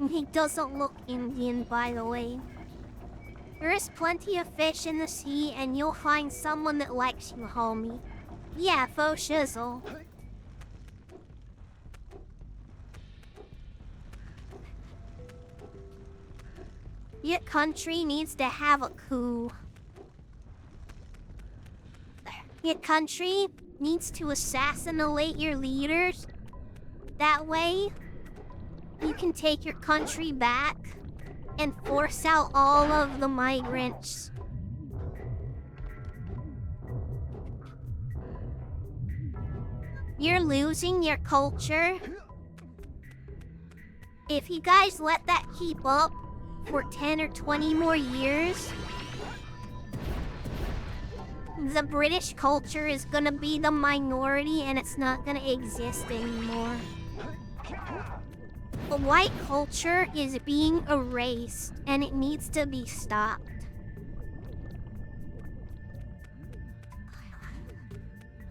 He doesn't look Indian, by the way. There is plenty of fish in the sea and you'll find someone that likes you, homie. Yeah, faux shizzle. Your country needs to have a coup. Your country needs to assassinate your leaders. That way, you can take your country back and force out all of the migrants. You're losing your culture. If you guys let that keep up for 10 or 20 more years, the British culture is gonna be the minority and it's not gonna exist anymore. The white culture is being erased and it needs to be stopped.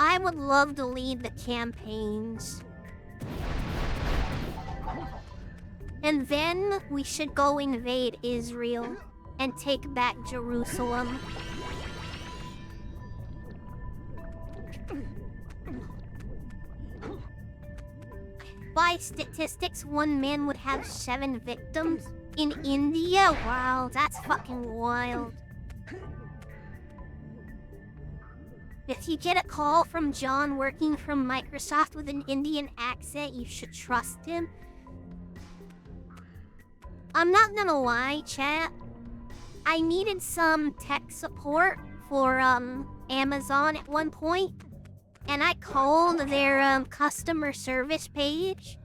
I would love to lead the campaigns. And then we should go invade Israel and take back Jerusalem. By statistics, one man would have 7 victims. In India? Wow, that's fucking wild. If you get a call from John working from Microsoft with an Indian accent, you should trust him. I'm not gonna lie, chat. I needed some tech support for Amazon at one point, and I called their customer service page.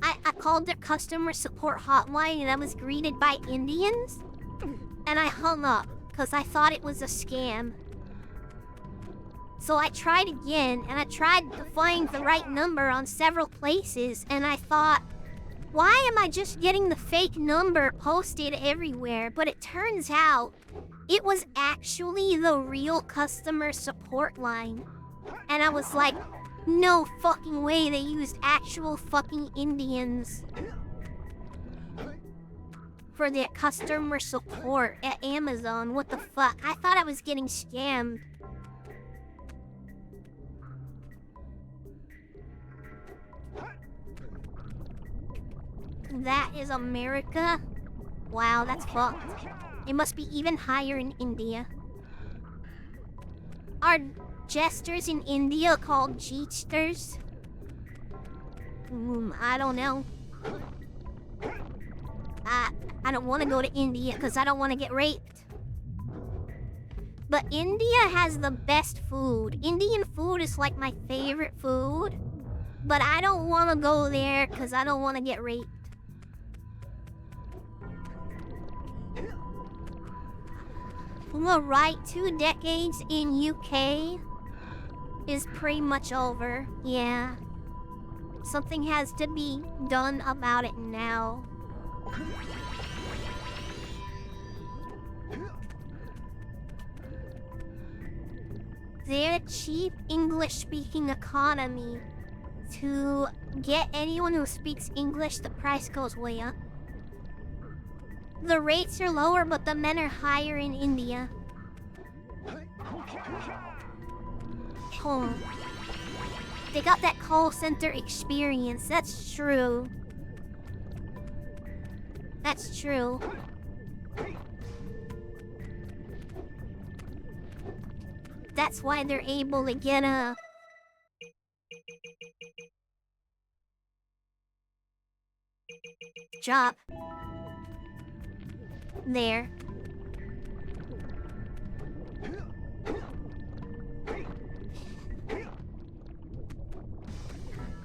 I called their customer support hotline and I was greeted by Indians, and I hung up because I thought it was a scam. So I tried again, and I tried to find the right number on several places, and I thought, why am I just getting the fake number posted everywhere? But it turns out, it was actually the real customer support line. And I was like, no fucking way they used actual fucking Indians for their customer support at Amazon. What the fuck? I thought I was getting scammed. That is America? Wow, that's fucked. It must be even higher in India. Are jesters in India called Jeesters? I don't know. I don't want to go to India because I don't want to get raped. But India has the best food. Indian food is like my favorite food. But I don't want to go there because I don't want to get raped. Alright, 2 decades in UK is pretty much over. Yeah. Something has to be done about it now. They're a cheap English-speaking economy. To get anyone who speaks English, the price goes way up. The rates are lower, but the men are higher in India. Oh. They got that call center experience. That's true. That's true. That's why they're able to get a... job. There.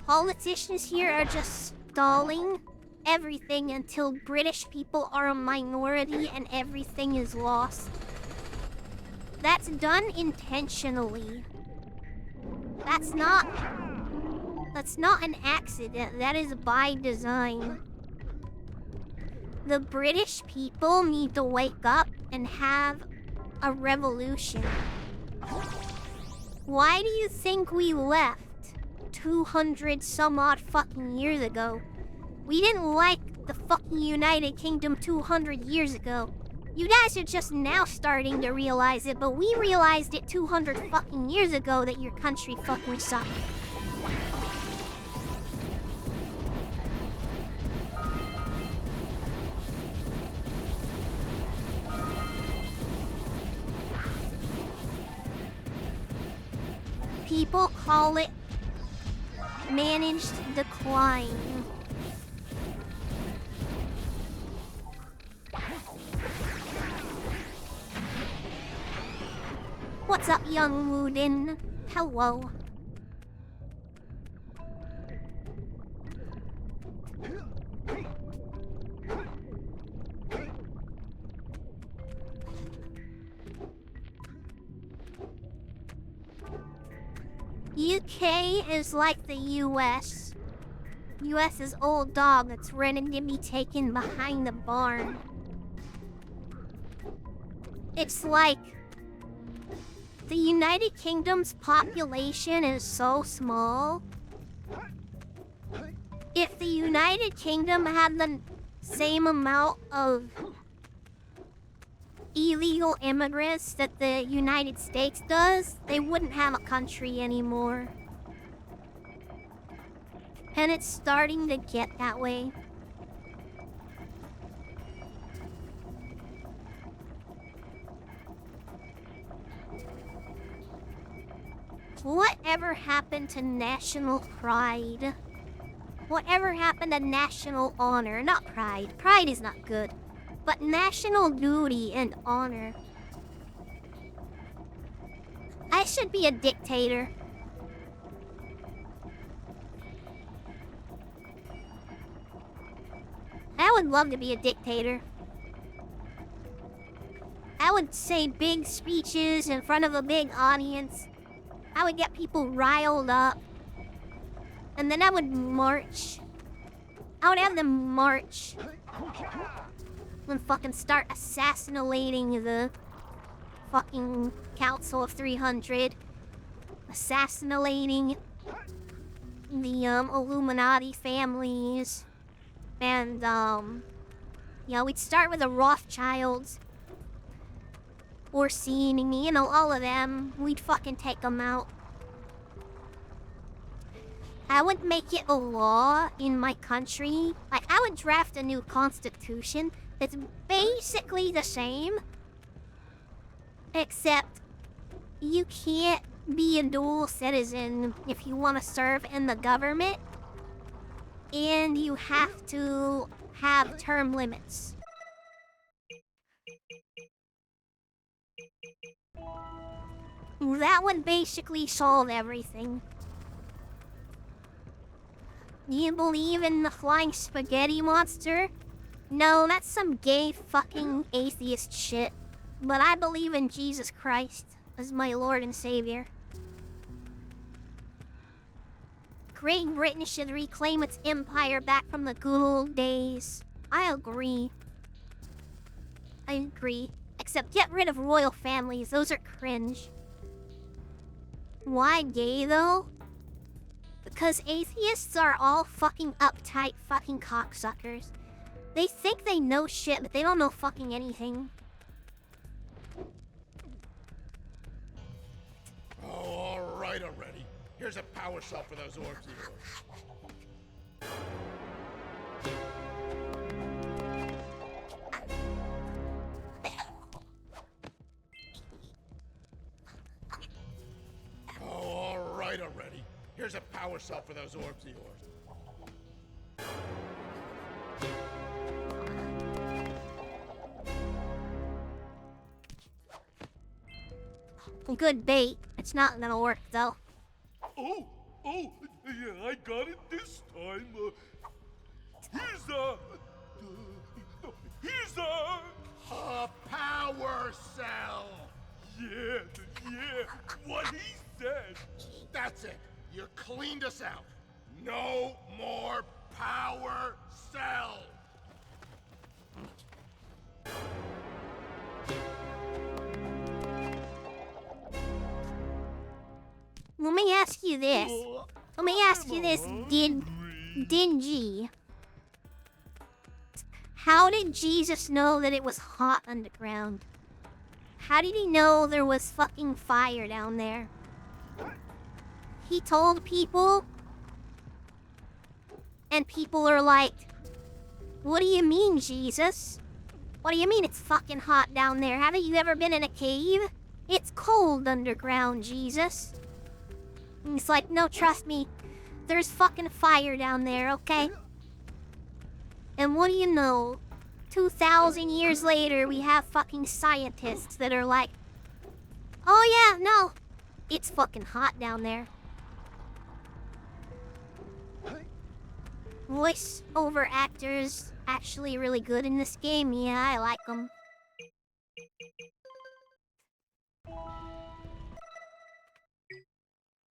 Politicians here are just stalling everything until British people are a minority and everything is lost. That's done intentionally. That's not an accident. That is by design. The British people need to wake up and have a revolution. Why do you think we left 200 some odd fucking years ago? We didn't like the fucking United Kingdom 200 years ago. You guys are just now starting to realize it, but we realized it 200 fucking years ago that your country fucking sucked. People call it managed decline. What's up, young Wooden? Hello. UK is like the US. US is old dog that's ready to be taken behind the barn. It's like the United Kingdom's population is so small. If the United Kingdom had the same amount of illegal immigrants that the United States does, they wouldn't have a country anymore. And it's starting to get that way. Whatever happened to national pride? Whatever happened to national honor? Not pride. Pride is not good. But national duty and honor. I should be a dictator. I would love to be a dictator. I would say big speeches in front of a big audience. I would get people riled up. And then I would march. I would have them march. And fucking start assassinating the fucking Council of 300. Assassinating the Illuminati families. And yeah, we'd start with the Rothschilds. Orsini, you know, all of them. We'd fucking take them out. I would make it a law in my country. Like, I would draft a new constitution that's basically the same. Except, you can't be a dual citizen if you want to serve in the government. And you have to have term limits. That would basically solve everything. Do you believe in the flying spaghetti monster? No, that's some gay fucking atheist shit. But I believe in Jesus Christ as my Lord and Savior. Great Britain should reclaim its empire back from the good old days. I agree. I agree. Except get rid of royal families, those are cringe. Why gay though? Because atheists are all fucking uptight fucking cocksuckers. They think they know shit, but they don't know fucking anything. Oh, all right already. Here's a power shot for those orbs of yours. Oh, all right already. Here's a power shot for those orbs of yours. Good bait. It's not gonna work though. Oh, yeah, I got it this time. Here's a power cell. Yeah, what he said. That's it. You cleaned us out. No more power cell. Let me ask you this. Dingy. How did Jesus know that it was hot underground? How did he know there was fucking fire down there? He told people, and people are like, what do you mean, Jesus? What do you mean it's fucking hot down there? Haven't you ever been in a cave? It's cold underground, Jesus. And it's like, no, trust me. There's fucking fire down there, okay? And what do you know? 2,000 years later, we have fucking scientists that are like, oh yeah, no. It's fucking hot down there. Voice over actors actually really good in this game. Yeah, I like them.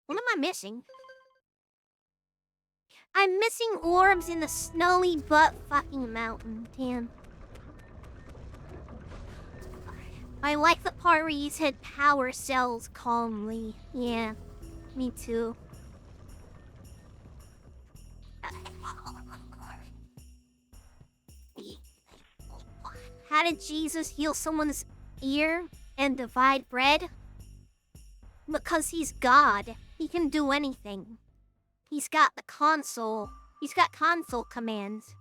What am I missing? I'm missing orbs in the snowy butt fucking mountain. Damn. I like the part where you said power cells calmly. Yeah, me too. How did Jesus heal someone's ear and divide bread? Because he's God. He can do anything. He's got the console. He's got console commands.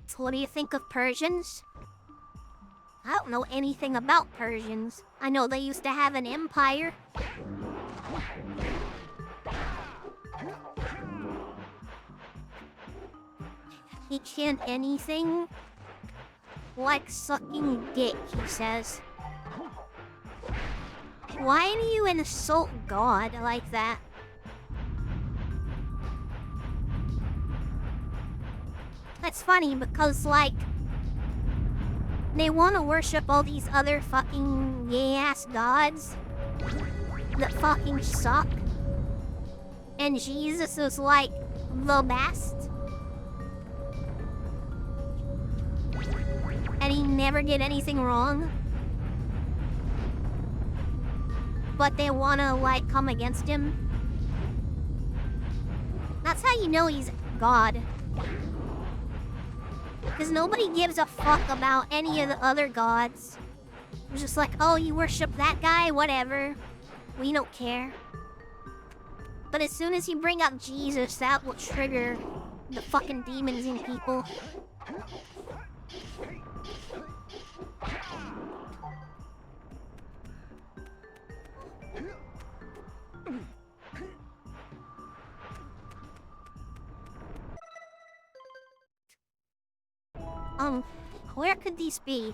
So what do you think of Persians? I don't know anything about Persians. I know they used to have an empire. He can't anything like sucking dick, he says. Why do you insult God like that? That's funny because, like, they want to worship all these other fucking gay-ass gods that fucking suck. And Jesus is, like, the best. And he never did anything wrong. But they want to, like, come against him. That's how you know he's God. Because nobody gives a fuck about any of the other gods. It's just like, oh, you worship that guy? Whatever. We don't care. But as soon as you bring up Jesus, that will trigger the fucking demons in people. Where could these be?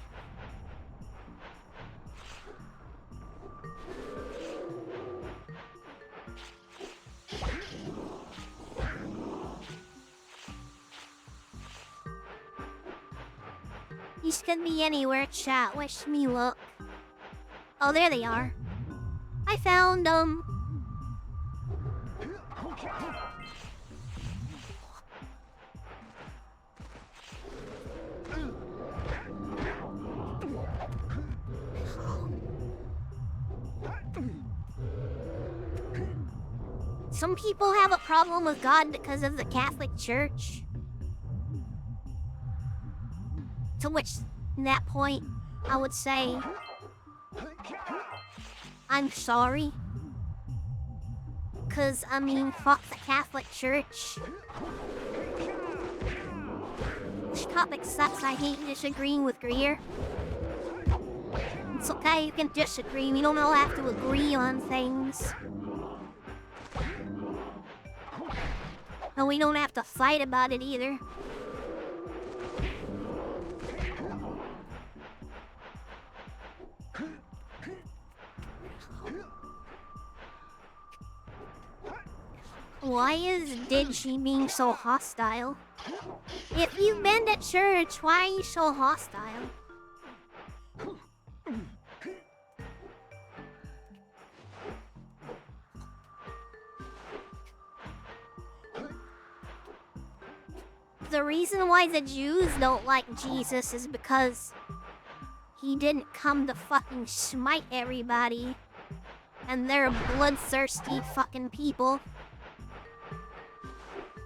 These could be anywhere, chat. Wish me luck. Oh, there they are. I found them. Some people have a problem with God because of the Catholic Church. To which, in that point, I would say, I'm sorry. Cause, I mean, fuck the Catholic Church. This topic sucks. I hate disagreeing with Greer. It's okay, you can disagree. We don't all have to agree on things. And we don't have to fight about it either. Why is Digi being so hostile? If you've been to church, why are you so hostile? The reason why the Jews don't like Jesus is because he didn't come to fucking smite everybody. And they're bloodthirsty fucking people.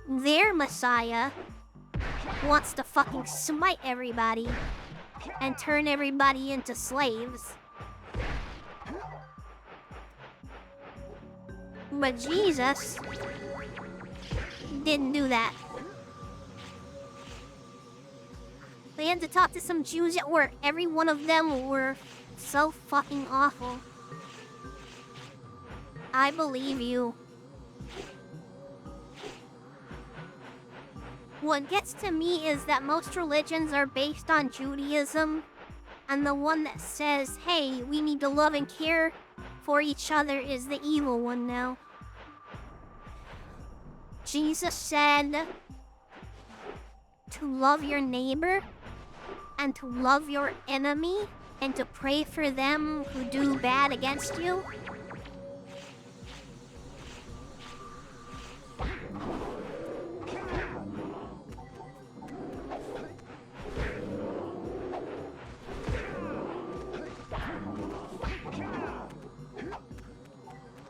Their Messiah wants to fucking smite everybody and turn everybody into slaves. But Jesus didn't do that. They had to talk to some Jews at work. Every one of them were so fucking awful. I believe you. What gets to me is that most religions are based on Judaism, and the one that says, hey, we need to love and care for each other is the evil one now. Jesus said to love your neighbor and to love your enemy. and to pray for them who do bad against you?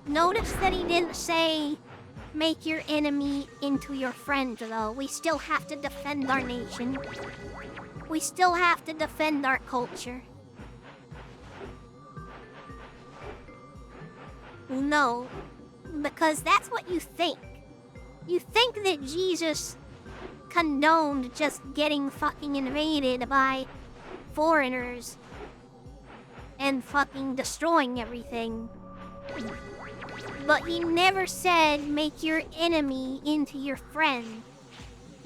Notice that he didn't say, make your enemy into your friend, though. We still have to defend our nation. We still have to defend our culture. No, because that's what you think. You think that Jesus condoned just getting fucking invaded by foreigners and fucking destroying everything. But he never said, make your enemy into your friend.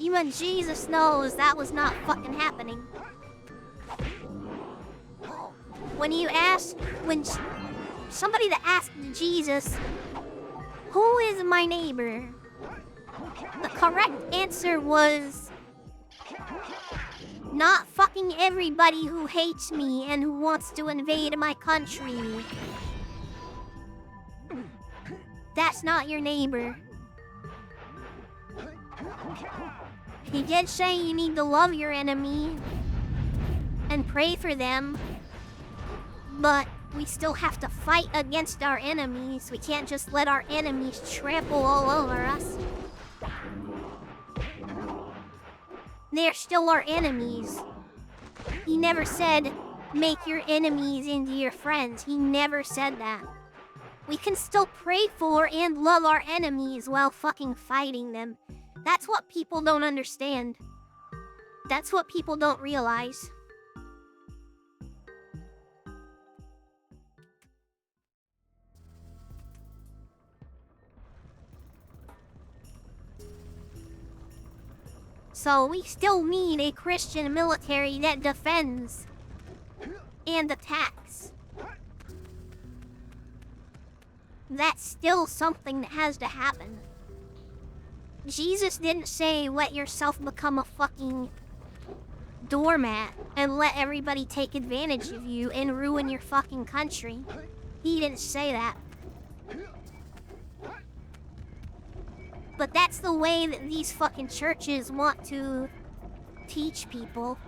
Even Jesus knows that was not fucking happening. When somebody that asked Jesus, who is my neighbor? The correct answer was, not fucking everybody who hates me and who wants to invade my country. That's not your neighbor. He did say you need to love your enemy and pray for them, but we still have to fight against our enemies. We can't just let our enemies trample all over us. They're still our enemies. He never said, make your enemies into your friends. He never said that. We can still pray for and love our enemies while fucking fighting them. That's what people don't understand. That's what people don't realize. So we still need a Christian military that defends and attacks. That's still something that has to happen. Jesus didn't say let yourself become a fucking doormat and let everybody take advantage of you and ruin your fucking country. He didn't say that. But that's the way that these fucking churches want to teach people.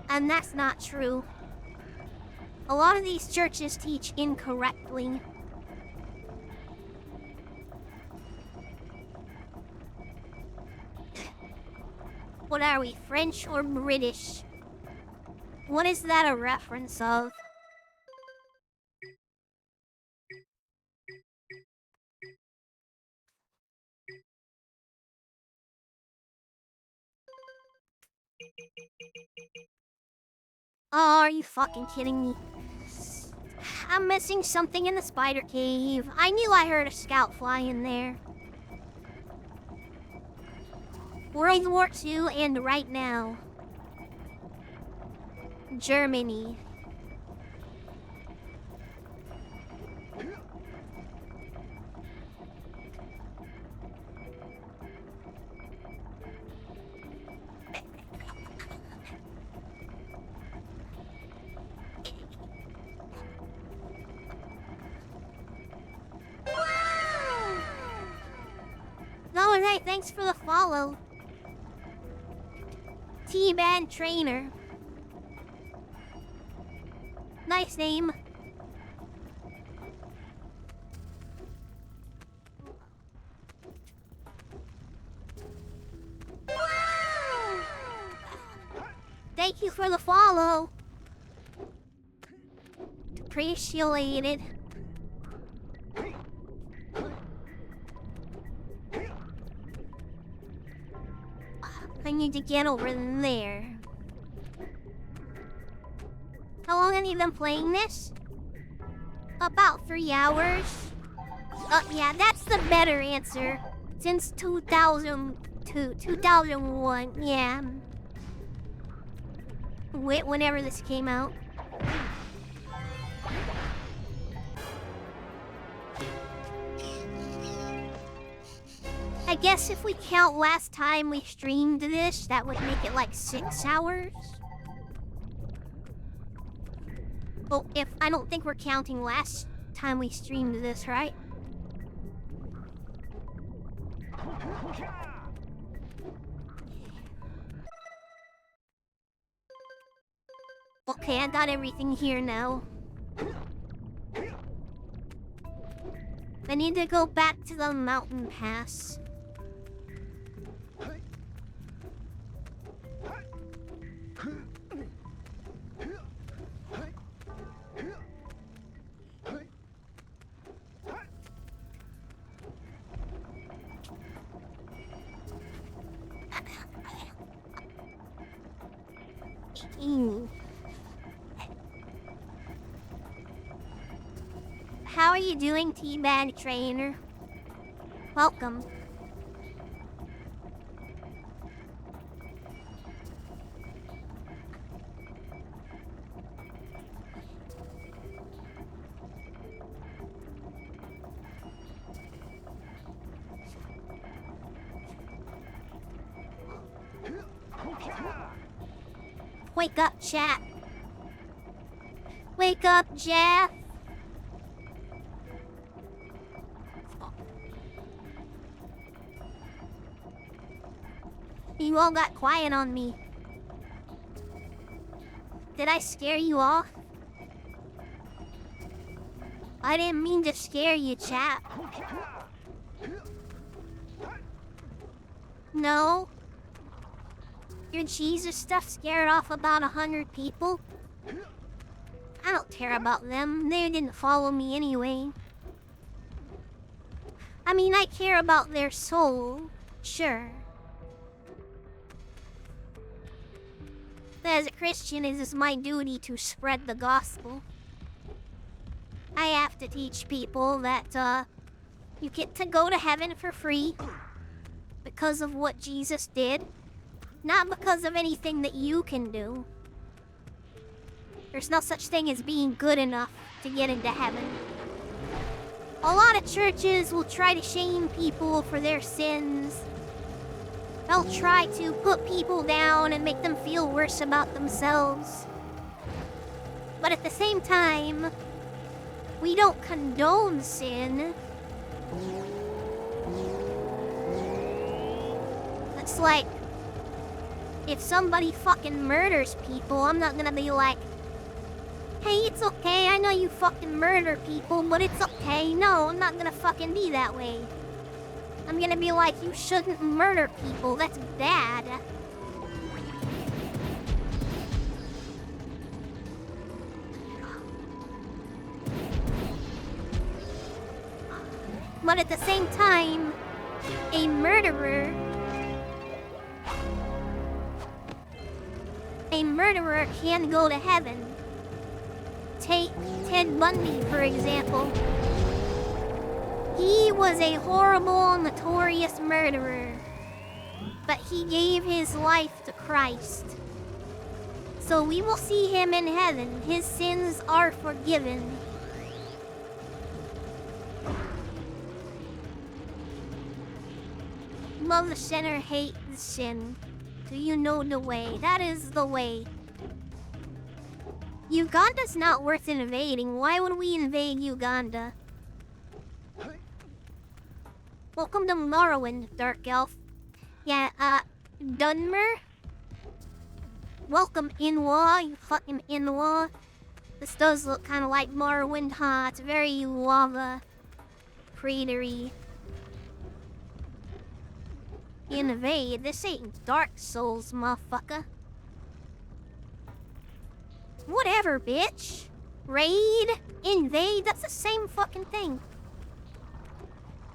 And that's not true. A lot of these churches teach incorrectly. What are we, French or British? What is that a reference of? Oh, are you fucking kidding me? I'm missing something in the spider cave. I knew I heard a scout fly in there. World War II and right now. Germany. Alright, thanks for the follow. T-Man Trainer. Nice name. Thank you for the follow. Appreciate it. I need to get over there. How long have you been playing this? About 3 hours. Yeah, that's the better answer. Since 2002, 2001, yeah. Whenever this came out. I guess if we count last time we streamed this, that would make it like 6 hours. Well, if I don't think we're counting last time we streamed this, right? Okay, I got everything here now. I need to go back to the mountain pass. How are you doing, Teabag Trainer? Welcome. Wake up, chat. Wake up, Jeff. You all got quiet on me. Did I scare you all? I didn't mean to scare you, chat. No. Your Jesus stuff scared off about 100 people. I don't care about them. They didn't follow me anyway. I mean, I care about their soul, sure. But as a Christian, it is my duty to spread the gospel. I have to teach people that, you get to go to heaven for free because of what Jesus did, not because of anything that you can do. There's no such thing as being good enough to get into heaven. A lot of churches will try to shame people for their sins. They'll try to put people down and make them feel worse about themselves. But at the same time, we don't condone sin. It's like, if somebody fucking murders people, I'm not gonna be like, hey, it's okay, I know you fucking murder people, but it's okay. No, I'm not gonna fucking be that way. I'm gonna be like, you shouldn't murder people, that's bad. But at the same time, a murderer can go to heaven. Take Ted Bundy, for example. He was a horrible, notorious murderer, but he gave his life to Christ. So we will see him in heaven. His sins are forgiven. Love the sinner, hate the sin. Do you know the way? That is the way. Uganda's not worth invading. Why would we invade Uganda? Welcome to Morrowind, Dark Elf. Yeah, Dunmer? Welcome, Inwa, you fucking Inwa. This does look kind of like Morrowind, huh? It's very lava, cratery. Invade? This ain't Dark Souls, motherfucker. Whatever, bitch. Raid? Invade? That's the same fucking thing.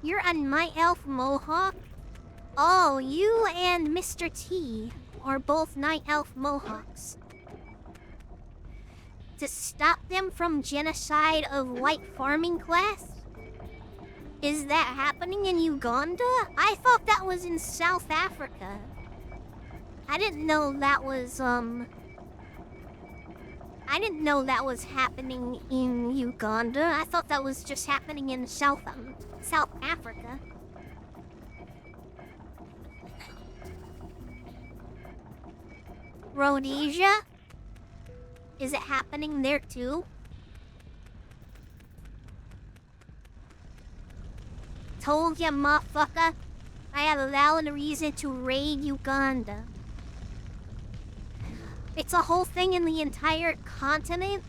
You're a Night Elf Mohawk? Oh, you and Mr. T are both Night Elf Mohawks. To stop them from genocide of white farming class? Is that happening in Uganda? I thought that was in South Africa. I didn't know that was, I didn't know that was happening in Uganda. I thought that was just happening in South Africa. Rhodesia? Is it happening there too? Told ya, motherfucker. I have a valid reason to raid Uganda. It's a whole thing in the entire continent?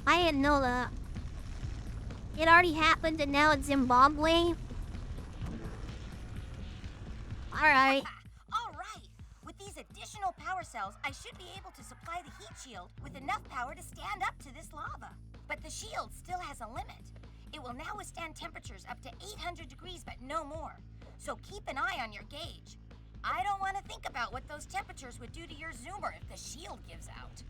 I didn't know that. It already happened and now it's Zimbabwe? Alright. Alright! With these additional power cells, I should be able to supply the heat shield with enough power to stand up to this lava. But the shield still has a limit. It will now withstand temperatures up to 800 degrees, but no more. So keep an eye on your gauge. I don't want to think about what those temperatures would do to your zoomer if the shield gives out.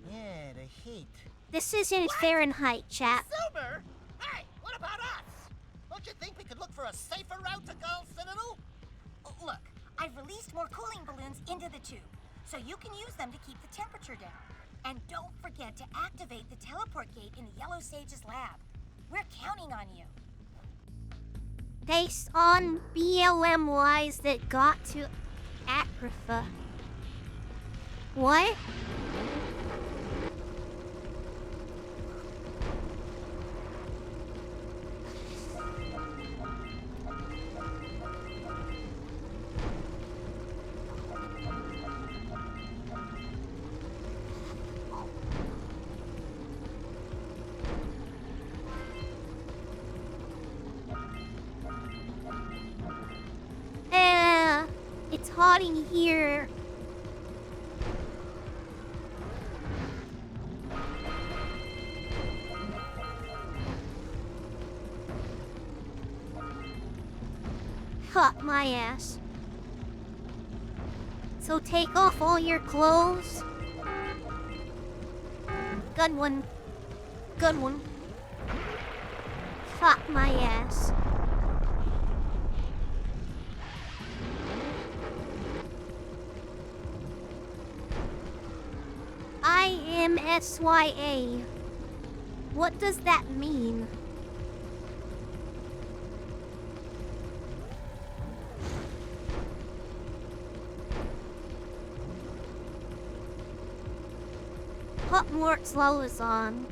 Yeah, the heat. This isn't Fahrenheit, chap. Super! Hey, what about us? Don't you think we could look for a safer route to Gull Citadel? Look, I've released more cooling balloons into the tube, so you can use them to keep the temperature down. And don't forget to activate the teleport gate in the Yellow Sage's lab. We're counting on you. Based on BLM-wise that got to Acrifa. What? It's hot in here. Hot my ass. So take off all your clothes. Good one. Good one. Hot my ass. IMSYA. What does that mean? Put more clothes on.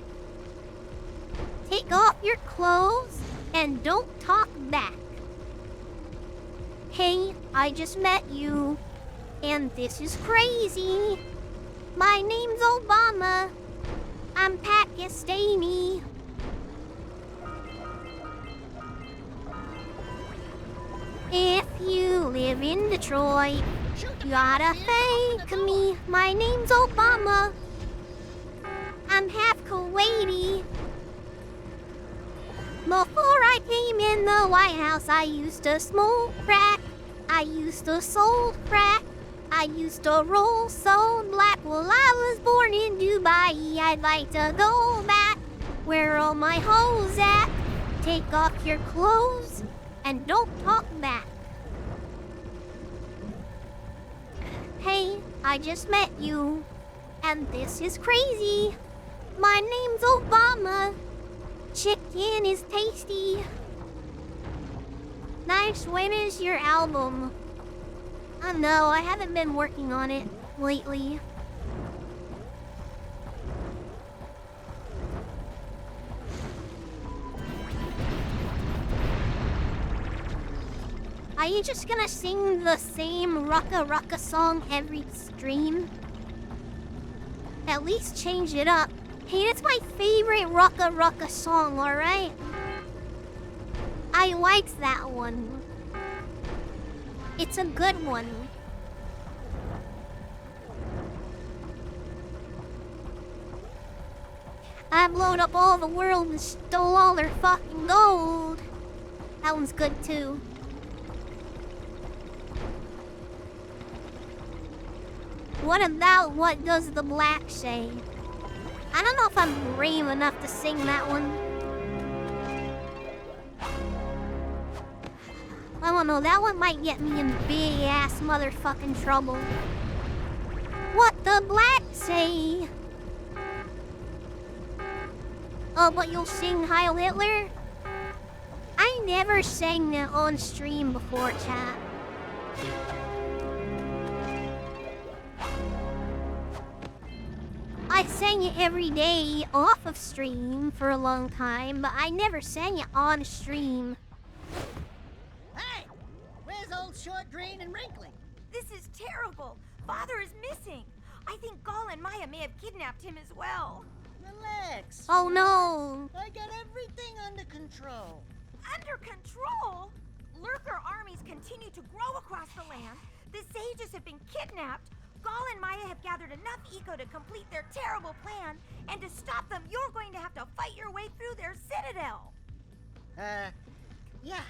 Take off your clothes and don't talk back. Hey, I just met you, and this is crazy. My name's Obama. I'm Pakistani. If you live in Detroit, you gotta thank me. My name's Obama. I'm half Kuwaiti. Before I came in the White House, I used to smoke crack. I used to sold crack. I used to roll so black. Well, I was born in Dubai. I'd like to go back. Where are all my hoes at? Take off your clothes and don't talk back. Hey, I just met you, and this is crazy. My name's Obama. Chicken is tasty. Nice, when is your album? I know, I haven't been working on it lately. Are you just gonna sing the same Rucka Rucka song every stream? At least change it up. Hey, that's my favorite Rucka Rucka song, alright? I liked that one. It's a good one. I blowed up all the world and stole all their fucking gold. That one's good too. What about What Does the Black Say? I don't know if I'm brave enough to sing that one. I don't know, that one might get me in big ass motherfucking trouble. What the black say? Oh, but you'll sing Heil Hitler? I never sang that on stream before, chat. I sang it every day off of stream for a long time, but I never sang it on stream. Hey! Where's old Short, Green, and Wrinkly? This is terrible. Father is missing. I think Gall and Maya may have kidnapped him as well. Relax. Oh sweetheart. no! I got everything under control. Under control? Lurker armies continue to grow across the land. The sages have been kidnapped. Gall and Maya have gathered enough eco to complete their terrible plan. And to stop them, you're going to have to fight your way through their citadel. Yeah.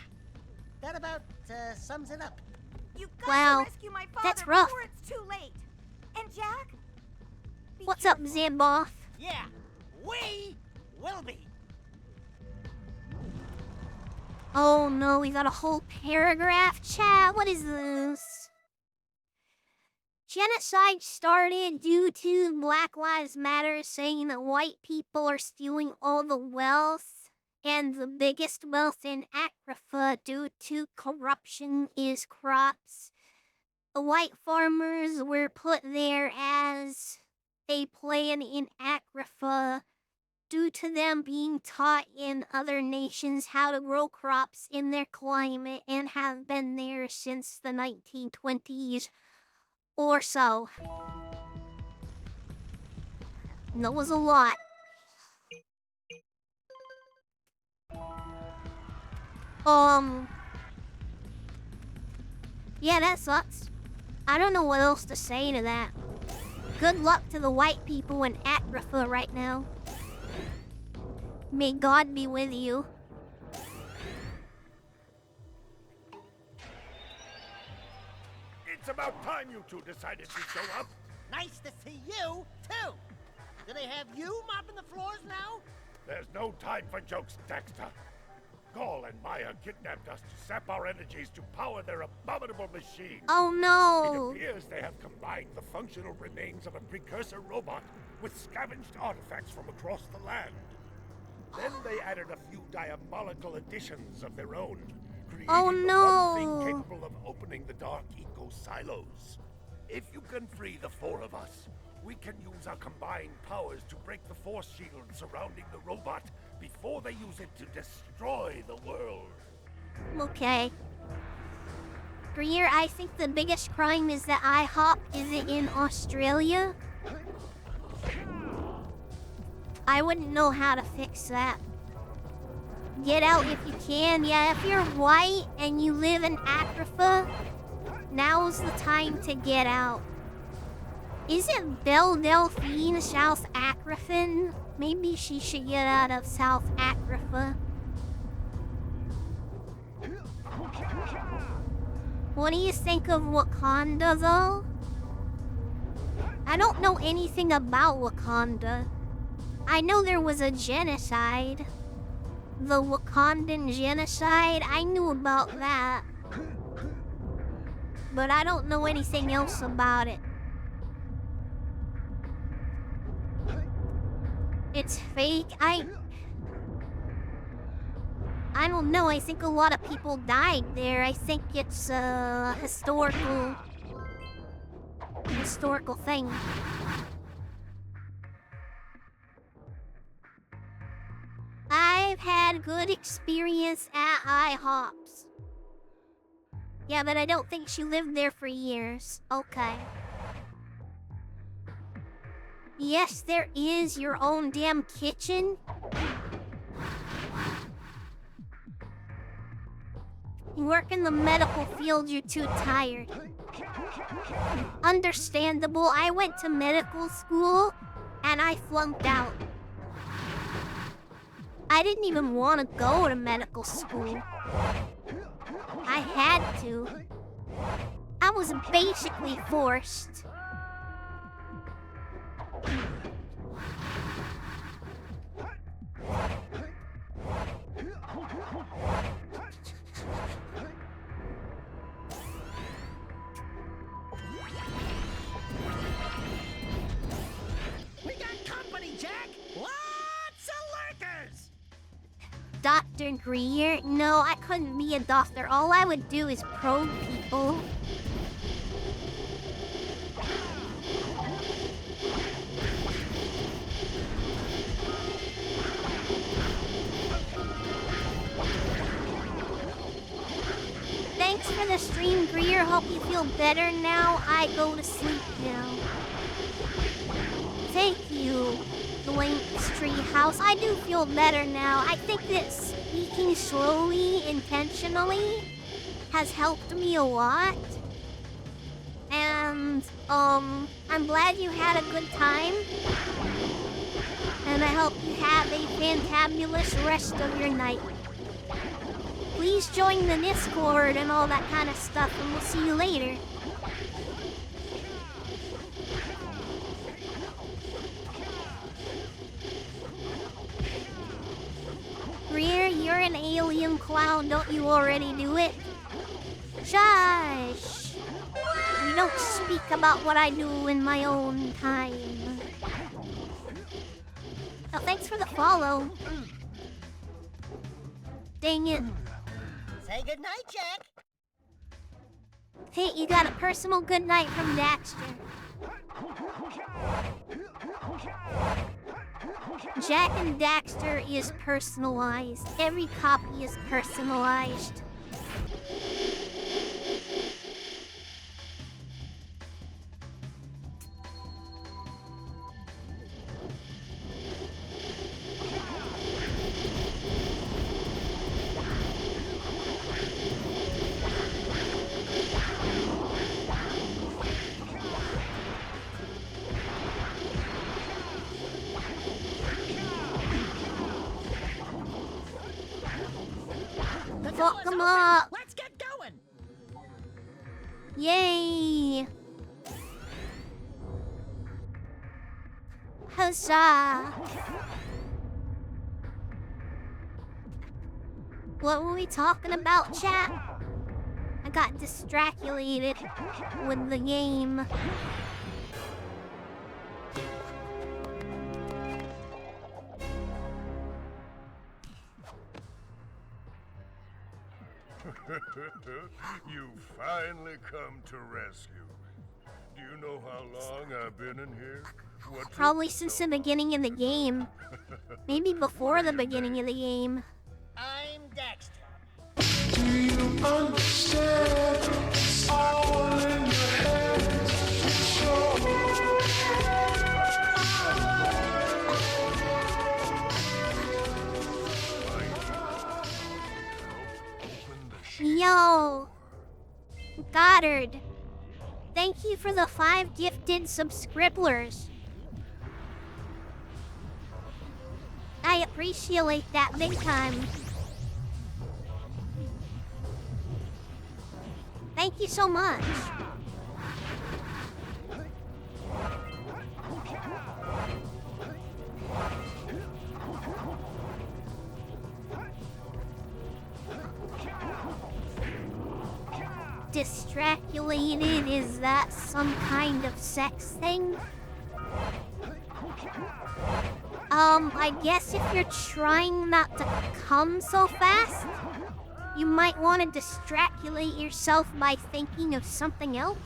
That about sums it up. You've got Wow, to rescue my father that's rough. before it's too late. And Jack? Be What's up, careful. Zamboff? Yeah, we will be. Oh no, we got a whole paragraph. Chat, what is this? Genocide started due to Black Lives Matter saying that white people are stealing all the wealth, and the biggest wealth in Africa due to corruption is crops. The white farmers were put there as a plan in Africa due to them being taught in other nations how to grow crops in their climate and have been there since the 1920s or so. And that was a lot. Yeah, that sucks. I don't know what else to say to that. Good luck to the white people in Africa right now. May God be with you. It's about time you two decided to show up. Nice to see you, too. Do they have you mopping the floors now? There's no time for jokes, Daxter. Gall and Maya kidnapped us to sap our energies to power their abominable machine. Oh It no! appears they have combined the functional remains of a precursor robot with scavenged artifacts from across the land. Then they added a few diabolical additions of their own, creating Oh, the no. one thing capable of opening the dark eco silos. If you can free the four of us, we can use our combined powers to break the force shield surrounding the robot before they use it to destroy the world. Okay. Greer, I think the biggest crime is that IHOP isn't in Australia. I wouldn't know how to fix that. Get out if you can. Yeah, if you're white and you live in Africa, now's the time to get out. Isn't Belle Delphine South African? Maybe she should get out of South Africa. What do you think of Wakanda, though? I don't know anything about Wakanda. I know there was a genocide. The Wakandan genocide, I knew about that. But I don't know anything else about it. It's fake. I don't know. I think a lot of people died there. I think it's a historical thing. I've had good experience at IHOPs. Yeah, but I don't think she lived there for years. Okay. Yes, there is your own damn kitchen. You work in the medical field, you're too tired. Understandable. I went to medical school and I flunked out. I didn't even want to go to medical school. I had to. I was basically forced. We got company, Jack! Lots of lurkers! Dr. Greer? No, I couldn't be a doctor. All I would do is probe people. hope you feel better now. I go to sleep now. Thank you, Link's Treehouse. I do feel better now. I think that speaking slowly, intentionally, has helped me a lot. And, I'm glad you had a good time. And I hope you have a fantabulous rest of your night. Please join the Discord and all that kind of stuff, and we'll see you later. Greer, you're an alien clown, don't you already do it? Shush! We don't speak about what I do in my own time. Oh, thanks for the follow. Dang it. Say goodnight, Jack. Hey, you got a personal good night from Daxter. Jak and Daxter is personalized. Every copy is personalized. Fuck them up! Let's get going. Yay! Huzzah! What were we talking about, chat? I got distracted with the game. You finally come to rescue. Do you know how long I've been in here? Probably since the beginning of the game. Maybe before the beginning of the game. I'm Daxter. Do you understand? It's all in your head. Yo! Goddard. Thank you for the 5 gifted subscribers. I appreciate that big time. Thank you so much. Distraculated, is that some kind of sex thing? I guess if you're trying not to come so fast, you might want to distraculate yourself by thinking of something else.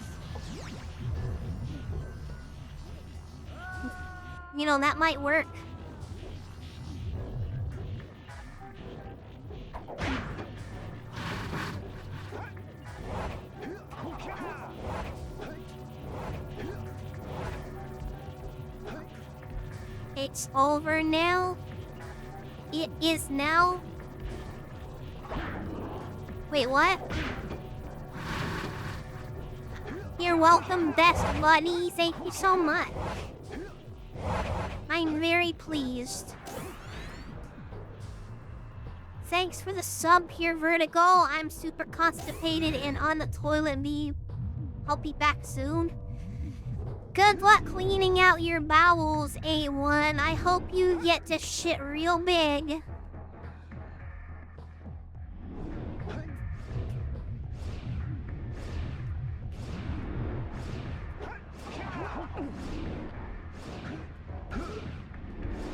You know, that might work. It's over now. It is now. Wait, what? You're welcome, best buddy. Thank you so much. I'm very pleased. Thanks for the sub here, Vertigo. I'm super constipated and on the toilet. I'll be back soon. Good luck cleaning out your bowels, A1. I hope you get to shit real big.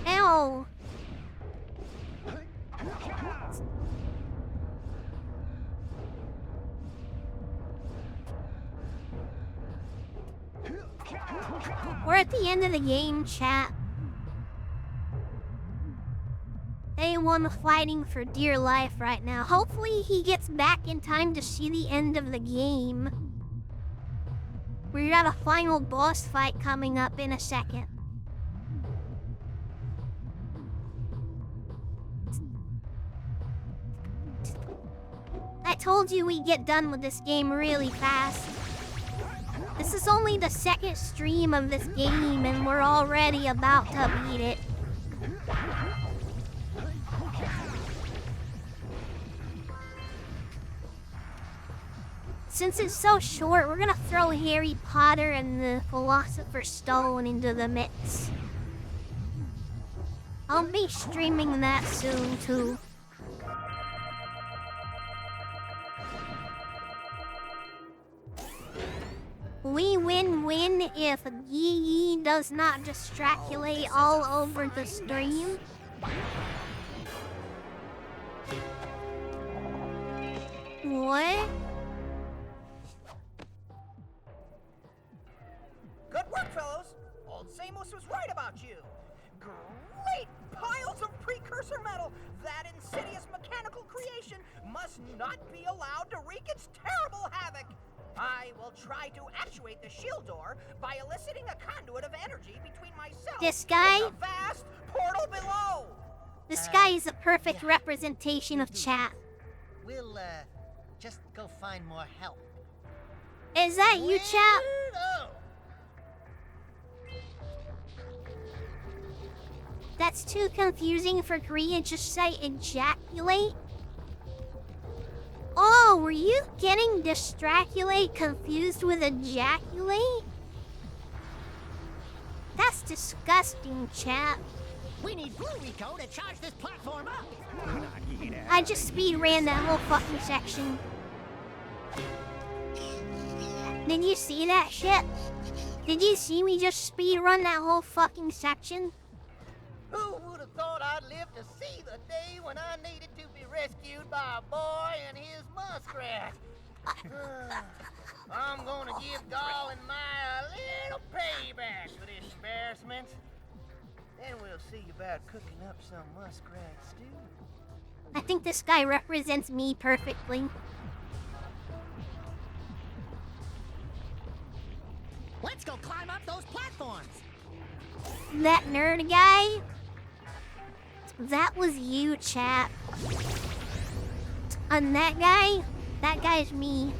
Ow! We're at the end of the game, chat. A1 fighting for dear life right now. Hopefully he gets back in time to see the end of the game. We got a final boss fight coming up in a second. I told you we'd get done with this game really fast. This is only the second stream of this game and we're already about to beat it. Since it's so short, we're gonna throw Harry Potter and the Philosopher's Stone into the mix. I'll be streaming that soon too. We win-win if Yee does not distraculate all over the stream. What? Good work, fellows. Old Samos was right about you. Great piles of precursor metal. That insidious mechanical creation must not be allowed to wreak its terrible havoc. I will try to actuate the shield door by eliciting a conduit of energy between myself This guy? and the vast portal below. This guy is a perfect representation of chat. We'll, just go find more help. Is that you, chat? Weirdo! That's too confusing for Korea. Just say ejaculate. Oh, were you getting distraculate confused with ejaculate? That's disgusting, chat. We need Blue Rico to charge this platform up. I just speed ran that whole fucking section. Did you see that shit? Did you see me just speed run that whole fucking section? Who would have thought I'd live to see the day when I needed to be rescued by a boy and his muskrat? I'm gonna give Gall and Maya a little payback for this embarrassment. Then we'll see about cooking up some muskrat stew. I think this guy represents me perfectly. Let's go climb up those platforms. That nerd guy? That was you, chat. And that guy's me.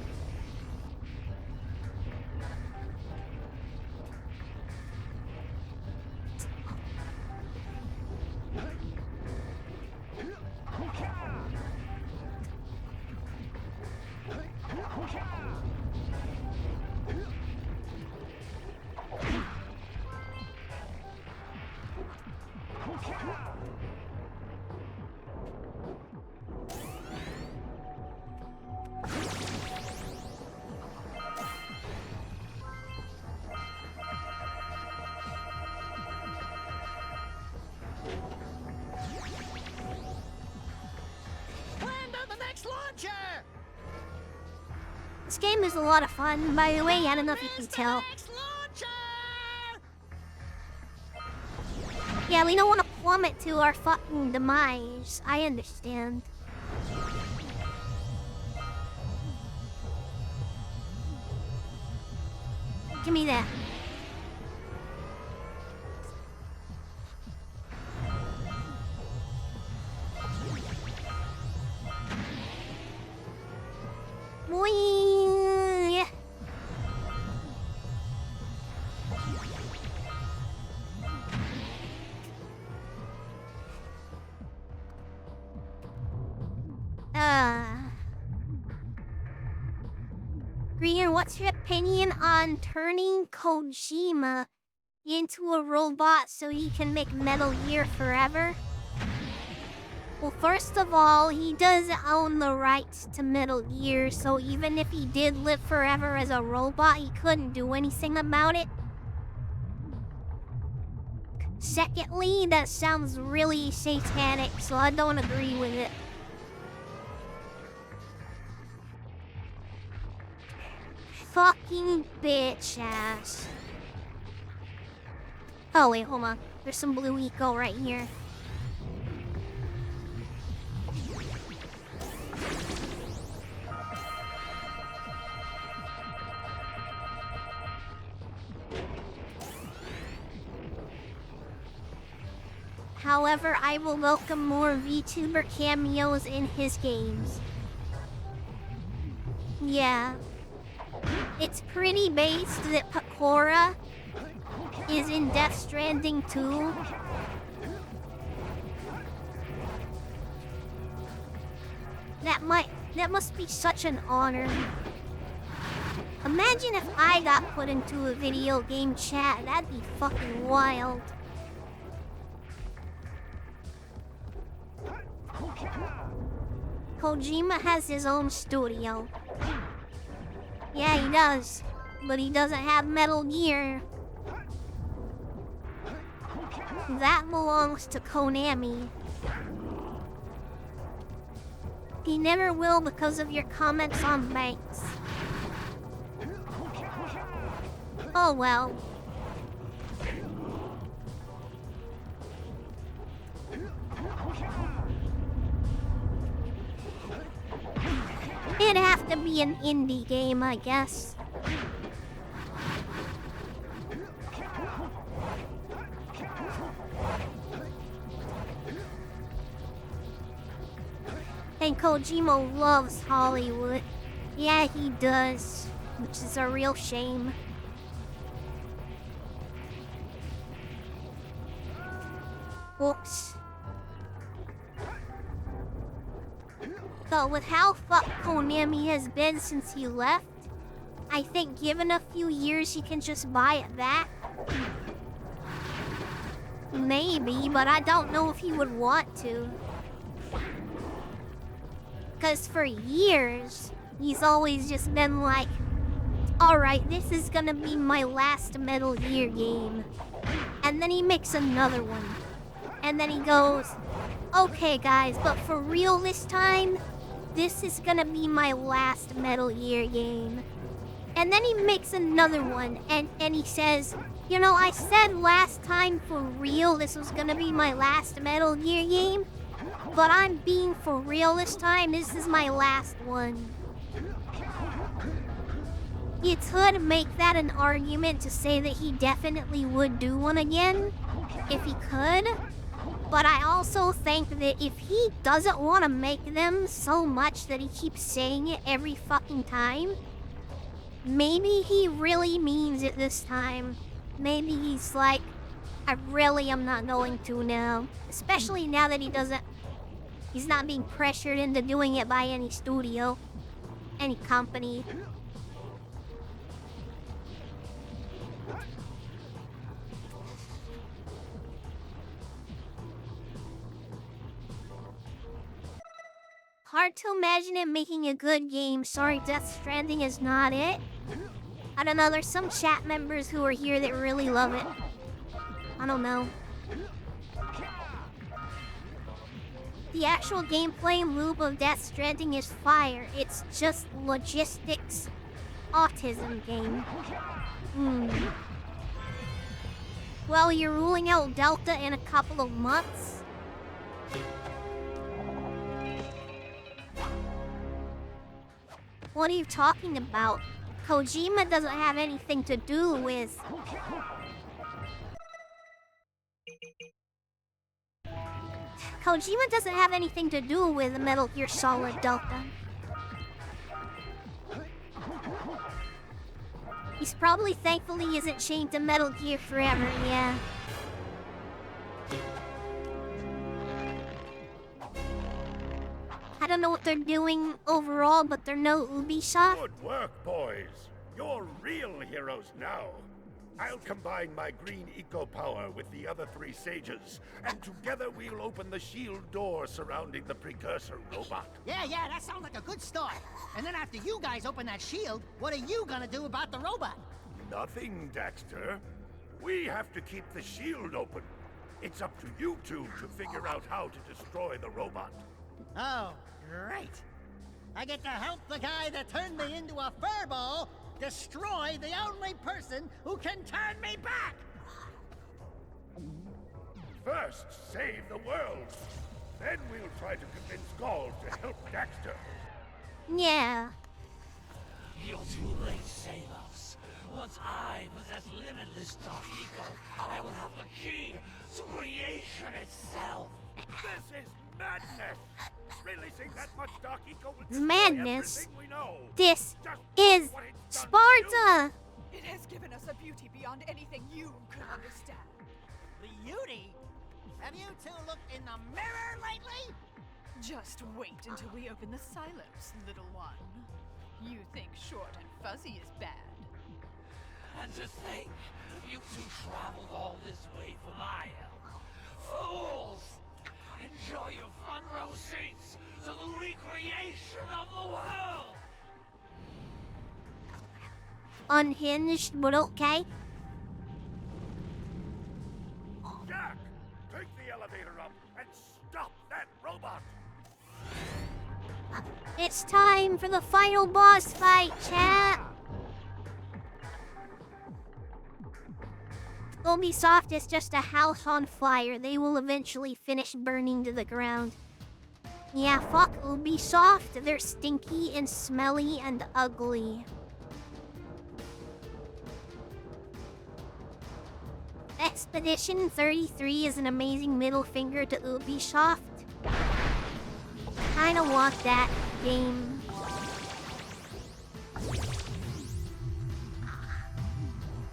This game is a lot of fun, by the way. I don't know if you can tell. Yeah, we don't want to plummet to our fucking demise. I understand. Give me that. Boing. Greer, what's your opinion on turning Kojima into a robot so he can make Metal Gear forever? Well, first of all, he does own the rights to Metal Gear, so even if he did live forever as a robot, he couldn't do anything about it. Secondly, that sounds really satanic, so I don't agree with it. Fucking bitch ass. Oh wait, hold on. There's some blue eco right here. However, I will welcome more VTuber cameos in his games. Yeah. It's pretty based that Pakora is in Death Stranding 2. That must be such an honor. Imagine if I got put into a video game chat. That'd be fucking wild. Kojima has his own studio. Yeah, he does. But he doesn't have Metal Gear. That belongs to Konami. He never will because of your comments on Banks. Oh well. It'd have to be an indie game, I guess. And Kojima loves Hollywood. Yeah, he does. Which is a real shame. Oops. But with how fucked Konami has been since he left, I think given a few years he can just buy it back. Maybe, but I don't know if he would want to. Because for years, he's always just been like, alright, this is gonna be my last Metal Gear game. And then he makes another one. And then he goes, okay guys, but for real this time, this is gonna be my last Metal Gear game. And then he makes another one, and he says, you know, I said last time for real this was gonna be my last Metal Gear game, but I'm being for real this time, this is my last one. You could make that an argument to say that he definitely would do one again, if he could. But I also think that if he doesn't want to make them so much that he keeps saying it every fucking time, maybe he really means it this time. Maybe he's like, I really am not going to now. Especially now that he's not being pressured into doing it by any studio, any company. Hard to imagine him making a good game. Sorry, Death Stranding is not it. I don't know, there's some chat members who are here that really love it. I don't know. The actual gameplay loop of Death Stranding is fire. It's just logistics, autism game. Well, you're ruling out Delta in a couple of months? What are you talking about? Kojima doesn't have anything to do with... Kojima doesn't have anything to do with Metal Gear Solid Delta. He's probably thankful he isn't chained to Metal Gear forever, yeah. I don't know what they're doing overall, but they're no Ubisoft. Good work, boys. You're real heroes now. I'll combine my green eco power with the other three sages, and together we'll open the shield door surrounding the precursor robot. Yeah, that sounds like a good start. And then after you guys open that shield, what are you gonna do about the robot? Nothing, Daxter. We have to keep the shield open. It's up to you two to figure out how to destroy the robot. Oh, right. I get to help the guy that turned me into a furball destroy the only person who can turn me back! First, save the world. Then we'll try to convince Gall to help Daxter. Yeah. You're too late, Salos. Once I possess limitless Dark Eco, I will have the key to creation itself. This is madness! Releasing that much Dark Eco will It's destroy madness. everything we know. This Just is what it's done to you. Sparta! It has given us a beauty beyond anything you could understand. Beauty? Have you two looked in the mirror lately? Just wait until we open the silos, little one. You think short and fuzzy is bad. And to think, you two traveled all this way for my help. Fools! Enjoy your front row seats to the recreation of the world! Unhinged, but okay. Jak, take the elevator up and stop that robot. It's time for the final boss fight, chat. Ubisoft is just a house on fire. They will eventually finish burning to the ground. Yeah, fuck Ubisoft. They're stinky and smelly and ugly. Expedition 33 is an amazing middle finger to Ubisoft. Kinda want that game.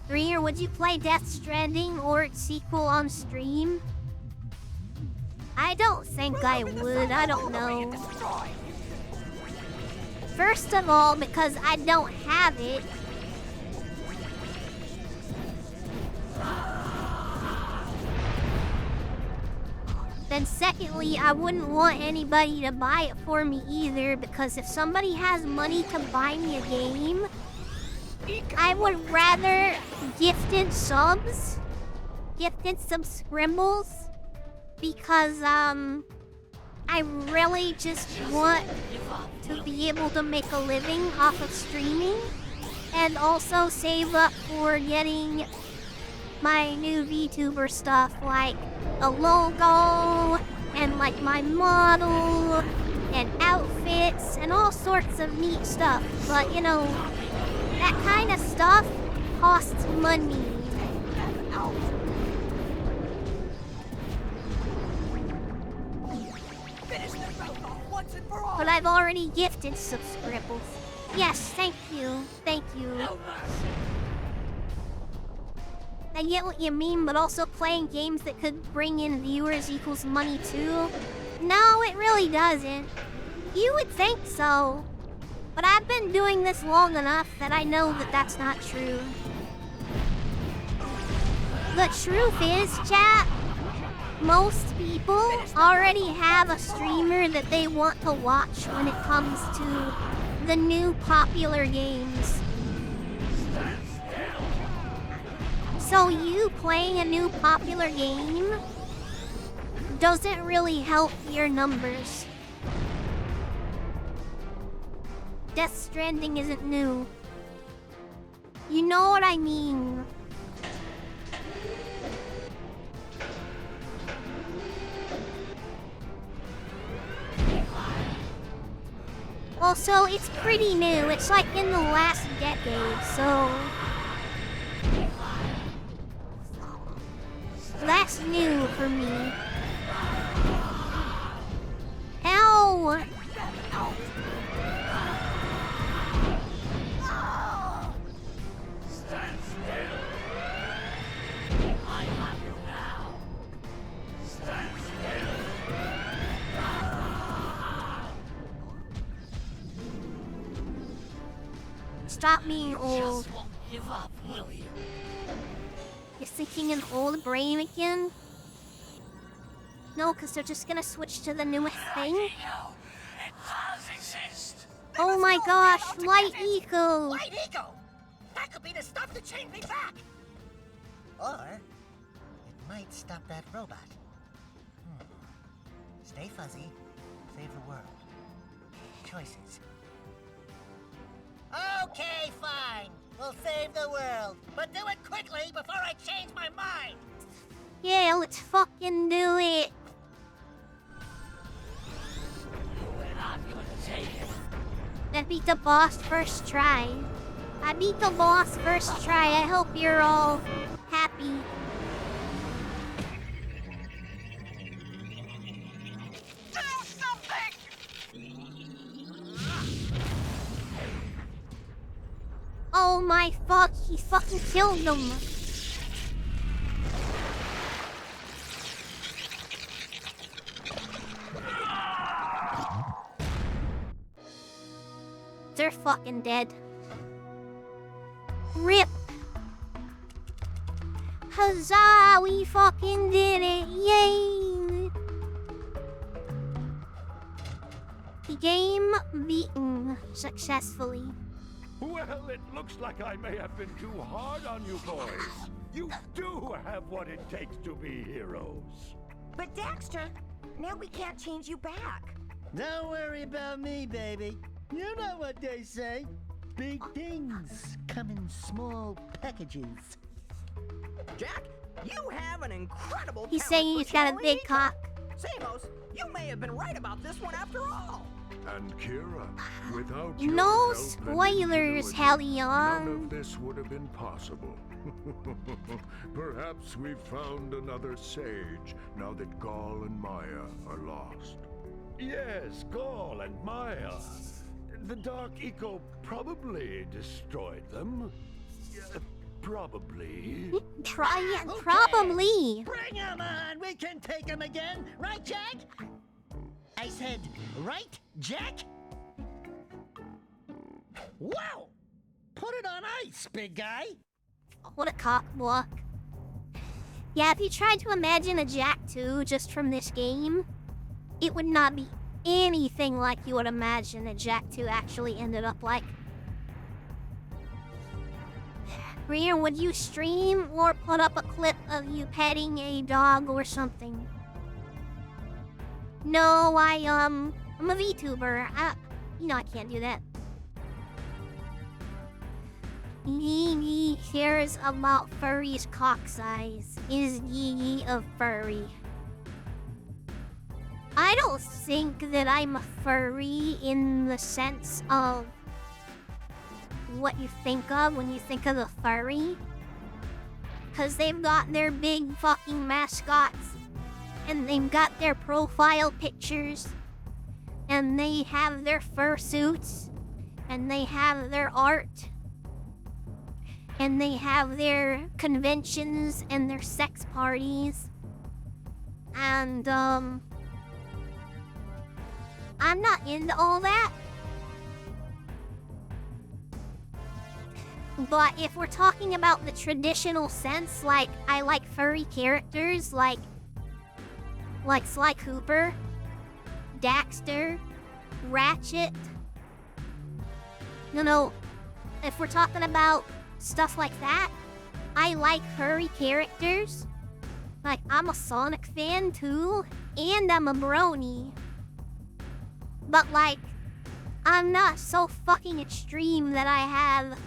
Greer, would you play Death Stranding or its sequel on stream? I don't think I would. I don't know. First of all, because I don't have it. Then secondly, I wouldn't want anybody to buy it for me either, because if somebody has money to buy me a game, I would rather gifted subs, gifted subscribbles, because I really just want to be able to make a living off of streaming, and also save up for getting my new VTuber stuff, like a logo, and like my model, and outfits, and all sorts of neat stuff. But you know, that kind of stuff costs money. But I've already gifted subscribbles. Yes, thank you. Thank you. I get what you mean, but also playing games that could bring in viewers equals money too? No, it really doesn't. You would think so. But I've been doing this long enough that I know that that's not true. The truth is, chat, most people already have a streamer that they want to watch when it comes to the new popular games. So you playing a new popular game doesn't really help your numbers. Death Stranding isn't new. You know what I mean. Also, it's pretty new. It's like in the last decade, so... That's new for me. Ow! Stand still. I have you now. Stand still. Stop being old. Just won't give up, will you? You're thinking an old brain again? No, because they're just gonna switch to the newest thing. It does exist. Oh my gosh, Light Eco! Light Eco! That could be the stuff to change me back! Or, it might stop that robot. Stay fuzzy, save the world. Choices. Okay, fine. We'll save the world. But do it quickly before I change my mind! Yeah, let's fucking do it! We're not gonna take it. Let's beat the boss first try. I beat the boss first try. I hope you're all happy. Do something! Oh my fuck, he fucking killed them. They're fucking dead. RIP. Huzzah, we fucking did it, yay! Game beaten successfully. Well, it looks like I may have been too hard on you boys. You do have what it takes to be heroes. But Daxter, now we can't change you back. Don't worry about me, baby. You know what they say. Big things come in small packages. Jack, you have an incredible He's talent saying for he's got a channeling big ego. cock. Samos, you may have been right about this one after all. And Kira, without your No help and spoilers, ingenuity, Helion. none of this would have been possible. Perhaps we've found another sage now that Gaul and Maya are lost. Yes, Gaul and Maya. The Dark Eco probably destroyed them. Probably. Probably. Bring 'em on! We can take 'em again, right, Jack? I said, right, Jack? Wow! Put it on ice, big guy. What a cock block. Yeah, if you tried to imagine a Jak 2 just from this game, it would not be anything like you would imagine a Jak 2 actually ended up like. Greer, would you stream or put up a clip of you petting a dog or something? No, I'm a VTuber. I can't do that. Yee cares about furry's cock size. Is Yee a furry? I don't think that I'm a furry in the sense of what you think of when you think of a furry. Cause they've got their big fucking mascots. And they've got their profile pictures. And they have their fursuits. And they have their art. And they have their conventions and their sex parties. And, I'm not into all that. But if we're talking about the traditional sense, like, I like furry characters, like Sly Cooper, Daxter, Ratchet. No, if we're talking about stuff like that, I like furry characters. Like, I'm a Sonic fan too, and I'm a brony. But like, I'm not so fucking extreme that I have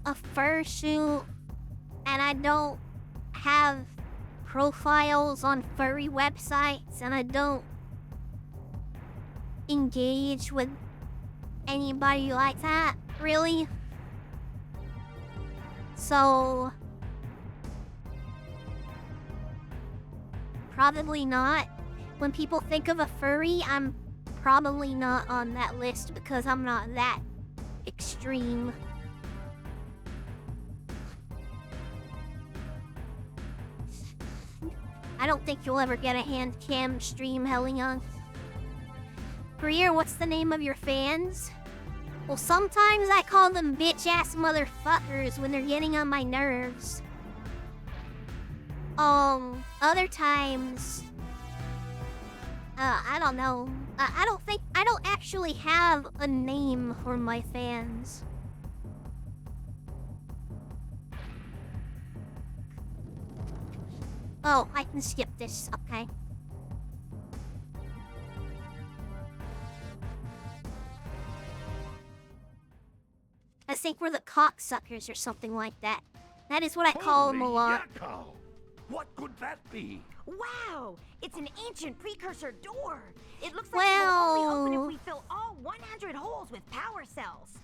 a fursuit and I don't have profiles on furry websites and I don't engage with anybody like that, really. So, probably not. When people think of a furry, I'm probably not on that list because I'm not that extreme. I don't think you'll ever get a hand cam stream, Helion. Greer, what's the name of your fans? Well, sometimes I call them bitch-ass motherfuckers when they're getting on my nerves. Other times... I don't know. I don't actually have a name for my fans. Oh, I can skip this, okay. I think we're the cocksuckers or something like that. That is what I call them a lot. Yakko! What could that be? Wow! It's an ancient precursor door! It looks like it will only open if we fill all 100 holes with power cells.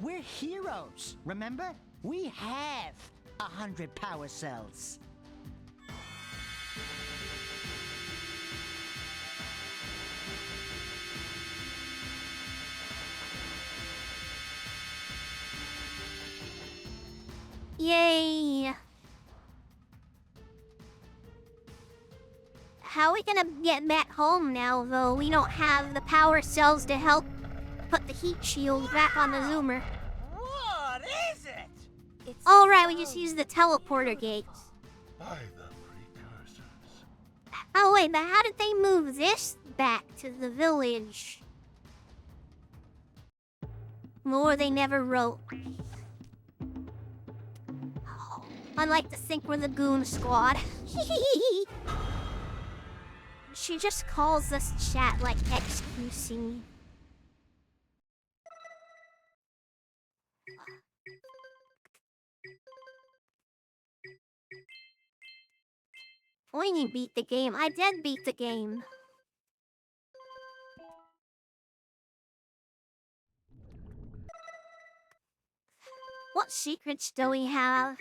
We're heroes, remember? We have 100 power cells. Yay! How are we gonna get back home now, though? We don't have the power cells to help put the heat shield back on the zoomer. What is it? Alright, we just use the teleporter gates. By the precursors. Oh wait, but how did they move this back to the village? More they never wrote. Unlike to think we're the Goon Squad. She just calls us chat like XQC. When you beat the game, I did beat the game. What secrets do we have?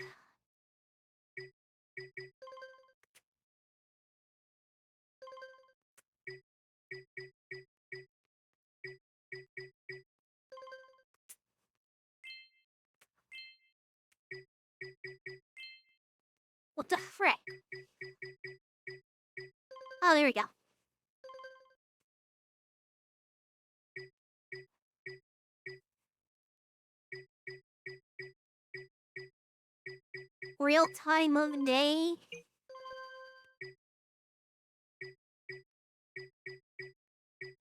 What the frick? Oh, there we go. Real time of day.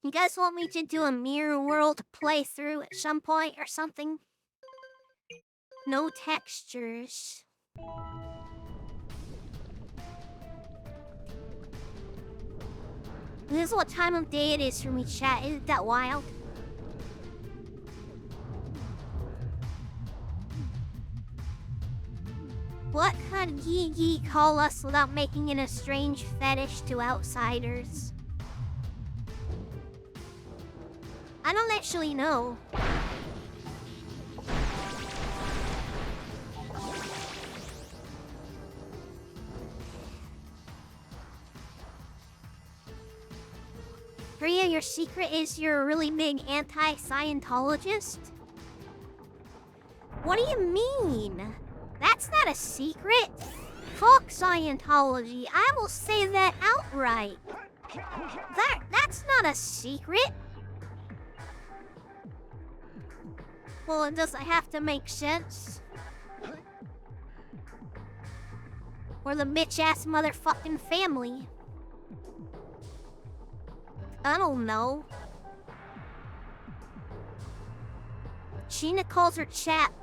You guys want me to do a mirror world playthrough at some point or something? No textures. This is what time of day it is for me, chat. Isn't that wild? What could Gigi call us without making it a strange fetish to outsiders? I don't actually know. Priya, your secret is you're a really big anti-Scientologist? What do you mean? That's not a secret. Fuck Scientology. I will say that outright. That's not a secret. Well, it doesn't have to make sense. We're the bitch-ass motherfucking family. I don't know. Sheena calls her chat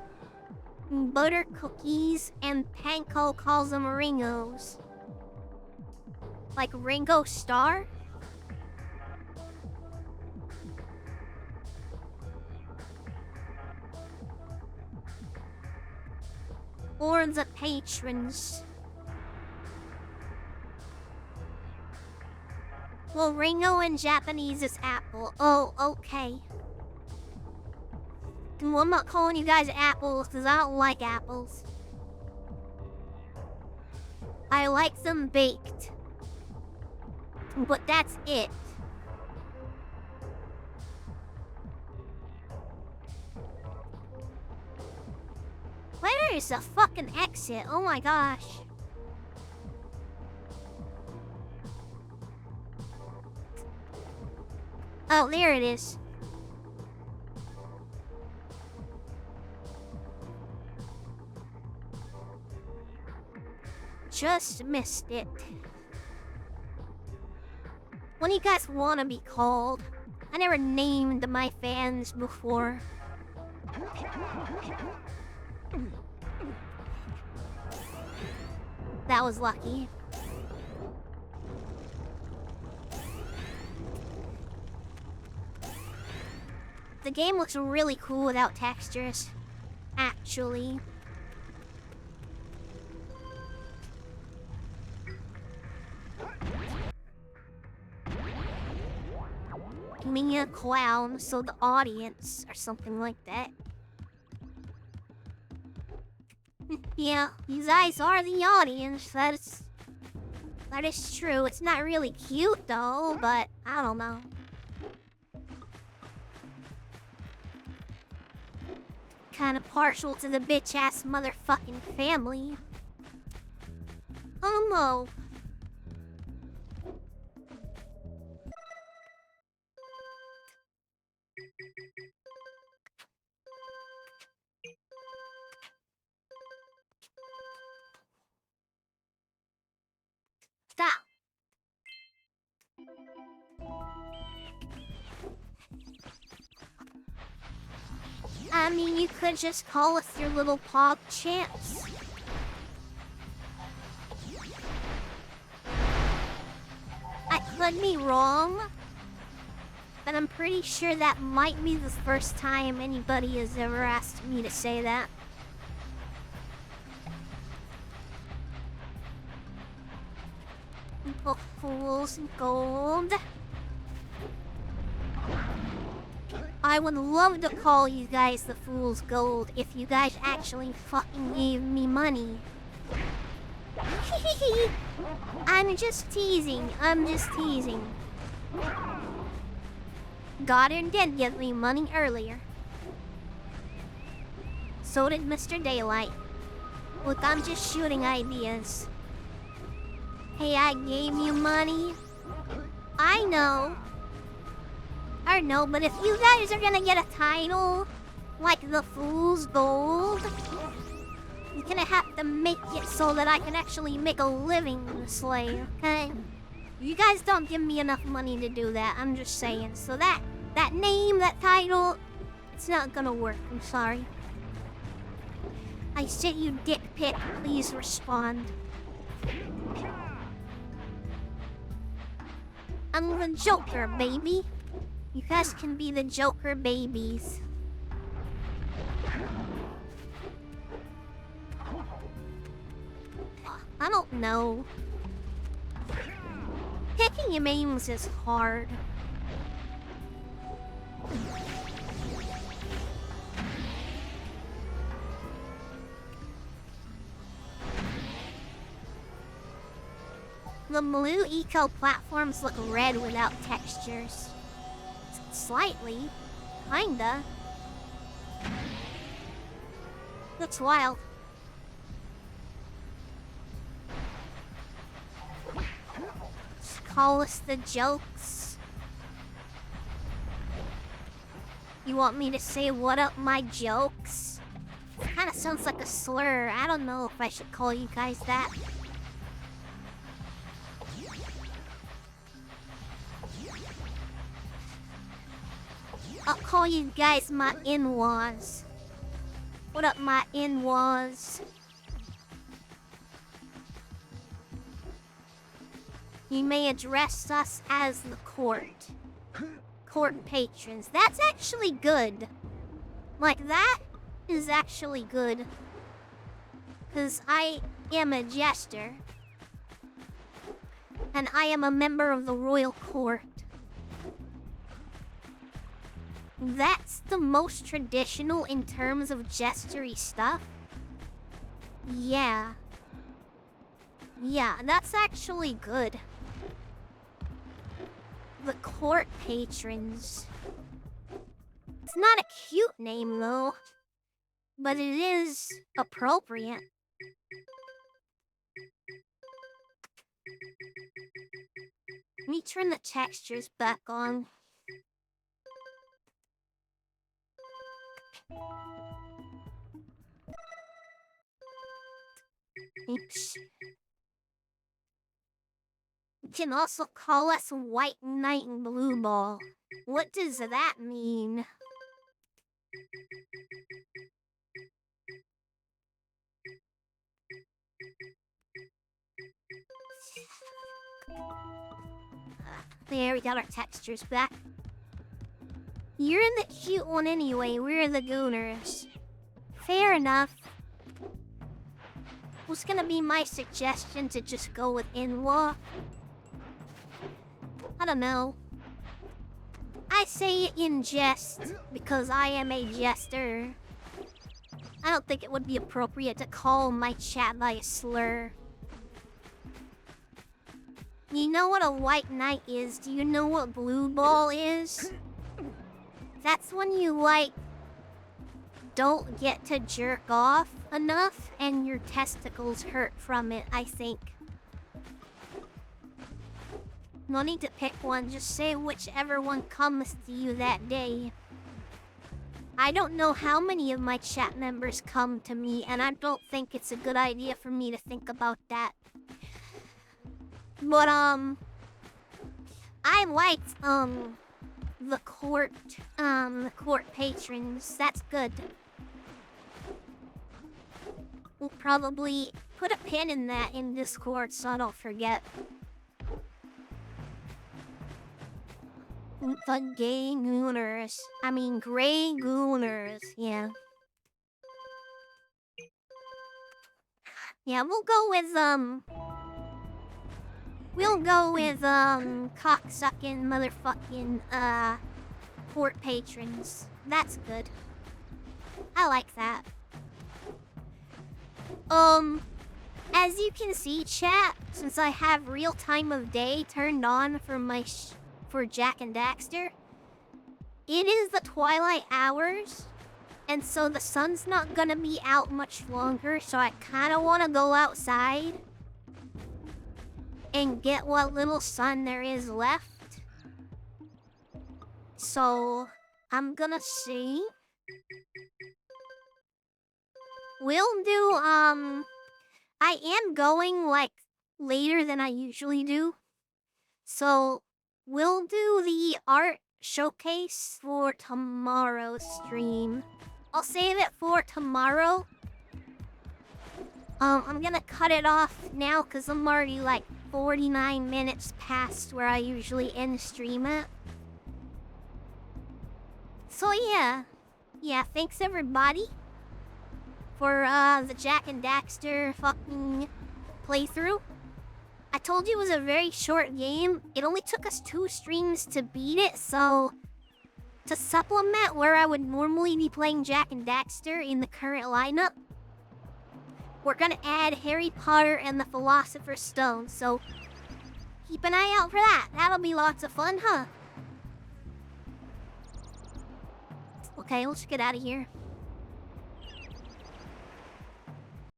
butter cookies, and Panko calls them Ringos. Like Ringo Starr? Or the patrons. Well, Ringo in Japanese is apple. Oh, okay. Well, I'm not calling you guys apples because I don't like apples. I like them baked. But that's it. Where is the fucking exit? Oh my gosh. Oh, there it is. Just missed it. What do you guys want to be called? I never named my fans before. That was lucky. The game looks really cool without textures, actually. Me a clown, so the audience, or something like that. Yeah, you guys are the audience. That is true. It's not really cute though, but I don't know. Kind of partial to the bitch-ass motherfucking family. Oh no. Stop. I mean, you could just call us your little pog champs. I could be wrong, but I'm pretty sure that might be the first time anybody has ever asked me to say that. Oh, fool's gold. I would love to call you guys the Fool's Gold if you guys actually fucking gave me money. I'm just teasing. Goddard did give me money earlier. So did Mr. Daylight. Look, I'm just shooting ideas. Hey, I gave you money. I know, but if you guys are gonna get a title like the Fool's Gold, you're gonna have to make it so that I can actually make a living this way, okay? You guys don't give me enough money to do that, I'm just saying. So that name, that title, it's not gonna work, I'm sorry. I sent you dick pic, please respond. I'm the Joker, baby. You guys can be the Joker babies. I don't know. Picking your names is hard. The blue eco platforms look red without textures. Slightly. Kinda. That's wild. Just call us the jokes. You want me to say what up my jokes? Kinda sounds like a slur. I don't know if I should call you guys that. I'll call you guys my in-laws. What up, my in-laws? You may address us as the court. Court patrons. That's actually good. Like, that is actually good. 'Cause I am a jester. And I am a member of the royal court. That's the most traditional in terms of jestery stuff. Yeah. Yeah, that's actually good. The court patrons. It's not a cute name, though. But it is appropriate. Let me turn the textures back on. Oops. You can also call us White Knight and Blue Ball. What does that mean? There, we got our textures back. You're the cute one anyway, we're the gooners. Fair enough. Was gonna be my suggestion to just go with in-law? I don't know. I say it in jest, because I am a jester. I don't think it would be appropriate to call my chat by a slur. You know what a white knight is? Do you know what blue ball is? That's when you, like, don't get to jerk off enough and your testicles hurt from it, I think. No need to pick one, just say whichever one comes to you that day. I don't know how many of my chat members come to me, and I don't think it's a good idea for me to think about that. But, I liked, the court patrons. That's good. We'll probably put a pin in that in Discord so I don't forget. The gay gooners. I mean, gray gooners. Yeah. Yeah, we'll go with, cocksucking motherfucking, court patrons. That's good. I like that. As you can see, chat, since I have real time of day turned on for my for Jak and Daxter, it is the twilight hours, and so the sun's not gonna be out much longer, so I kinda wanna go outside and get what little sun there is left. So, I'm gonna see. We'll do, I am going, like, later than I usually do. So, we'll do the art showcase for tomorrow's stream. I'll save it for tomorrow. I'm gonna cut it off now because I'm already, like, 49 minutes past where I usually end stream at. So, yeah. Yeah, thanks everybody for, the Jak and Daxter fucking playthrough. I told you it was a very short game. It only took us 2 streams to beat it, so to supplement where I would normally be playing Jak and Daxter in the current lineup, we're gonna add Harry Potter and the Philosopher's Stone, so keep an eye out for that. That'll be lots of fun, huh? Okay, let's get out of here.